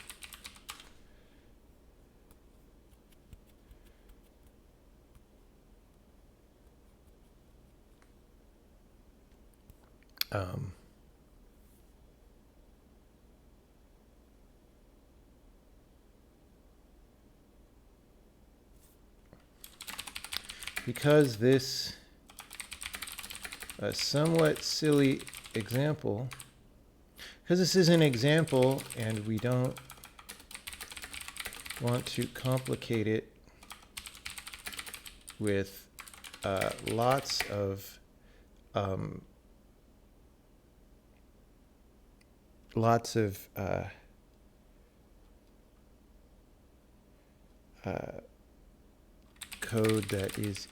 Because this a somewhat silly example, because this is an example and we don't want to complicate it with lots of code that is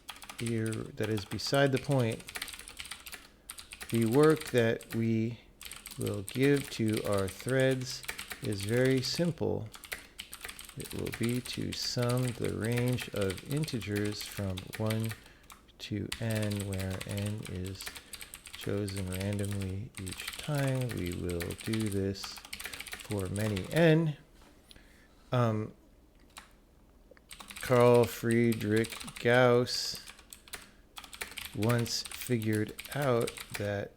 beside the point. The work that we will give to our threads is very simple. It will be to sum the range of integers from 1 to n, where n is chosen randomly each time. We will do this for many n. Carl Friedrich Gauss once figured out that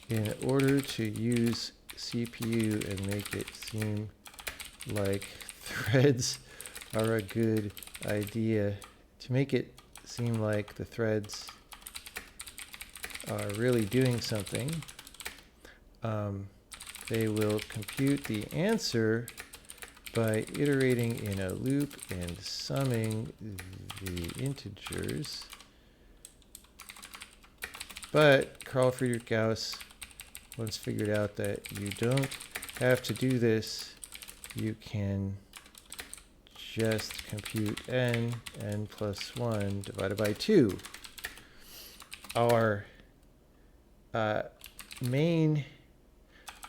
in order to use CPU and make it seem like threads are a good idea, to make it seem like the threads are really doing something, they will compute the answer by iterating in a loop and summing the integers. But Carl Friedrich Gauss once figured out that you don't have to do this, you can just compute n plus 1 divided by 2. Our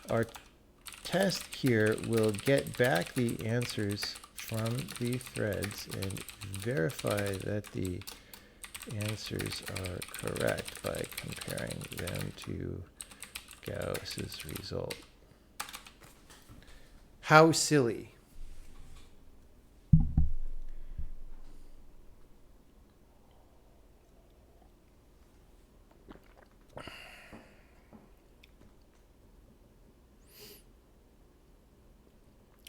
our test here will get back the answers from the threads and verify that the answers are correct by comparing them to Gauss's result. How silly.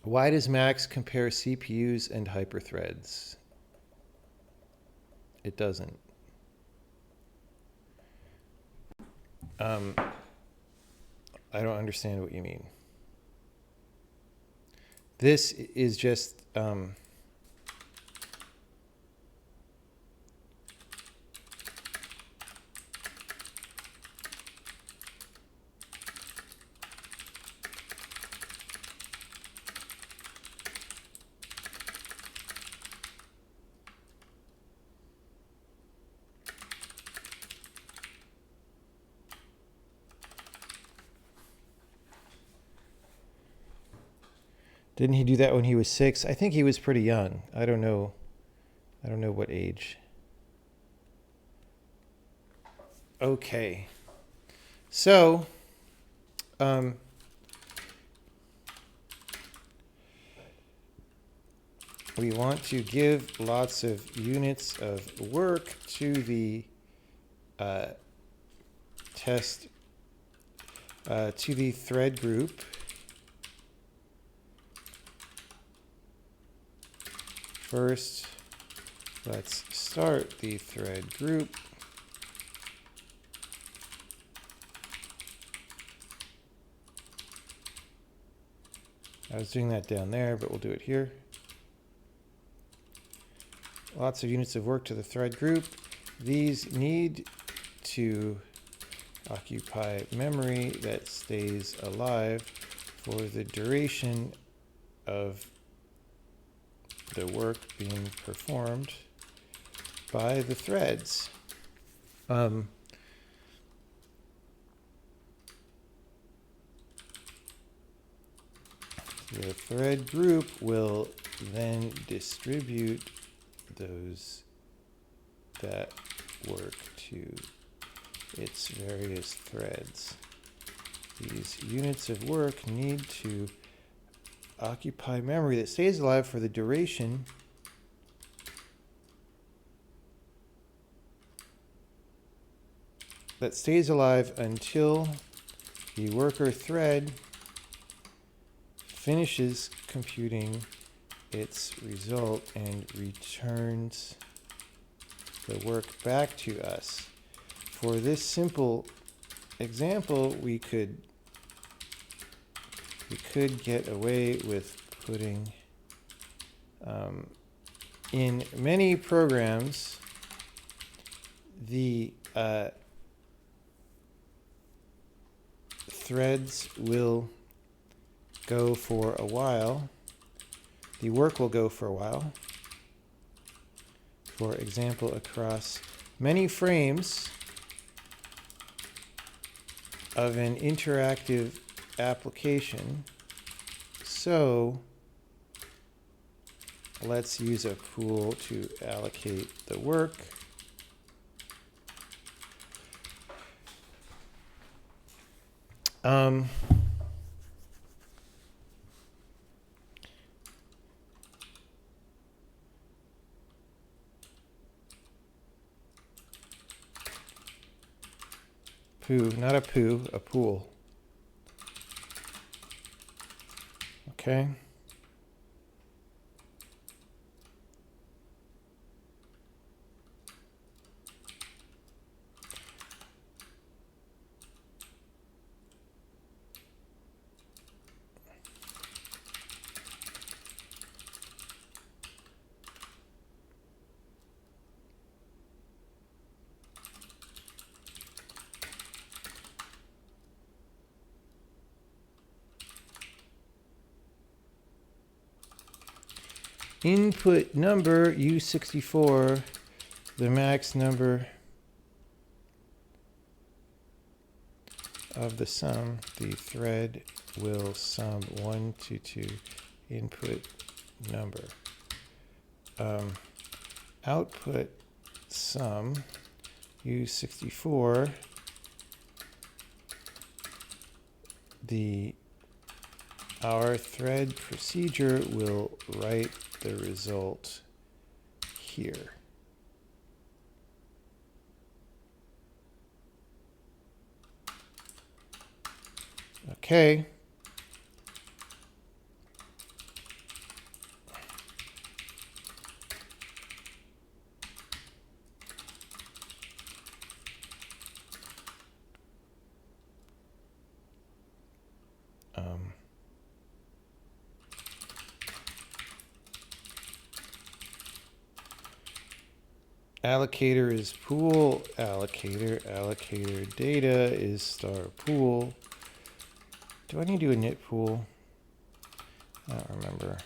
Why does Max compare CPUs and hyperthreads? It doesn't. I don't understand what you mean. This is just didn't he do that when he was 6? I think he was pretty young. I don't know what age. Okay. So, we want to give lots of units of work to the test, to the thread group. First, let's start the thread group. I was doing that down there, but we'll do it here. Lots of units of work to the thread group. These need to occupy memory that stays alive for the duration of the work being performed by the threads. The thread group will then distribute that work to its various threads. These units of work need to occupy memory that stays alive for the duration that stays alive until the worker thread finishes computing its result and returns the work back to us. For this simple example, we could get away with putting in many programs the threads will go for a while. The work will go for a while. For example, across many frames of an interactive application. So let's use a pool to allocate the work. Not a poo, a pool. Okay. input number U64, the max number of the sum, the thread will sum 1 to 2 input number. Output sum U64, our thread procedure will write the result here. Okay. Allocator is pool, allocator data is star pool. Do I need to do a knit pool? I don't remember.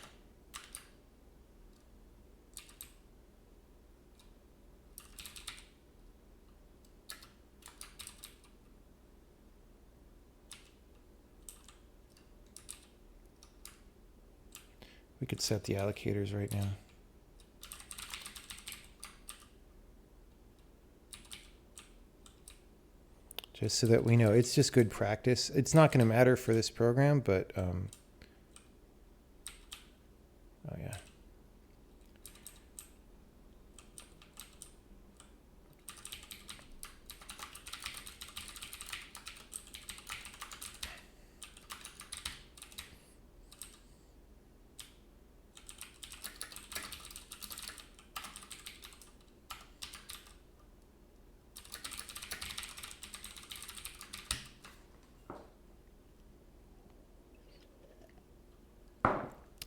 We could set the allocators right now. Just so that we know. It's just good practice. It's not going to matter for this program, but oh yeah.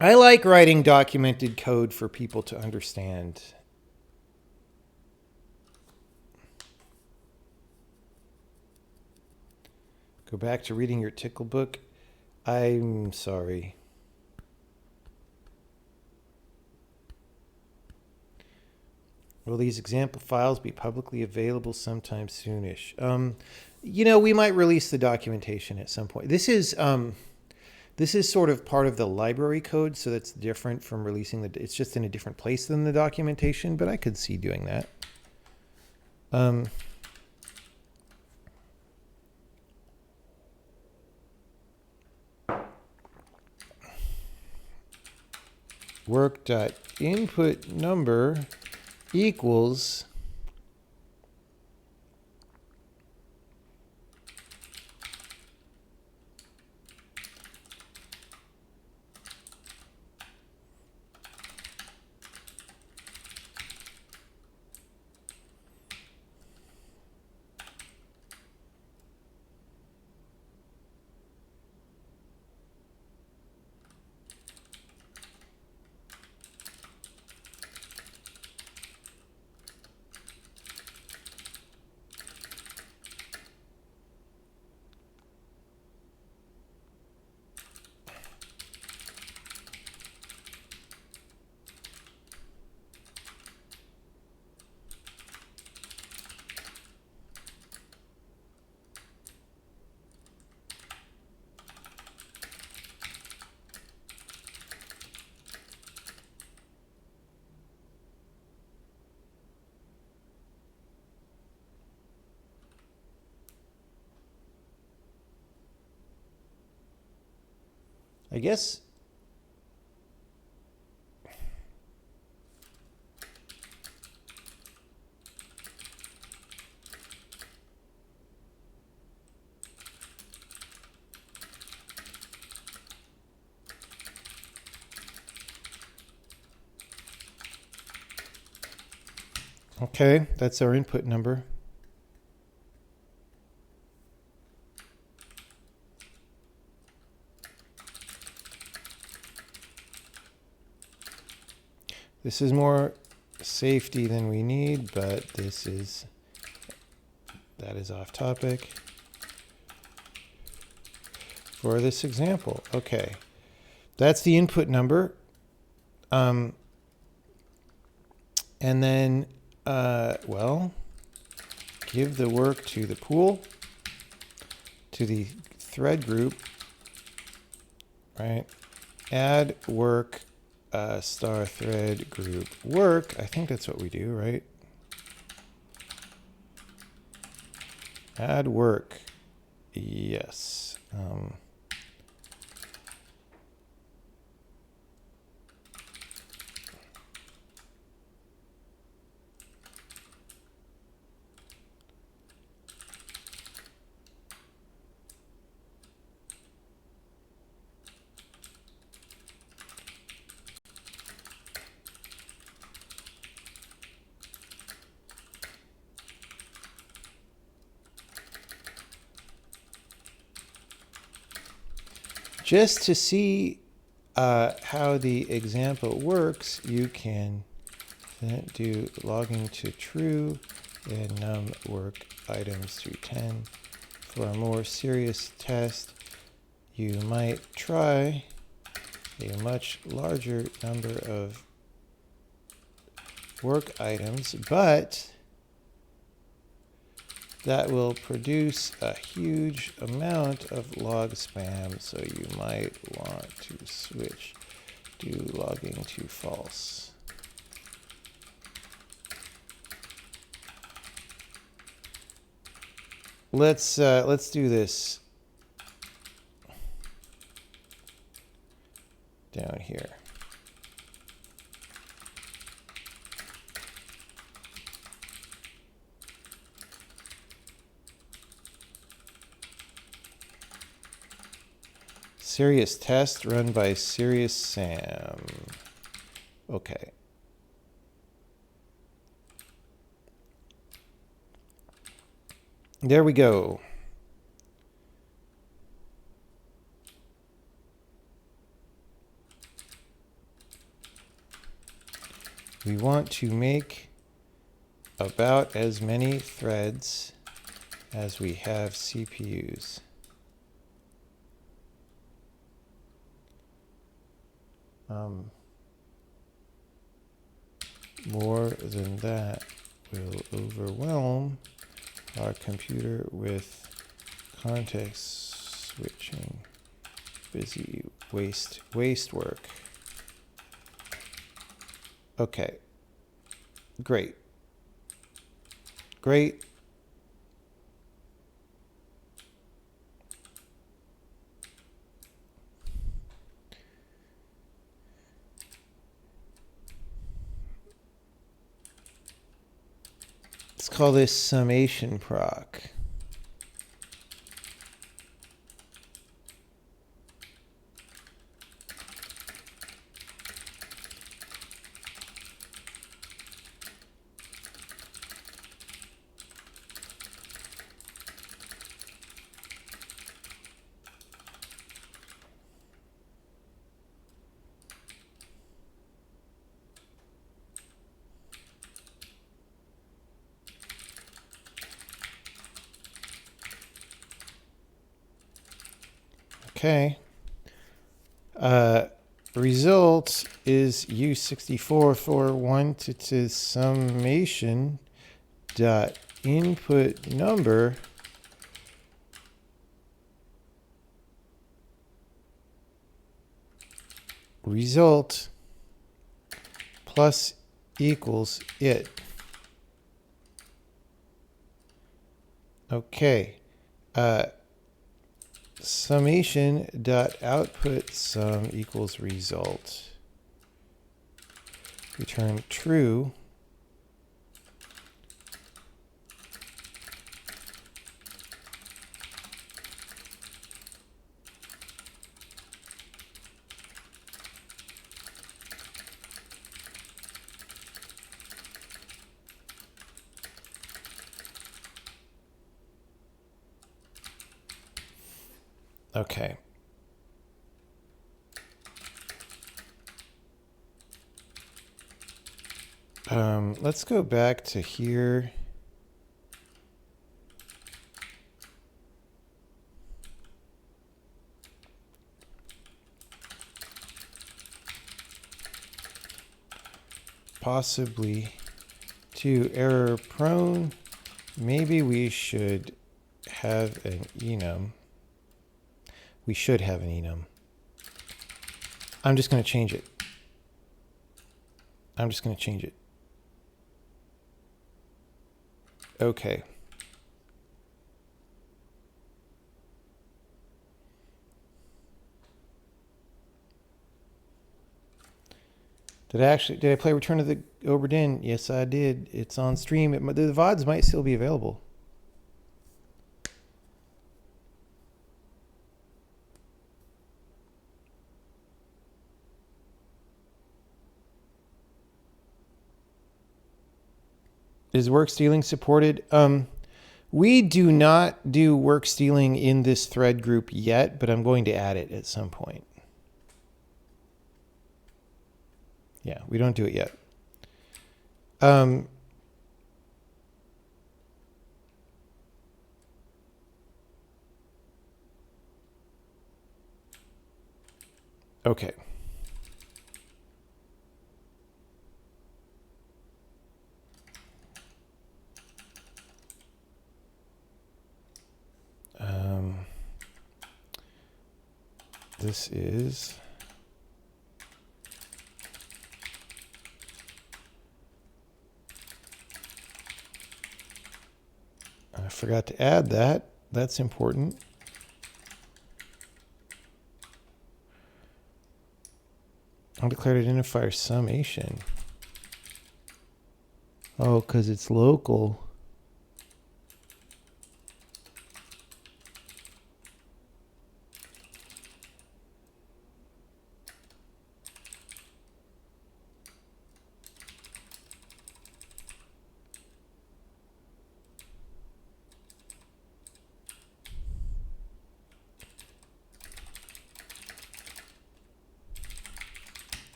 I like writing documented code for people to understand. Go back to reading your Tickle book. I'm sorry. Will these example files be publicly available sometime soonish? You know, we might release the documentation at some point. This is sort of part of the library code, so that's different from releasing the. It's just in a different place than the documentation, but I could see doing that. Work.input number equals I guess. Okay, that's our input number. This is more safety than we need, but that is off topic for this example. Okay, that's the input number. And then, well, give the work to the pool, to the thread group, right? Add work, star thread group work. I think that's what we do, right? Add work. Yes. Just to see how the example works, you can do logging to true and num work items to 10. For a more serious test, you might try a much larger number of work items, but that will produce a huge amount of log spam, so you might want to switch to logging to false. Let's do this down here. Serious test run by Serious Sam. Okay. There we go. We want to make about as many threads as we have CPUs. More than that will overwhelm our computer with context switching, busy waste work. Okay, great. Let's call this summation proc. Okay. Result is U64 for 1 to summation dot input number result plus equals it. Okay. Summation dot output sum equals result. Return true. Okay. Let's go back to here. Possibly too error prone. Maybe we should have an enum. We should have an enum. I'm just going to change it. Okay. Did I play Return of the Obra Dinn? Yes, I did. It's on stream. The VODs might still be available. Is work stealing supported? We do not do work stealing in this thread group yet, but I'm going to add it at some point. Yeah, we don't do it yet. Okay. This is I forgot to add that. That's important. Undeclared identifier summation. Oh, because it's local.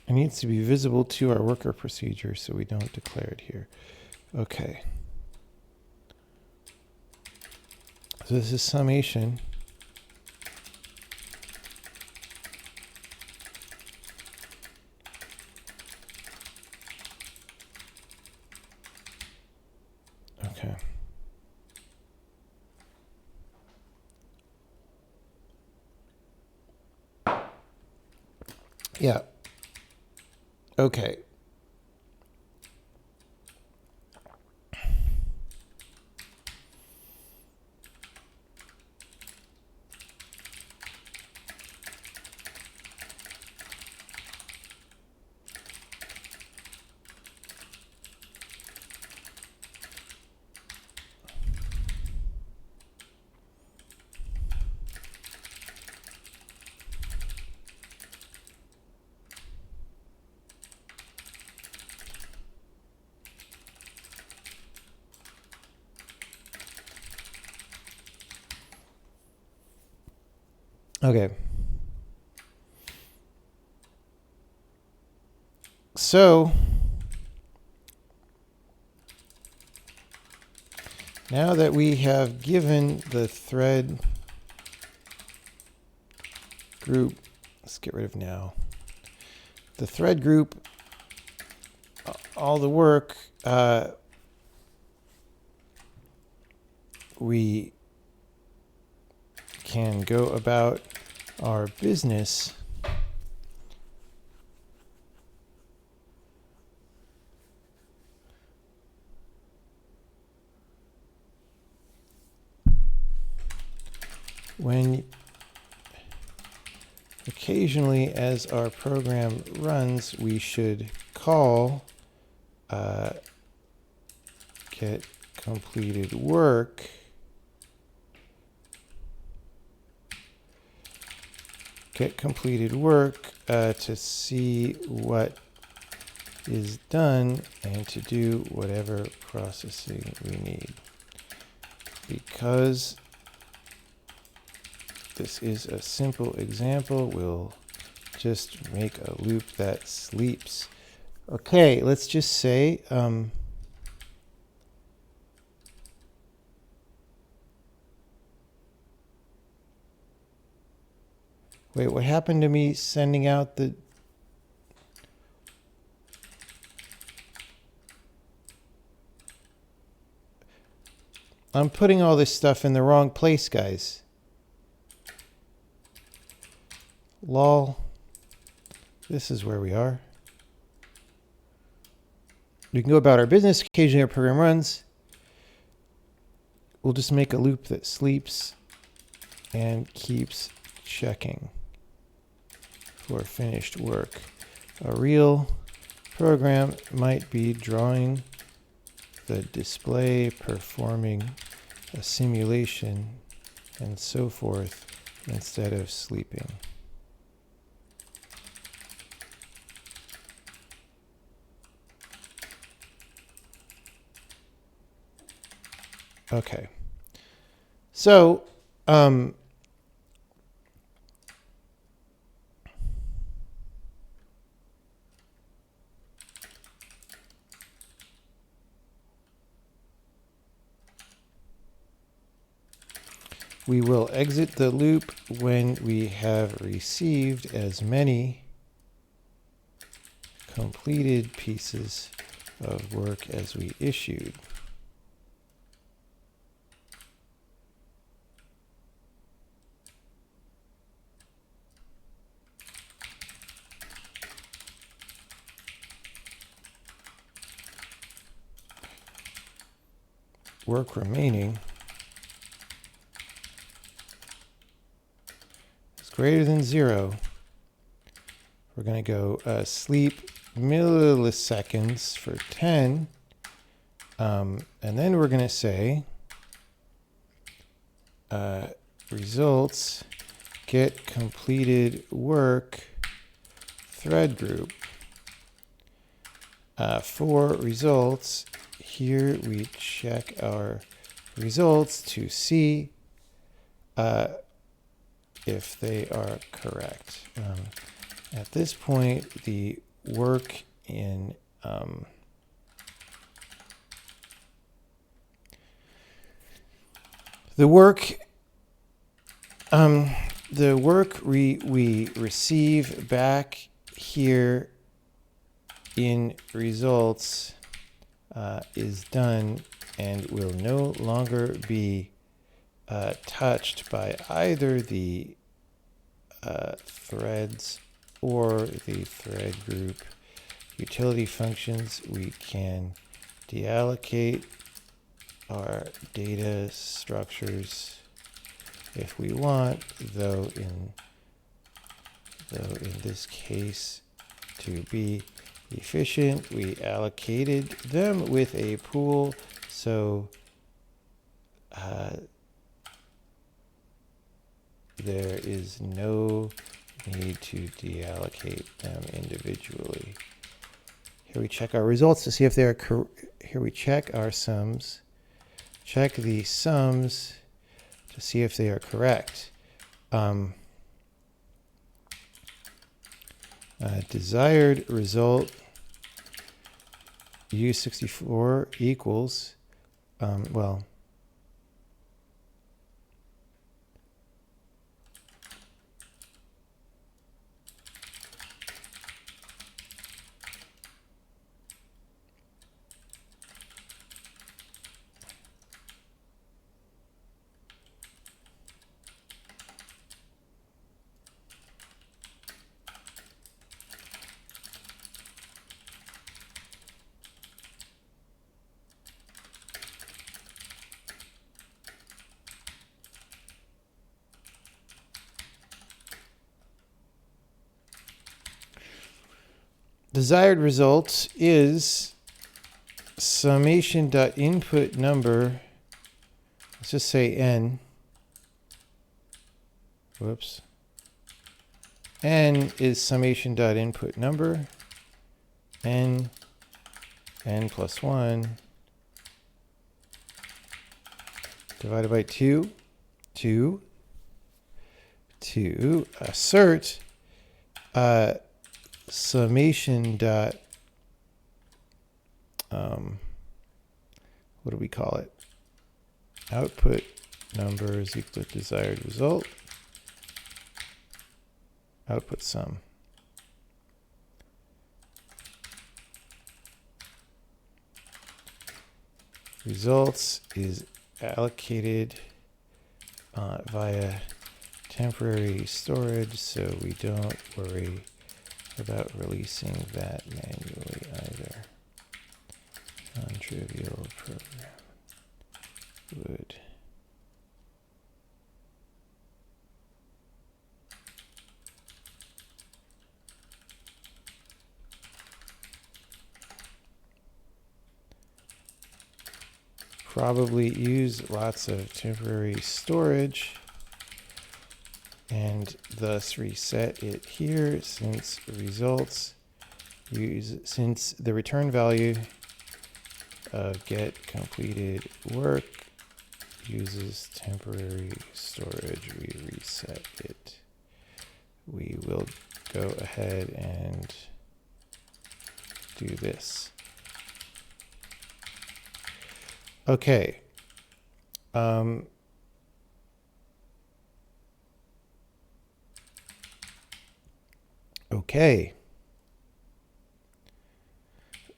It needs to be visible to our worker procedure, so we don't declare it here. Okay. So this is summation. Okay. Yeah. Okay. Okay. So now that we have given the thread group, let's get rid of now, the thread group, all the work, we can go about our business when occasionally as our program runs, we should call get completed work to see what is done and to do whatever processing we need. Because this is a simple example, we'll just make a loop that sleeps. Okay, let's just say, wait, what happened to me sending out the... I'm putting all this stuff in the wrong place, guys. Lol. This is where we are. We can go about our business. Occasionally our program runs. We'll just make a loop that sleeps and keeps checking for finished work. A real program might be drawing the display, performing a simulation, and so forth, instead of sleeping. Okay. So, we will exit the loop when we have received as many completed pieces of work as we issued. Work remaining is greater than 0. We're going to go sleep milliseconds for 10. And then we're going to say results get completed work thread group. For results, here we check our results to see if they are correct. At this point, the work in the work we receive back here in results is done and will no longer be touched by either the threads or the thread group utility functions. We can deallocate our data structures if we want, though in this case, to be efficient, we allocated them with a pool, so there is no need to deallocate them individually. Here we check our results to see if they are here we check our sums. Check the sums to see if they are correct. Desired result U64 equals, well, desired result is summation.input number, let's just say n. Whoops. N is summation.input number, n plus 1 divided by 2 to assert summation dot, what do we call it? Output number is equal to desired result. Output sum. Results is allocated via temporary storage, so we don't worry about releasing that manually either. Non-trivial program would probably use lots of temporary storage and thus reset it here, since results since the return value of get completed work uses temporary storage, we reset it. We will go ahead and do this. Okay. Okay.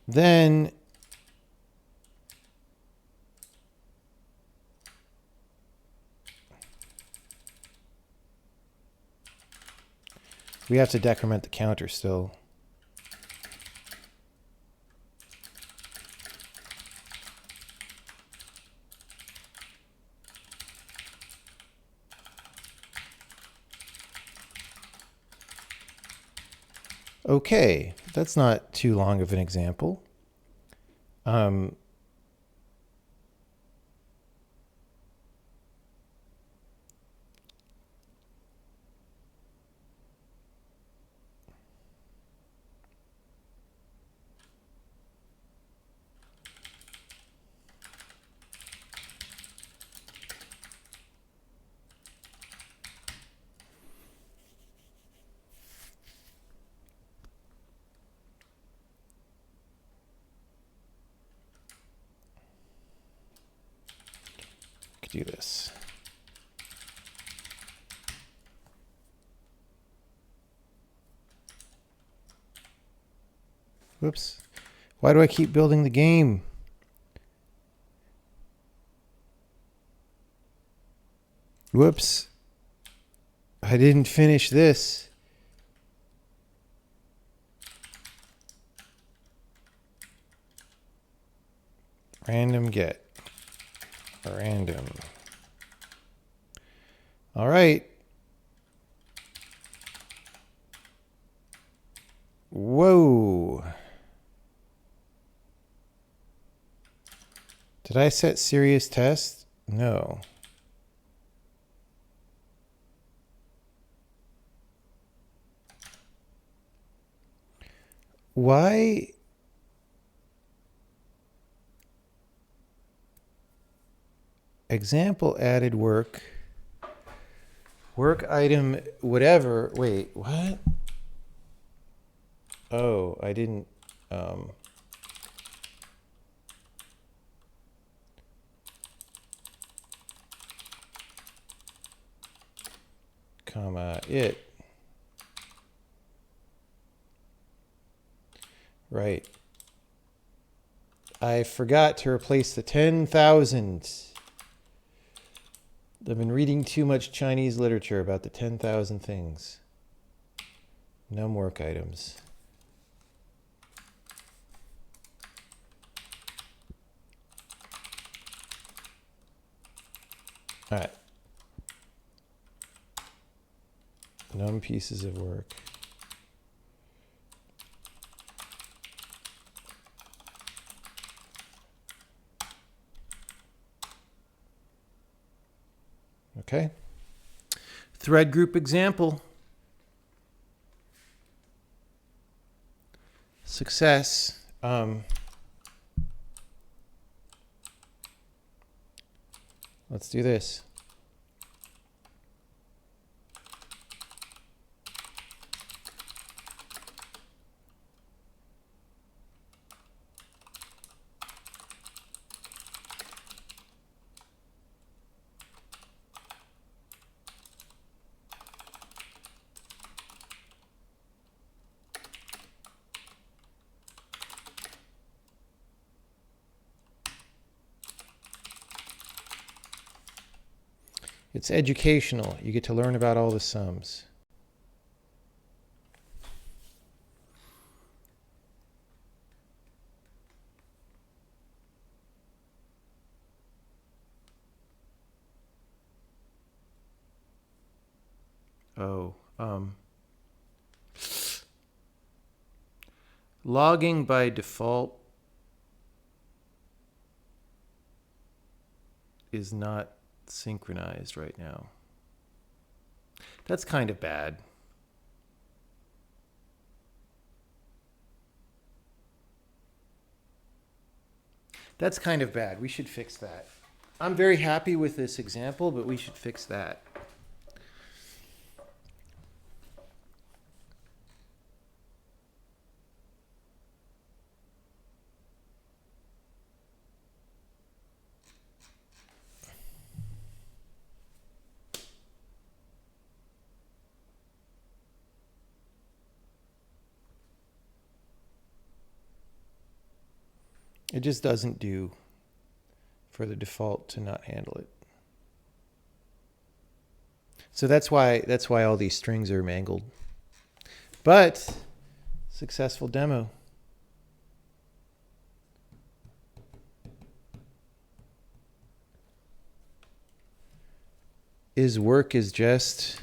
Then we have to decrement the counter still. Okay, that's not too long of an example. Do this. Whoops. Why do I keep building the game? Whoops. I didn't finish this. Random get. Random. All right. Whoa. Did I set serious test? No. Why? Example added work. Work item, whatever. Wait, what? Oh, I didn't. Comma, it. Right. I forgot to replace the 10,000. I've been reading too much Chinese literature about the 10,000 things. Num work items. All right. Num pieces of work. Okay. Thread group example. Success. Let's do this. It's educational. You get to learn about all the sums. Oh, logging by default is not synchronized right now. That's kind of bad. That's kind of bad. We should fix that. I'm very happy with this example, but we should fix that. It just doesn't do for the default to not handle it. So that's why all these strings are mangled. But successful demo. Is work is just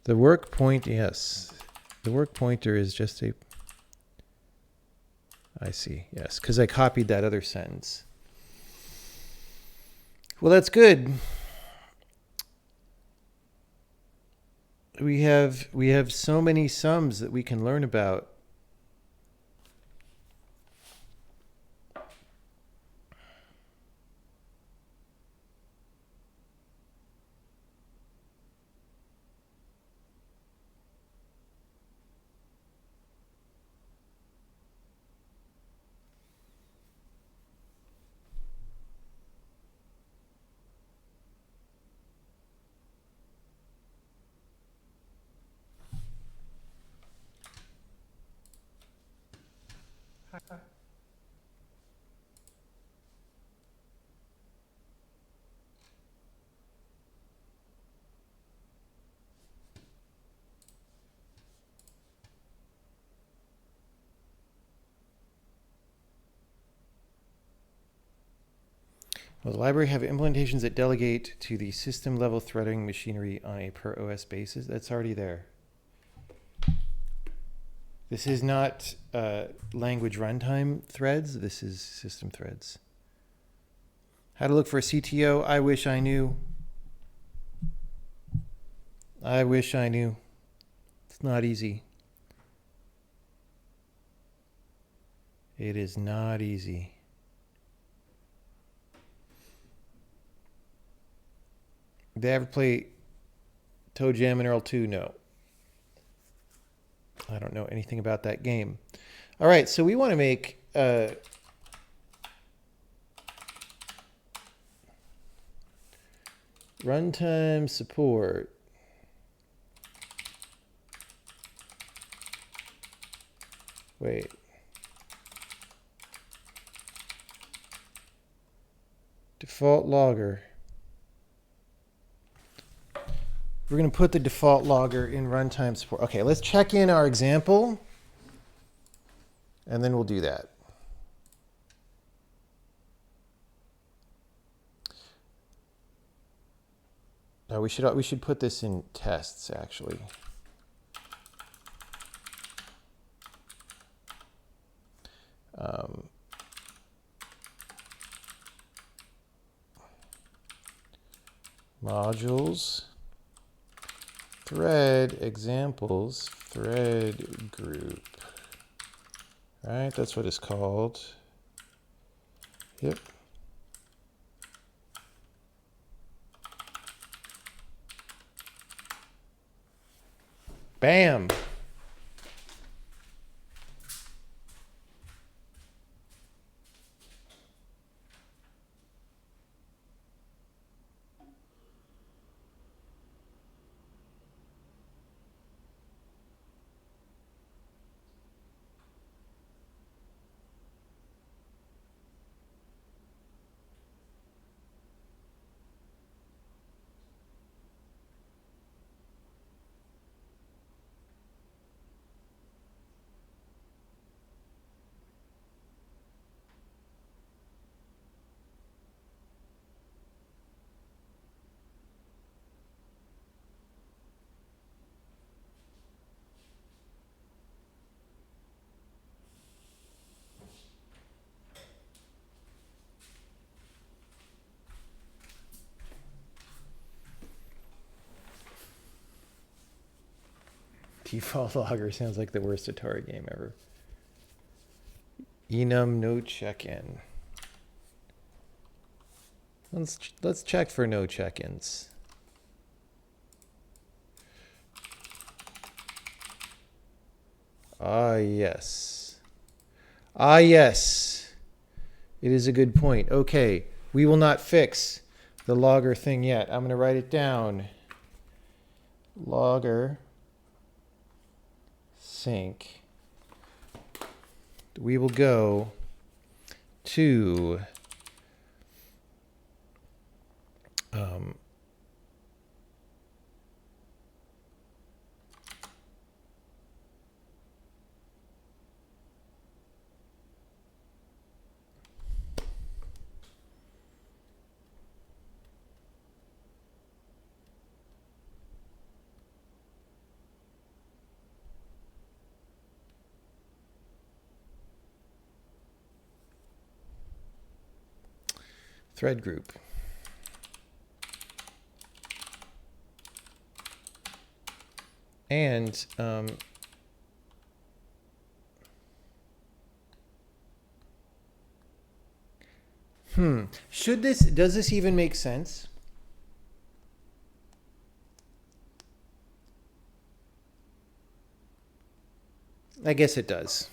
the work point, yes. The work pointer is just a, I see, yes, because I copied that other sentence. Well, that's good. We have so many sums that we can learn about. Will the library have implementations that delegate to the system level threading machinery on a per OS basis? That's already there. This is not language runtime threads. This is system threads. How to look for a CTO? I wish I knew. I wish I knew. It's not easy. It is not easy. Did they ever play Toe Jam and Earl 2? No. I don't know anything about that game. All right, so we want to make runtime support. Wait. Default logger. We're going to put the default logger in runtime support. Okay, let's check in our example, and then we'll do that. No, we should put this in tests, actually. Modules. Thread examples, thread group. All right, that's what it's called. Yep. Bam. default logger sounds like the worst Atari game ever. Enum no check-in. Let's check for no check-ins. Ah, yes. Ah, yes. It is a good point. Okay, we will not fix the logger thing yet. I'm going to write it down. Logger sync. We will go to thread group. And does this even make sense? I guess it does.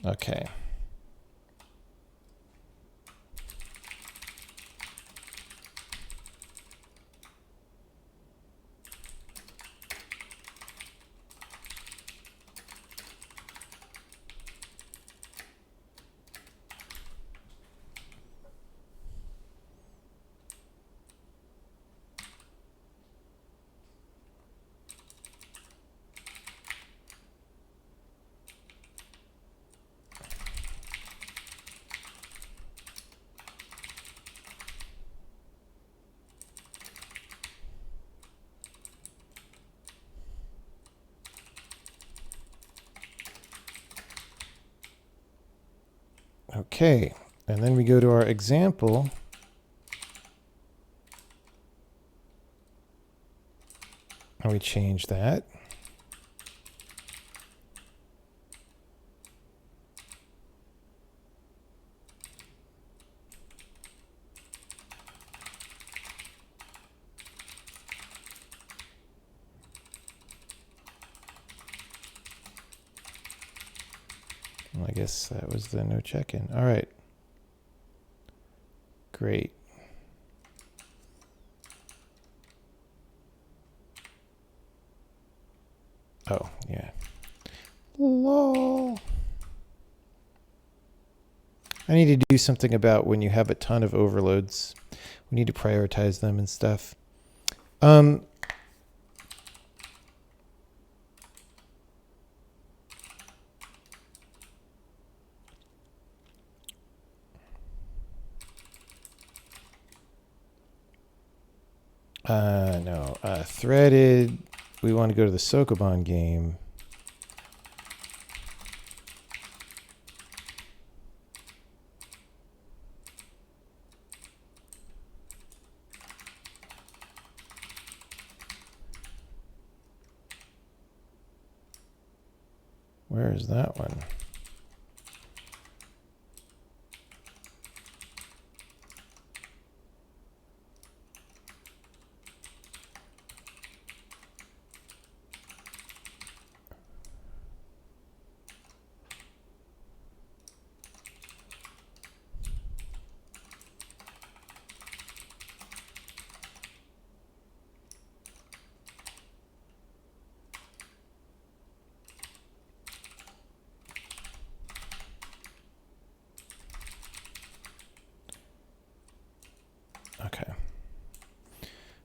Okay. Okay, and then we go to our example. And we change that. Well, I guess that was the no check-in. All right. Great. Oh, yeah. Lol. I need to do something about when you have a ton of overloads. We need to prioritize them and stuff. No. Threaded. We want to go to the Sokoban game. Where is that one?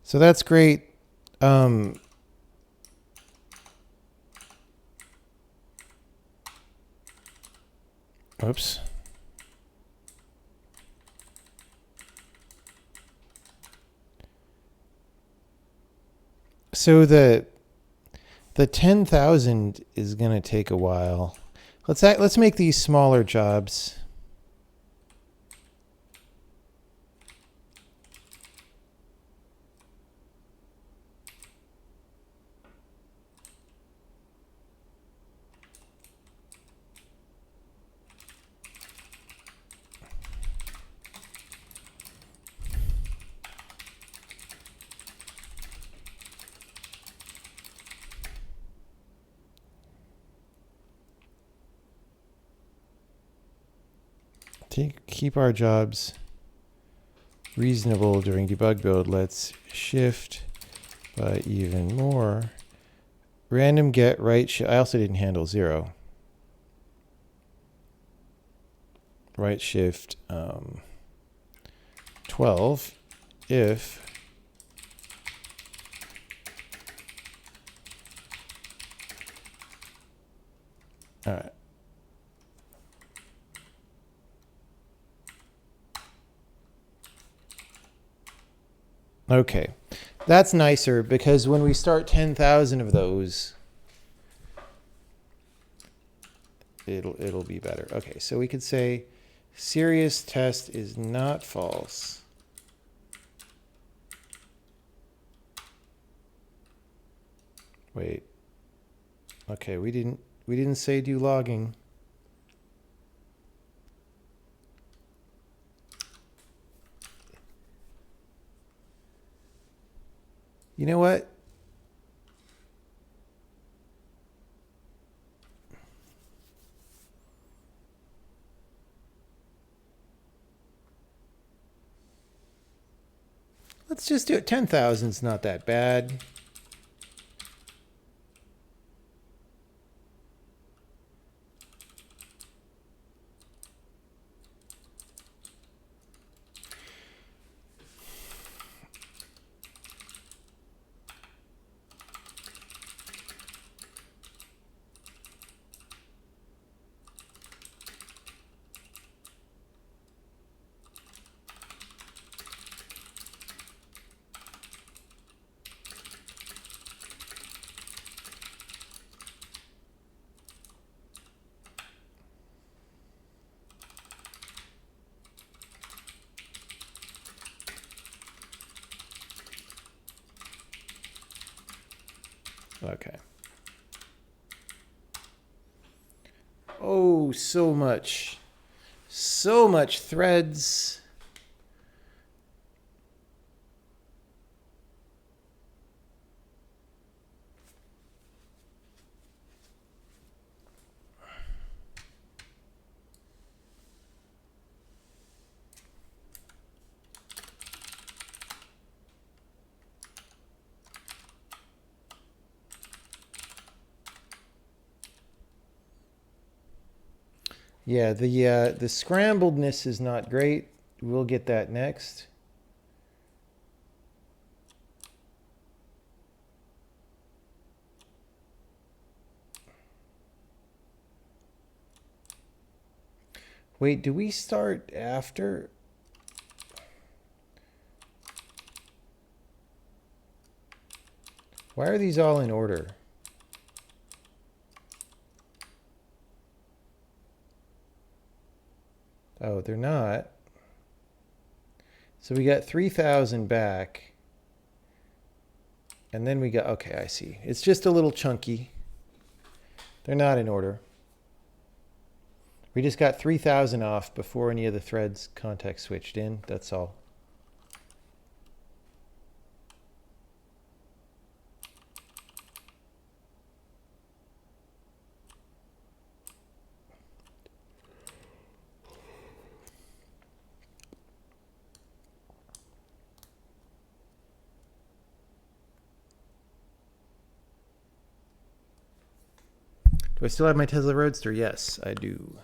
So that's great. Oops. So the 10,000 is going to take a while. Let's make these smaller jobs. Keep our jobs reasonable during debug build. Let's shift by even more. Random get right shift. I also didn't handle 0. Right shift 12 if all right. Okay, that's nicer because when we start 10,000 of those, it'll be better. Okay, so we could say serious test is not false. Wait. Okay, we didn't say do logging. You know what? Let's just do it. 10,000 is not that bad. Okay. Oh, so much threads. Yeah, the scrambledness is not great. We'll get that next. Wait, do we start after? Why are these all in order? Oh, they're not. So we got 3,000 back. And then we got, okay, I see. It's just a little chunky. They're not in order. We just got 3,000 off before any of the threads context switched in. That's all. Do I still have my Tesla Roadster? Yes, I do.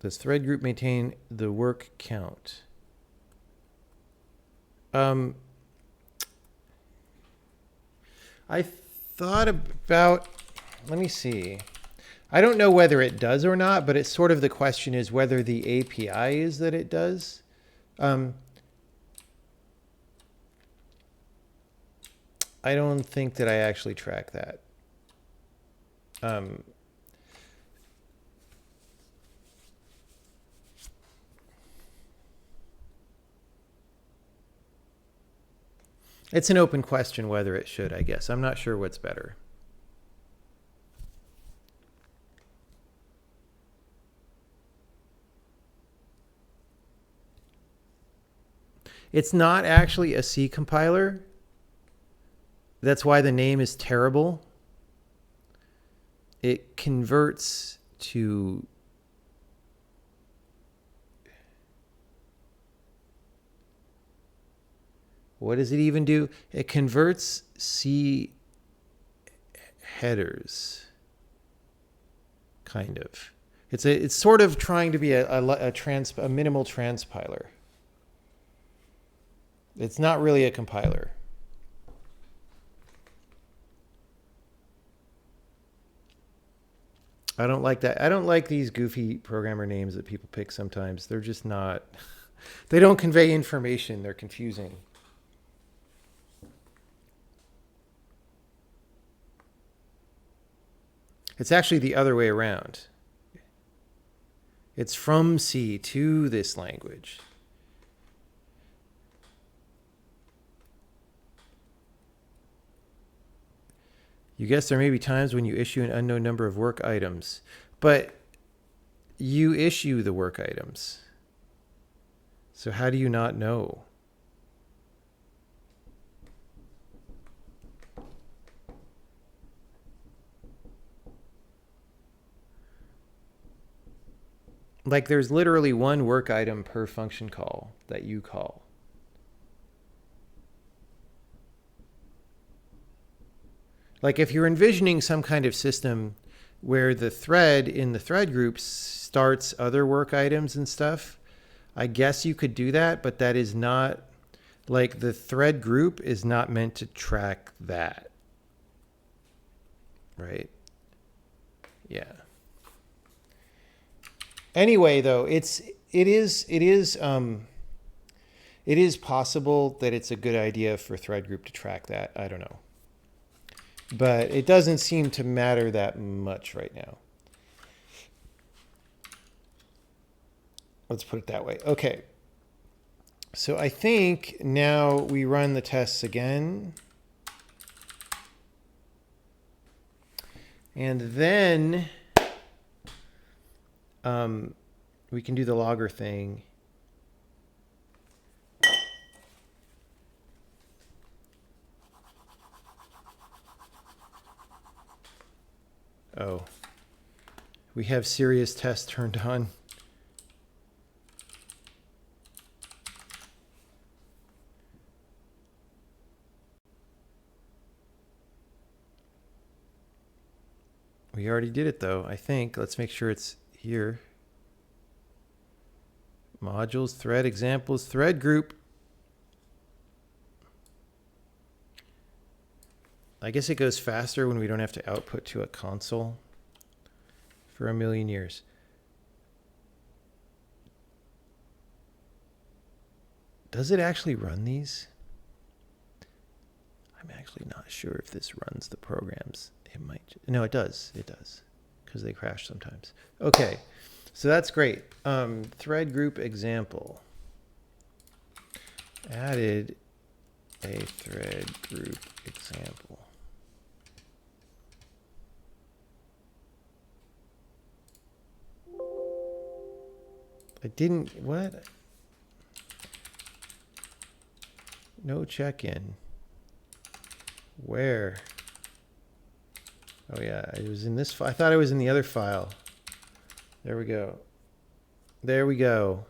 Does thread group maintain the work count? Um, I thought about, let me see. I don't know whether it does or not, but it's sort of the question is whether the API is that it does. I don't think that I actually track that. It's an open question whether it should, I guess. I'm not sure what's better. It's not actually a C compiler. That's why the name is terrible. It converts to what does it even do? It converts C headers, kind of. It's sort of trying to be a minimal transpiler. It's not really a compiler. I don't like that. I don't like these goofy programmer names that people pick sometimes. They're just not, they don't convey information. They're confusing. It's actually the other way around. It's from C to this language. You guess there may be times when you issue an unknown number of work items, but you issue the work items. So how do you not know? Like there's literally one work item per function call that you call. Like if you're envisioning some kind of system where the thread in the thread group starts other work items and stuff, I guess you could do that, but that is not, like the thread group is not meant to track that. Right? Yeah. Anyway, though, it is possible that it's a good idea for thread group to track that. I don't know. But it doesn't seem to matter that much right now. Let's put it that way. Okay. So I think now we run the tests again. And then we can do the logger thing. Oh, we have serious tests turned on. We already did it though, I think. Let's make sure it's here. Modules, thread examples, thread group. I guess it goes faster when we don't have to output to a console for a million years. Does it actually run these? I'm actually not sure if this runs the programs. It might. No, it does. It does. Because they crash sometimes. Okay. So that's great. Thread group example. Added a thread group example. I didn't, what? No check-in. Where? Oh yeah, it was in this, I thought it was in the other file. There we go. There we go.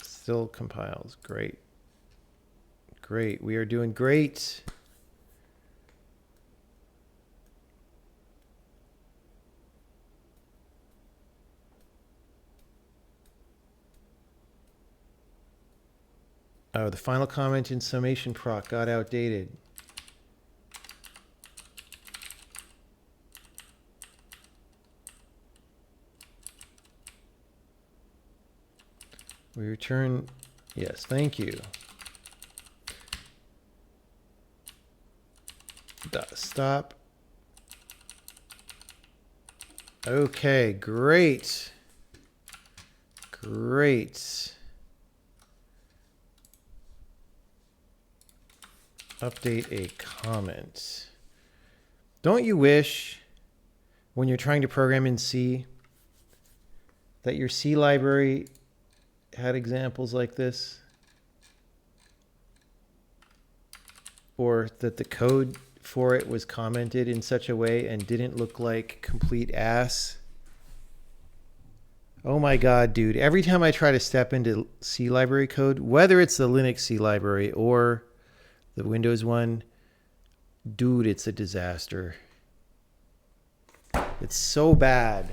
Still compiles. Great. Great. We are doing great. Oh, the final comment in summation proc got outdated. We return, yes, thank you. Stop. Okay, great. Great. Update a comment. Don't you wish, when you're trying to program in C, that your C library had examples like this? Or that the code for it was commented in such a way and didn't look like complete ass? Oh my God, dude. Every time I try to step into C library code, whether it's the Linux C library or the Windows one, dude, it's a disaster. It's so bad.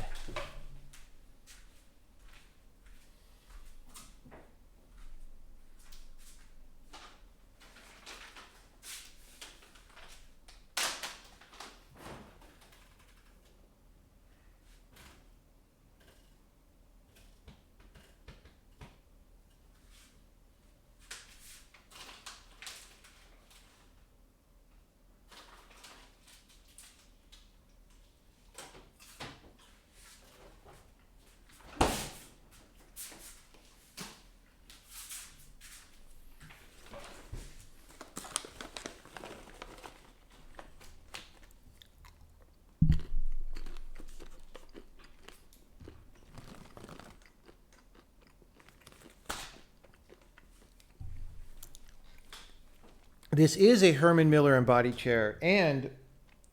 This is a Herman Miller embodied chair, and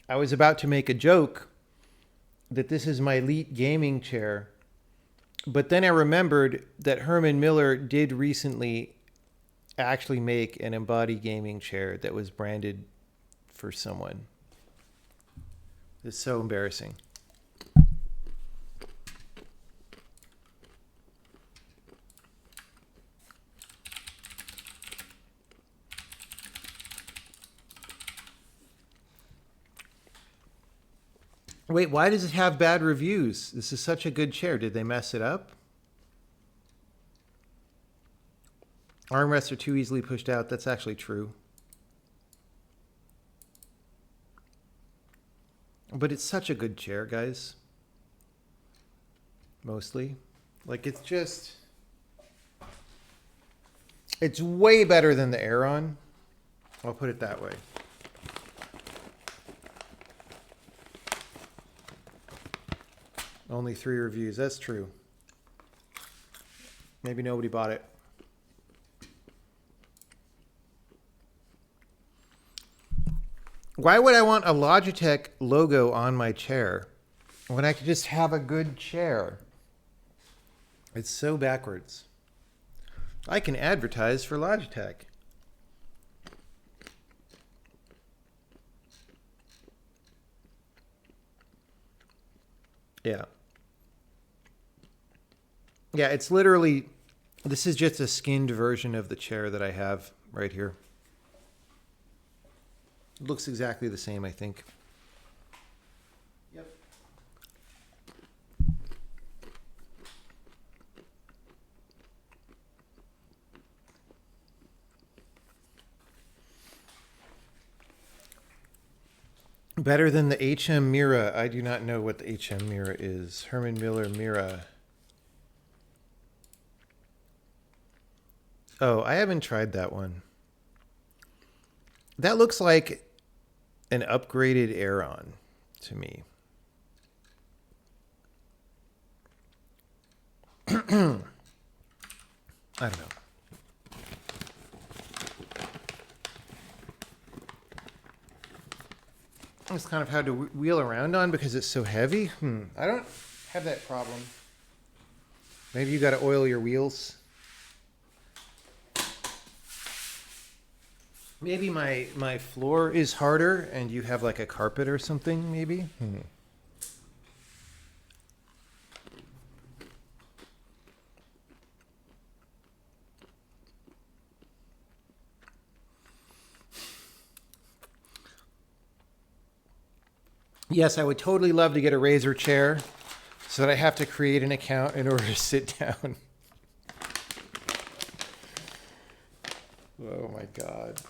I was about to make a joke that this is my elite gaming chair, but then I remembered that Herman Miller did recently actually make an embodied gaming chair that was branded for someone. It's so embarrassing. Wait, why does it have bad reviews? This is such a good chair. Did they mess it up? Armrests are too easily pushed out. That's actually true. But it's such a good chair, guys. Mostly. Like, it's just... It's way better than the Aeron. I'll put it that way. Only 3 reviews. That's true. Maybe nobody bought it. Why would I want a Logitech logo on my chair when I could just have a good chair? It's so backwards. I can advertise for Logitech. Yeah. Yeah, it's literally, this is just a skinned version of the chair that I have right here. It looks exactly the same, I think. Yep. Better than the HM Mira. I do not know what the HM Mira is. Herman Miller Mira. Oh, I haven't tried that one. That looks like an upgraded Aeron to me. I don't know. It's kind of hard to wheel around on because it's so heavy. I don't have that problem. Maybe you got to oil your wheels. Maybe my floor is harder and you have like a carpet or something, maybe? Yes, I would totally love to get a Razer chair so that I have to create an account in order to sit down. Oh my God.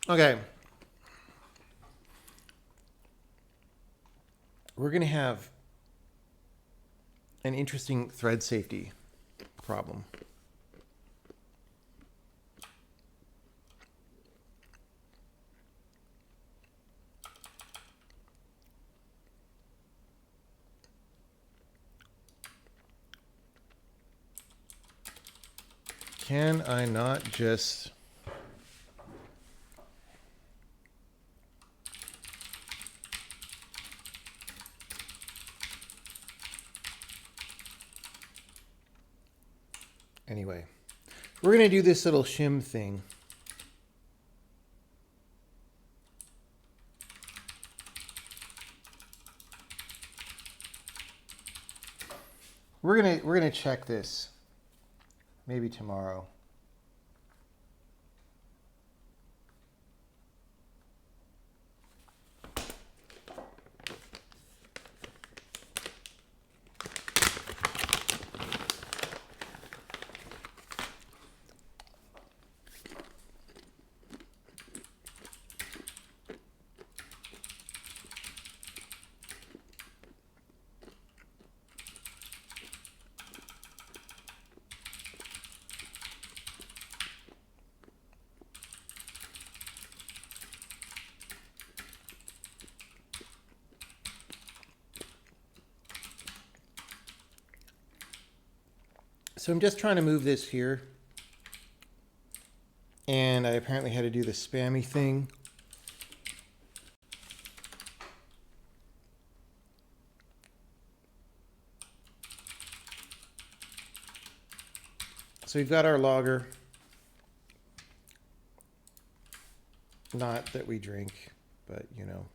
Okay. We're going to have an interesting thread safety problem. Can I not just... Anyway, we're going to do this little shim thing. We're gonna check this maybe tomorrow. So I'm just trying to move this here. And I apparently had to do the spammy thing. So we've got our logger. Not that we drink, but you know.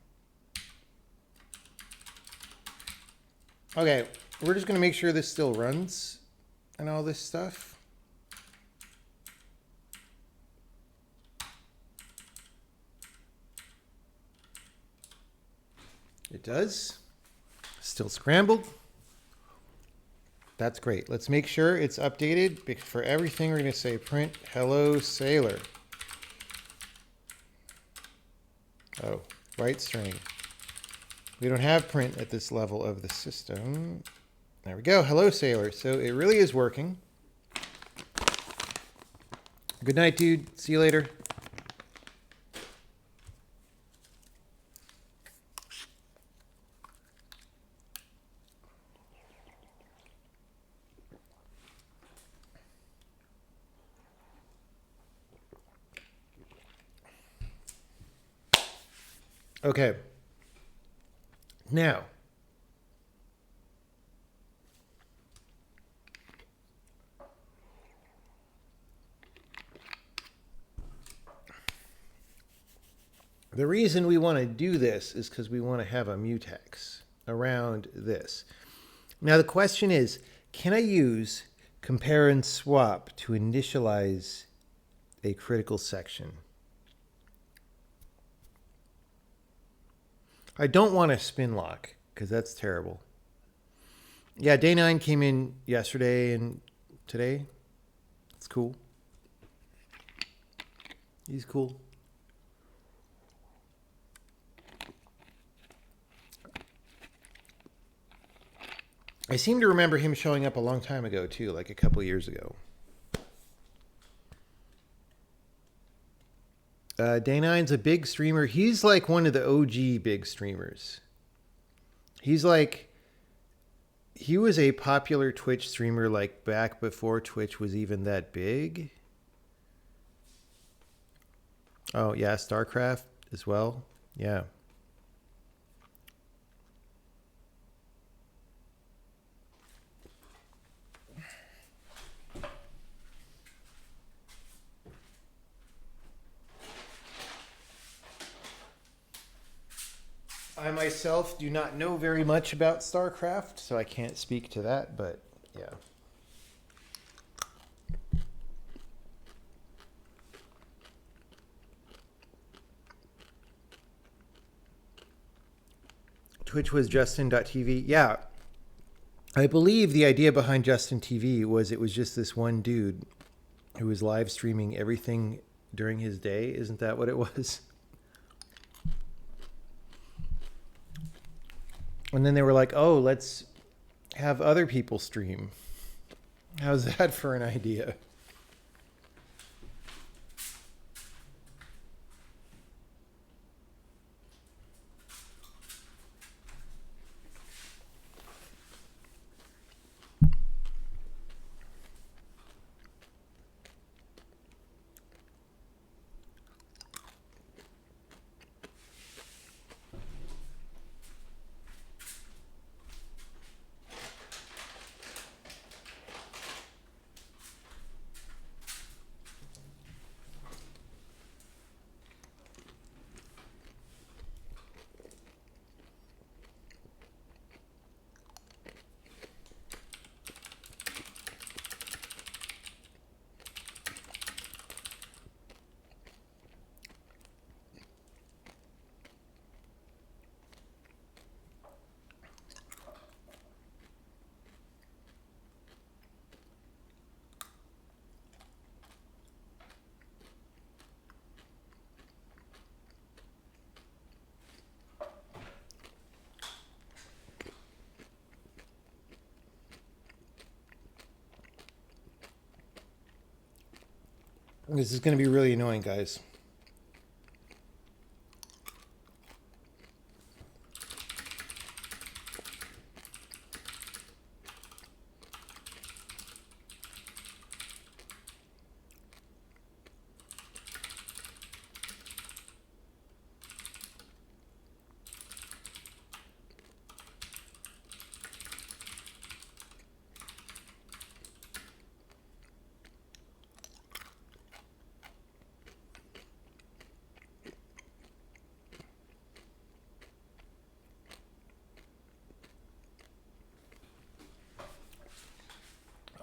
Okay, we're just going to make sure this still runs and all this stuff. It does. Still scrambled. That's great. Let's make sure it's updated. For everything, we're going to say print hello sailor. Oh, right string. We don't have print at this level of the system. There we go. Hello sailor. So it really is working. Good night, dude. See you later. Okay. Now, the reason we want to do this is because we want to have a mutex around this. Now, the question is, can I use compare and swap to initialize a critical section? I don't want a spin lock because that's terrible. Yeah, day 9 came in yesterday and today. It's cool. He's cool. I seem to remember him showing up a long time ago too, like a couple years ago. Day Nine's a big streamer. He's like one of the OG big streamers. He's like, he was a popular Twitch streamer like back before Twitch was even that big. Oh, yeah, StarCraft as well. Yeah. I myself do not know very much about StarCraft, so I can't speak to that, but yeah. Twitch was Justin.tv. Yeah. I believe the idea behind Justin TV was it was just this one dude who was live streaming everything during his day. Isn't that what it was? And then they were like, oh, let's have other people stream. How's that for an idea? This is going to be really annoying, guys.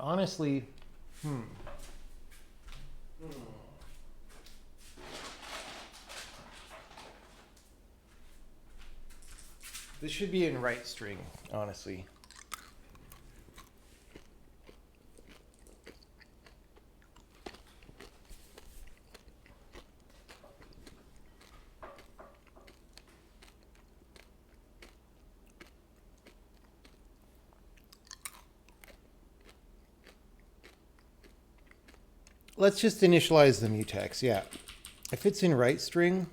Honestly, this should be in right string, honestly. Let's just initialize the mutex, yeah. If it's in right string,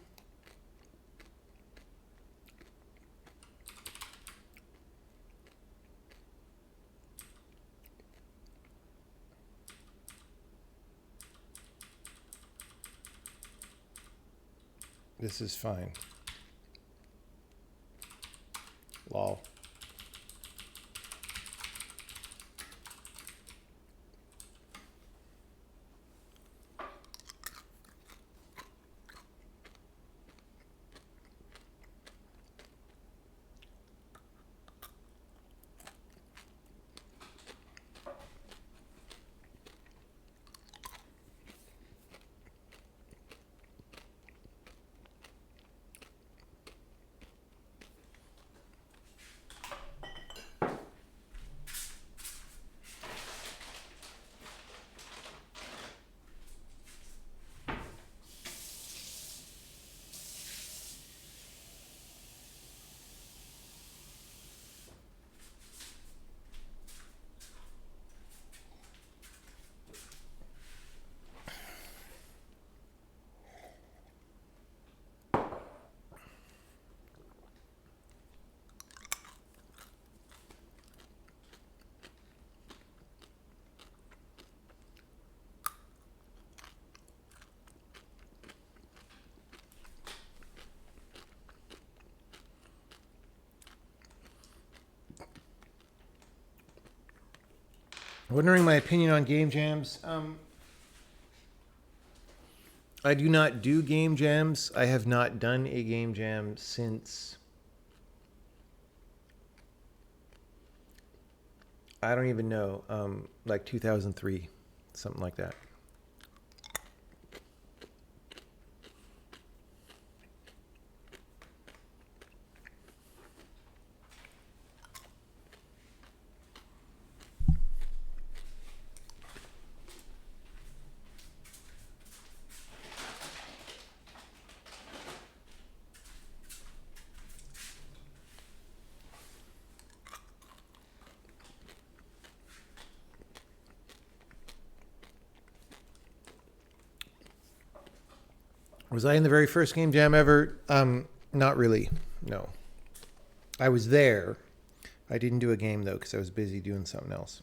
this is fine. Lol. Wondering my opinion on game jams. I do not do game jams. I have not done a game jam since I don't even know, like 2003, something like that. Was I in the very first game jam ever? Not really. No. I was there. I didn't do a game though because I was busy doing something else.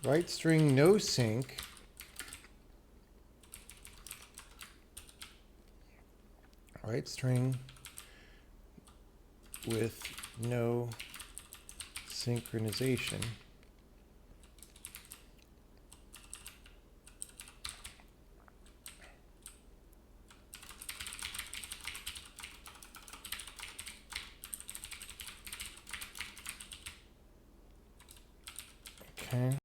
Right string no sync. Right string with no synchronization. Okay.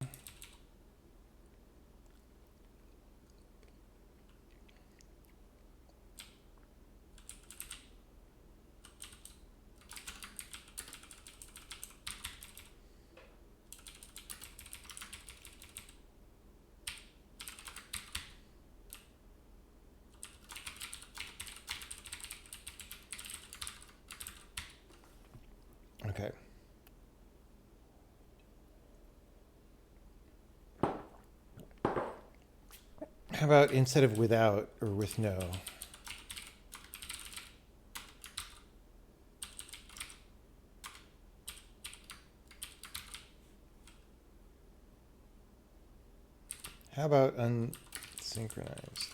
Okay. How about instead of without or with no? How about unsynchronized?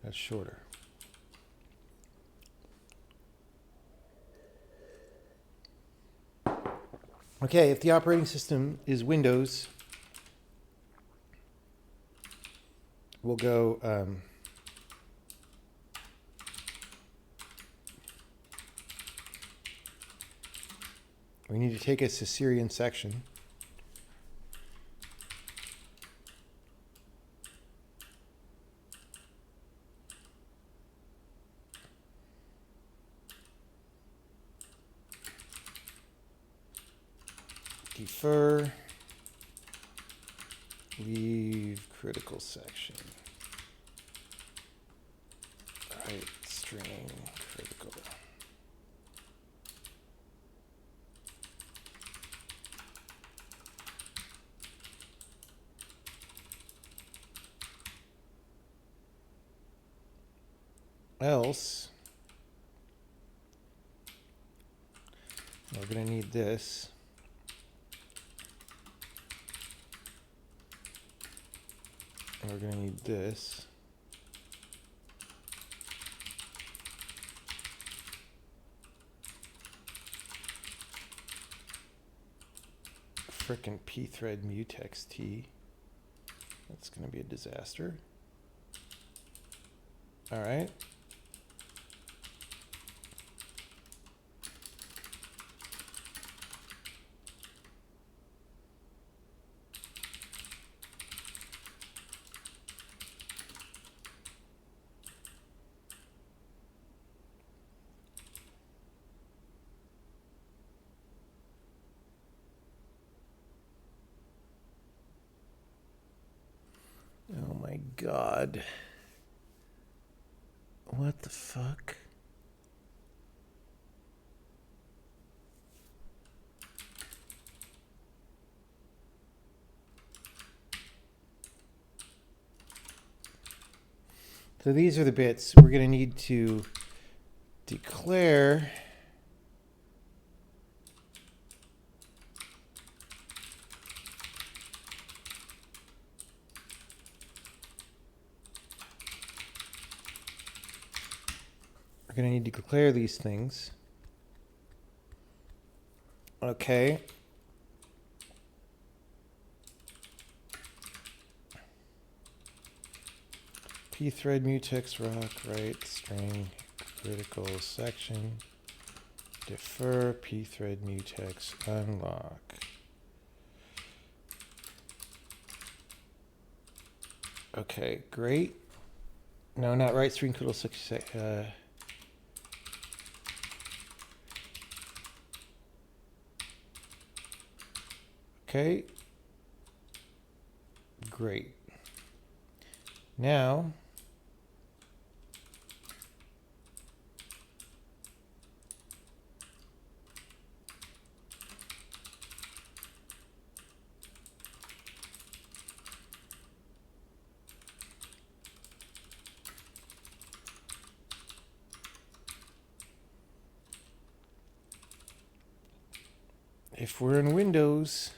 That's shorter. Okay, if the operating system is Windows, we'll go we need to take a Caesarean section. Defer, leave critical section. Right string critical. Else, we're going to need this. And we're going to need this. Frickin' pthread mutex t. That's going to be a disaster. All right. God. What the fuck? So these are the bits we're going to need to declare. We're going to need to declare these things. Okay. pthread mutex rock write string critical section defer pthread mutex unlock. Okay, great. No, not write string critical section. Okay. Great. Now, if we're in Windows,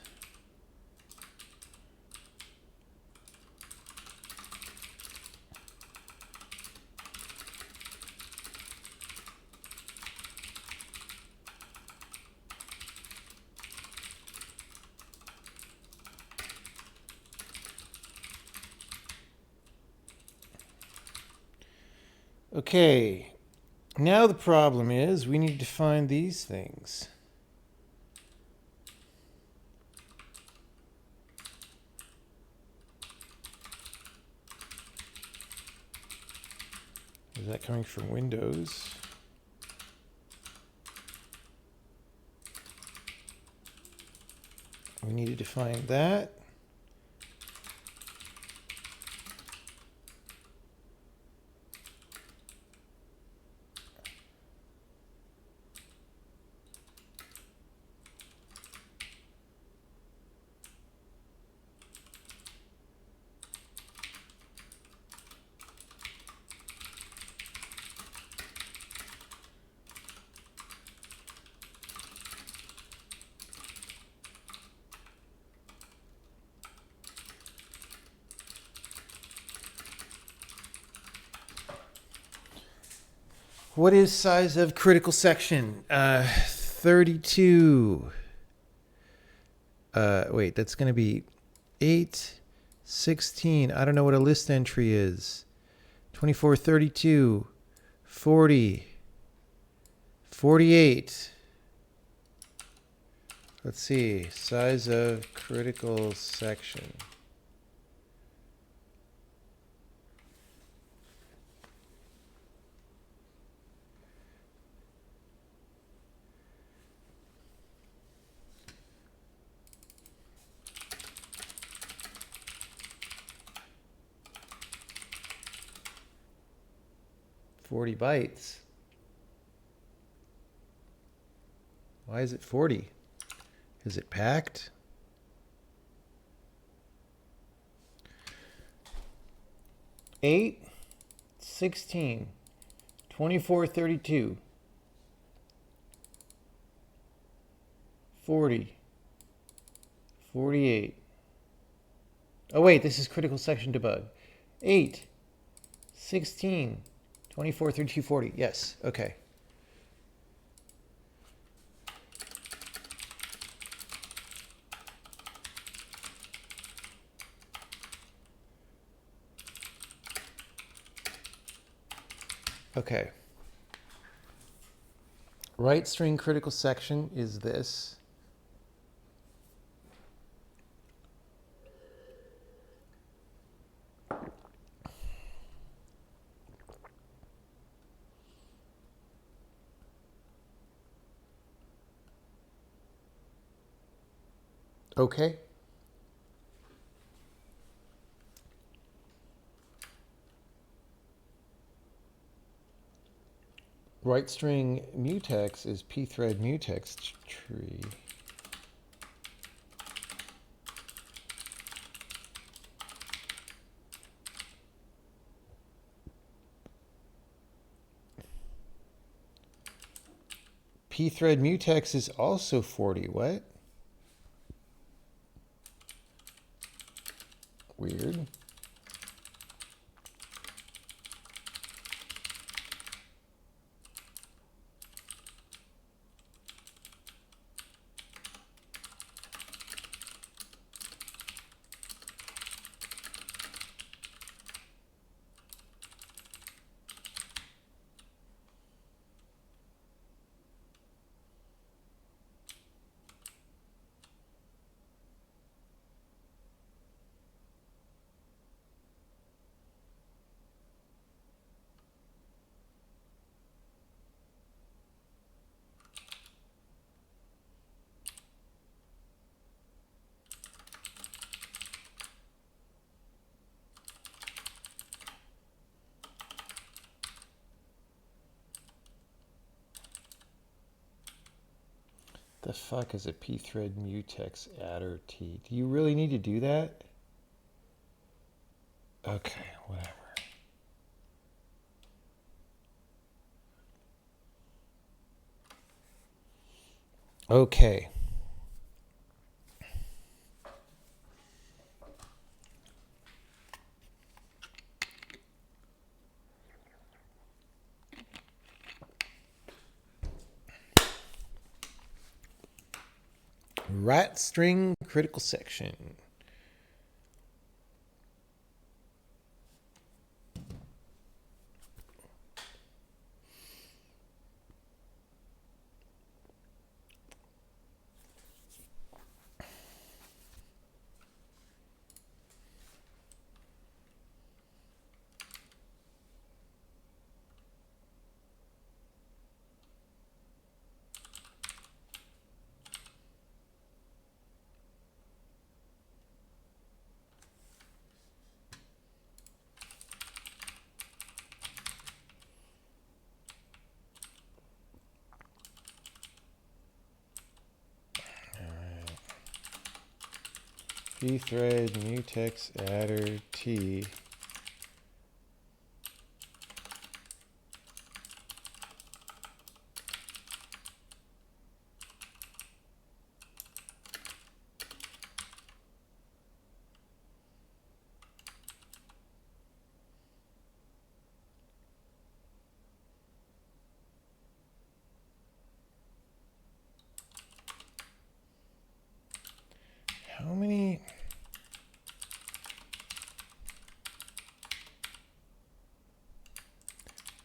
okay, now the problem is we need to find these things. Is that coming from Windows? We need to define that. What is size of critical section? 32. Wait, that's going to be 8, 16. I don't know what a list entry is. 24, 32, 40, 48. Let's see. Size of critical section. $40 bytes. Why is it 40? Is it packed? Eight, 16, 24, 32, 40, 48. Oh wait, this is critical section debug. 8, 16, 24, 32, 40. Yes, okay. Okay. Write string critical section is this. Okay. Right string mutex is pthread mutex tree. Pthread mutex is also 40. What? Weird. The fuck is a pthread mutex adder T? Do you really need to do that? Okay, whatever. Okay. Rat string critical section. Pthread mutex adder T. How many?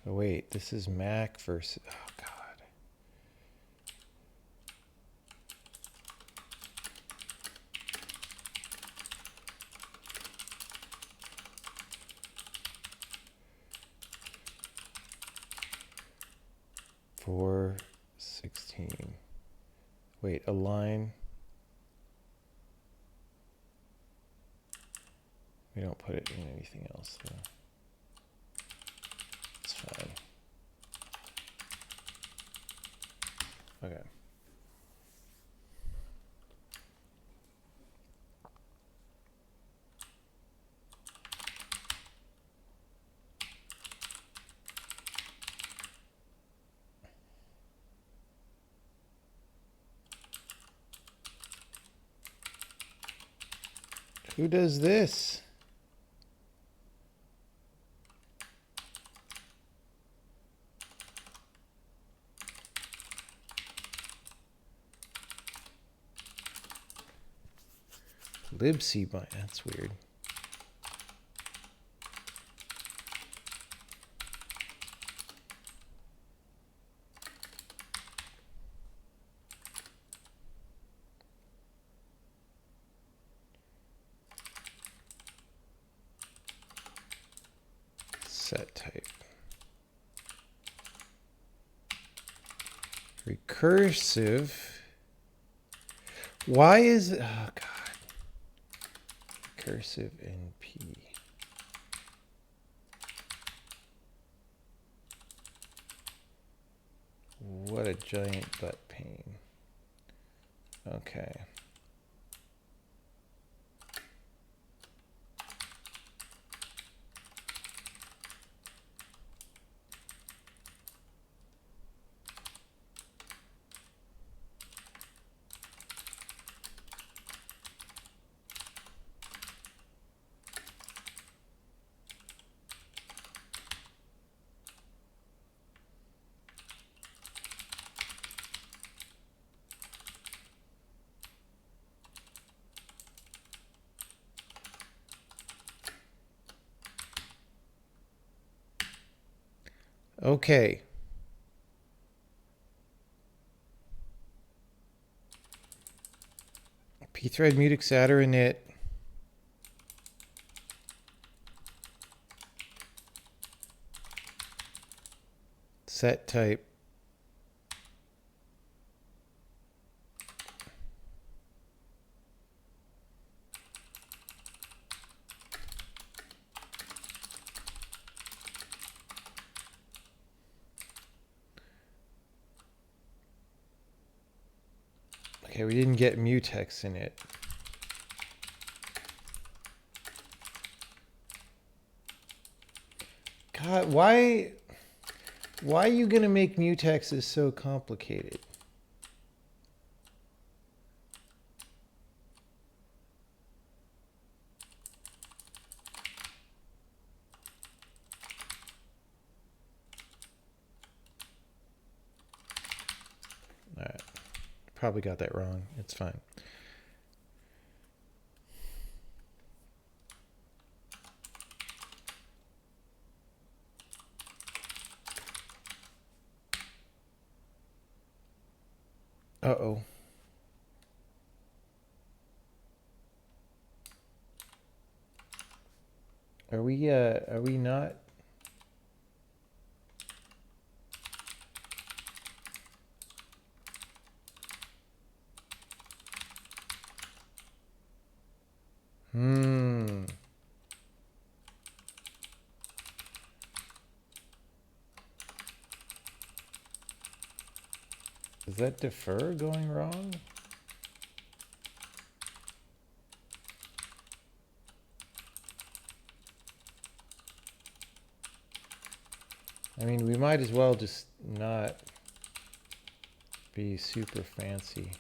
Oh wait, this is Mac versus, oh god. Four 16. Wait, align. We don't put it in anything else though. It's fine. Okay. Who does this? libc bind. That's weird. Set type. Recursive. Why is it? Oh god. Recursive NP. What a giant butt pain. Okay. Okay. pthread mutex adder init. Set type. Okay, we didn't get mutex in it. God, why are you gonna make mutexes so complicated? All right, probably got that wrong. It's fine. Uh-oh. Are we not? Is that defer going wrong? I mean, we might as well just not be super fancy.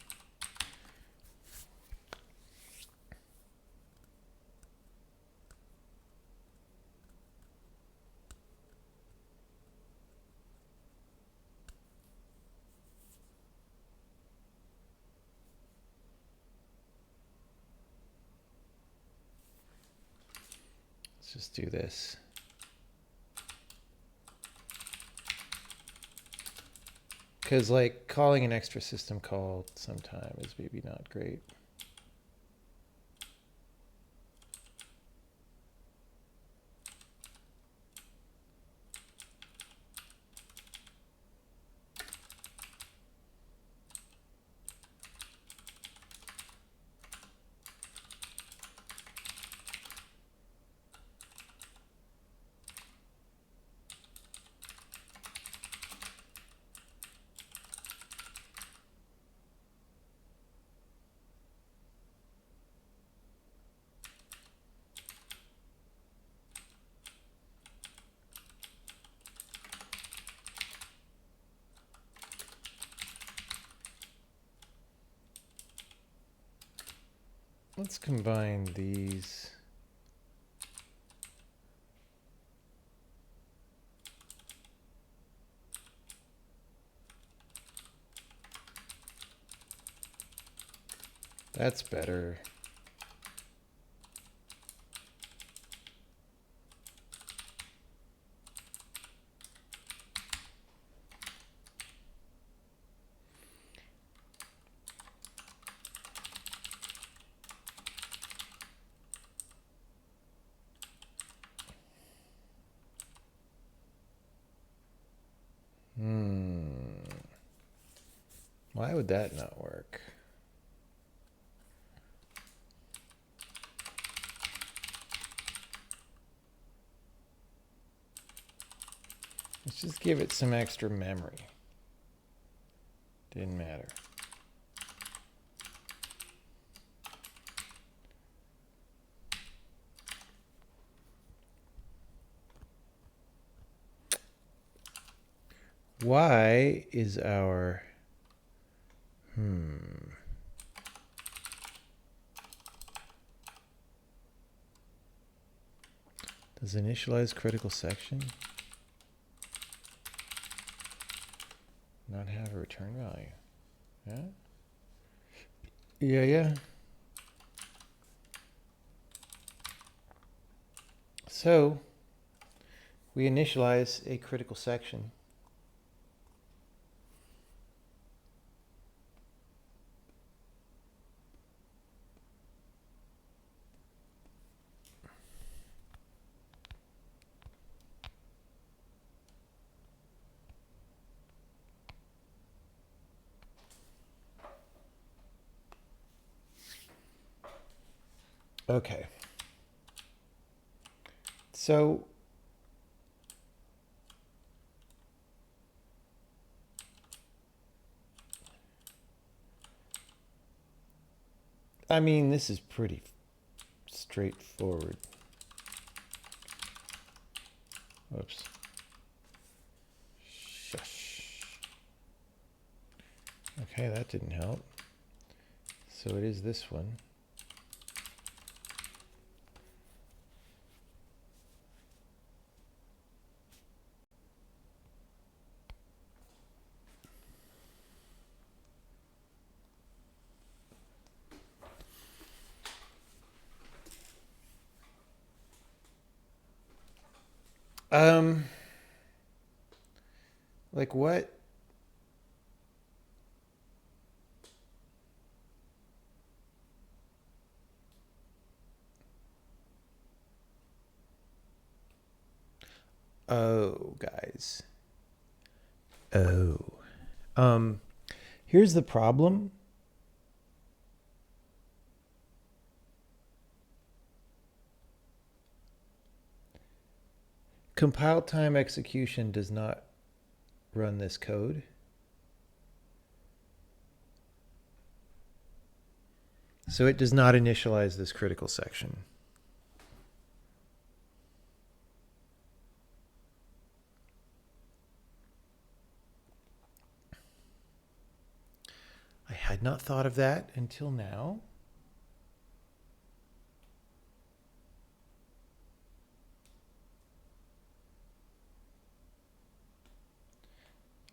Let's just do this. Because, like, calling an extra system call sometime is maybe not great. Let's combine these. That's better. Why would that not work? Let's just give it some extra memory. Didn't matter. Y is our, does initialize critical section not have a return value? Yeah? Yeah. So we initialize a critical section. Okay. So I mean, this is pretty straightforward. Whoops. Shush. Okay, that didn't help. So it is this one. Like what? Oh, guys. Oh. Here's the problem. Compile time execution does not run this code. So it does not initialize this critical section. I had not thought of that until now.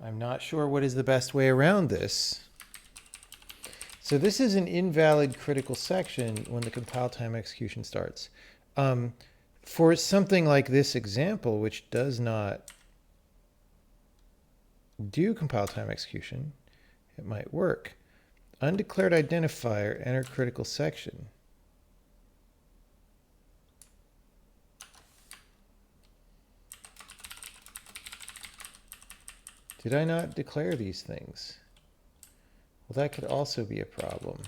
I'm not sure what is the best way around this. So this is an invalid critical section when the compile time execution starts. For something like this example, which does not do compile time execution, it might work. Undeclared identifier, enter critical section. Did I not declare these things? Well, that could also be a problem.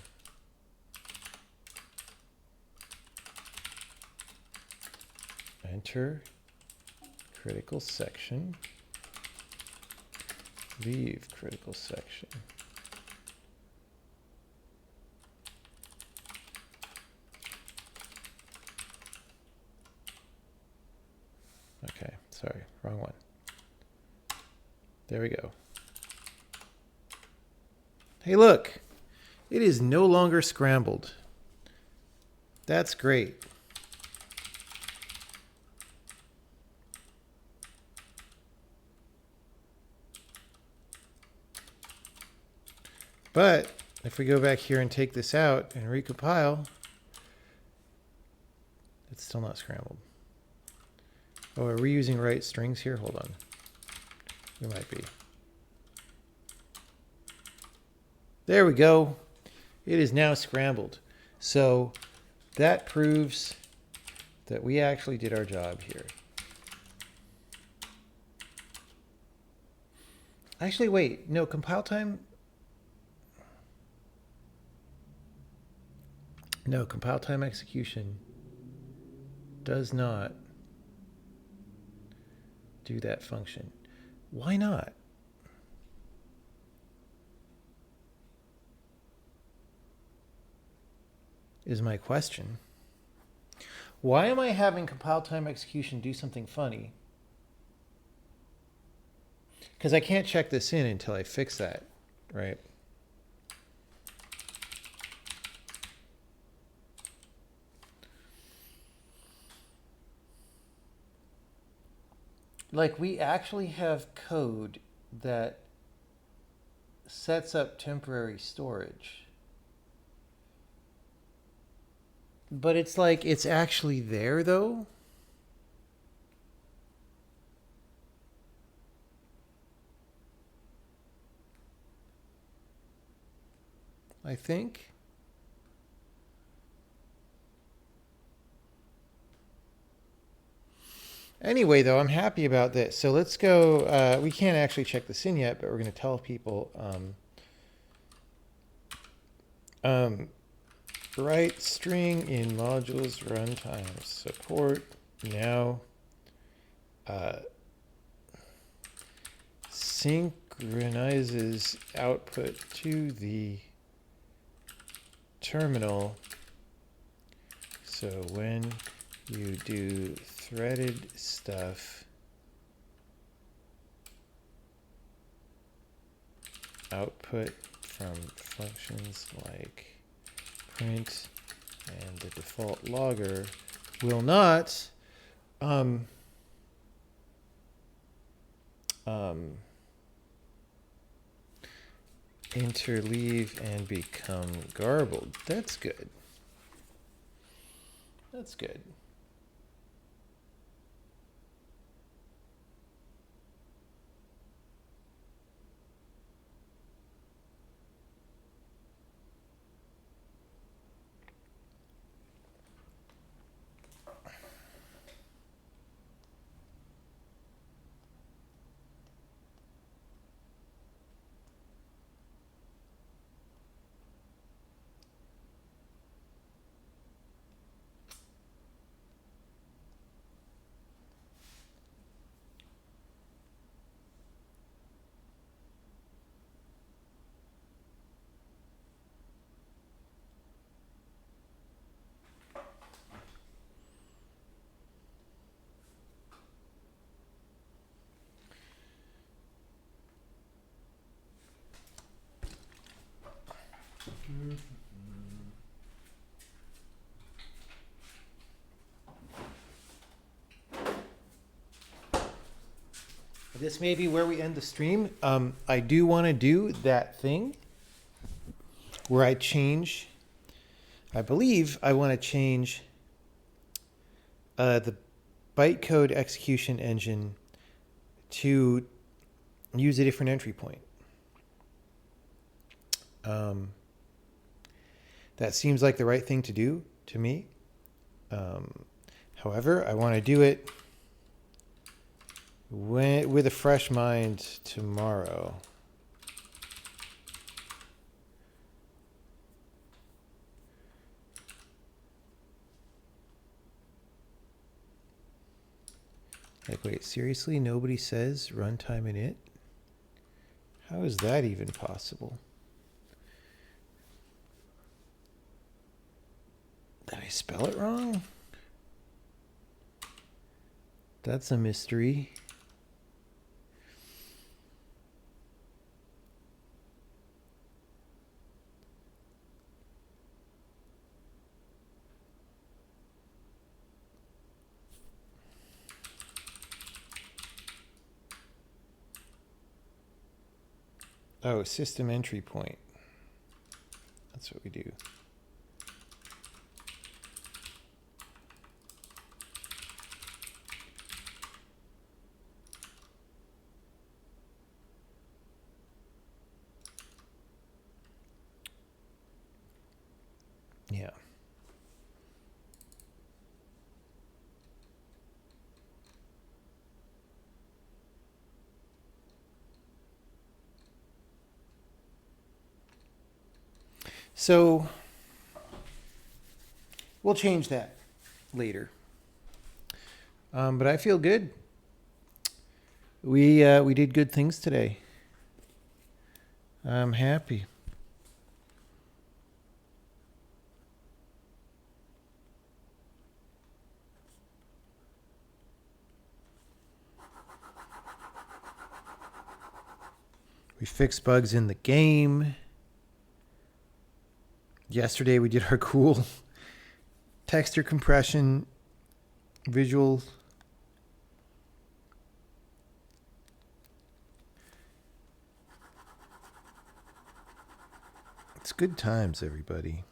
Enter critical section. Leave critical section. Okay, sorry, wrong one. There we go. Hey, look, it is no longer scrambled. That's great. But if we go back here and take this out and recompile, it's still not scrambled. Oh, are we using right strings here? Hold on. We might be. There we go. It is now scrambled. So that proves that we actually did our job here. Actually, wait. No, compile time. No, compile time execution does not do that function. Why not? is my question. Why am I having compile time execution do something funny? Because I can't check this in until I fix that, right? Like, we actually have code that sets up temporary storage. But it's like, it's actually there, though. I think. Anyway, though, I'm happy about this. So let's go. We can't actually check this in yet, but we're going to tell people write string in modules runtime support now synchronizes output to the terminal. So when you do threaded stuff, output from functions like print and the default logger will not interleave and become garbled. That's good. That's good. This may be where we end the stream. I do want to do that thing where I change, I believe I want to change the bytecode execution engine to use a different entry point. That seems like the right thing to do to me. However, I want to do it with a fresh mind tomorrow. Like, wait, seriously? Nobody says runtime init? How is that even possible? Did I spell it wrong? That's a mystery. Oh, system entry point. That's what we do. Yeah. So we'll change that later. But I feel good. We did good things today. I'm happy. We fix bugs in the game. Yesterday we did our cool texture compression visuals. It's good times, everybody.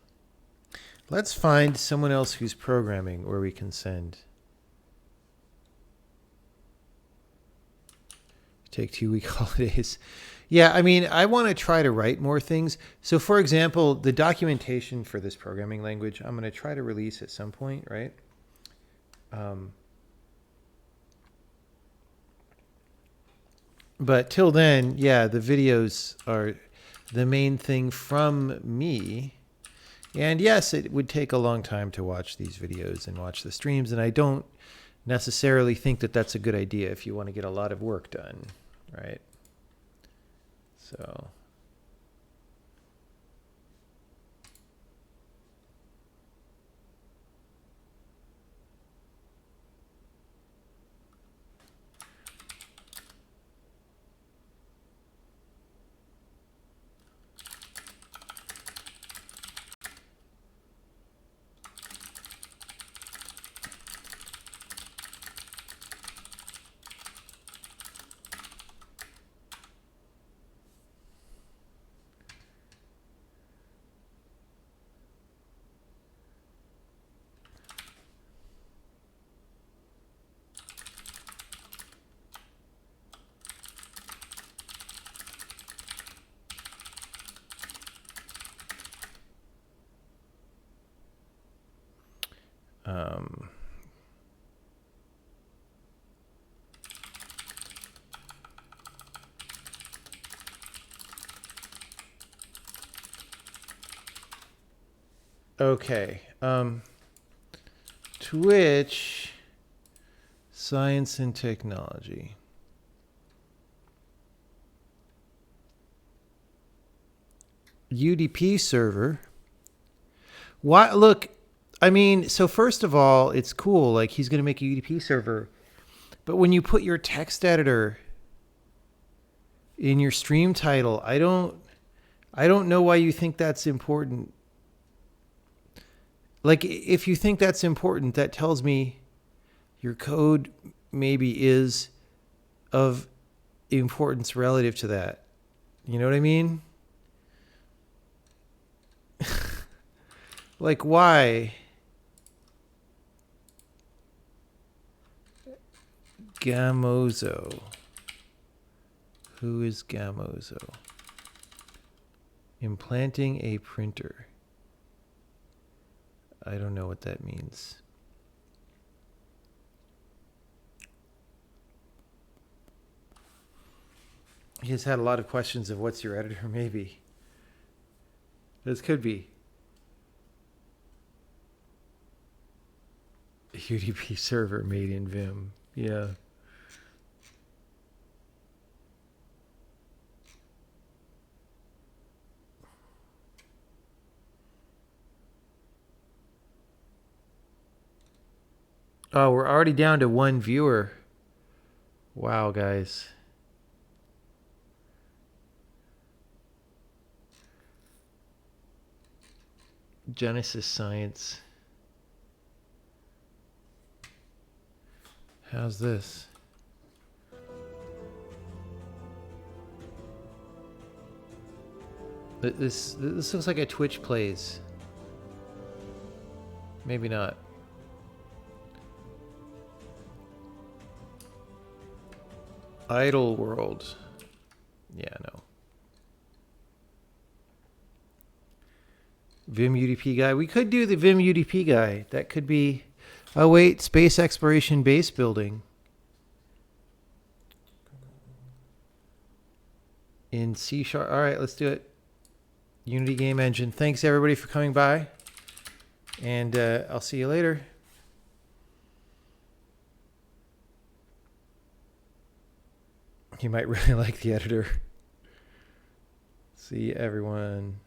Let's find someone else who's programming where we can send. Take 2-week holidays. Yeah, I mean, I want to try to write more things. So, for example, the documentation for this programming language, I'm going to try to release at some point, right? But till then, yeah, the videos are the main thing from me. And yes, it would take a long time to watch these videos and watch the streams. And I don't necessarily think that that's a good idea if you want to get a lot of work done, right? So. Okay. Twitch, science and technology. UDP server. Why? Look, I mean, so first of all, it's cool. Like he's going to make a UDP server, but when you put your text editor in your stream title, I don't know why you think that's important. Like, if you think that's important, that tells me your code maybe is of importance relative to that. You know what I mean? Like, why? Gamozo. Who is Gamozo? Implanting a printer. I don't know what that means. He has had a lot of questions of what's your editor, maybe. This could be. A UDP server made in Vim. Yeah. Oh, we're already down to one viewer. Wow, guys. Genesis Science. How's this? This looks like a Twitch plays. Maybe not. Idle World. Yeah, no. Vim UDP guy. We could do the Vim UDP guy. That could be... Oh, wait. Space Exploration Base Building. In C#. All right, let's do it. Unity Game Engine. Thanks, everybody, for coming by. And I'll see you later. You might really like the editor. See everyone.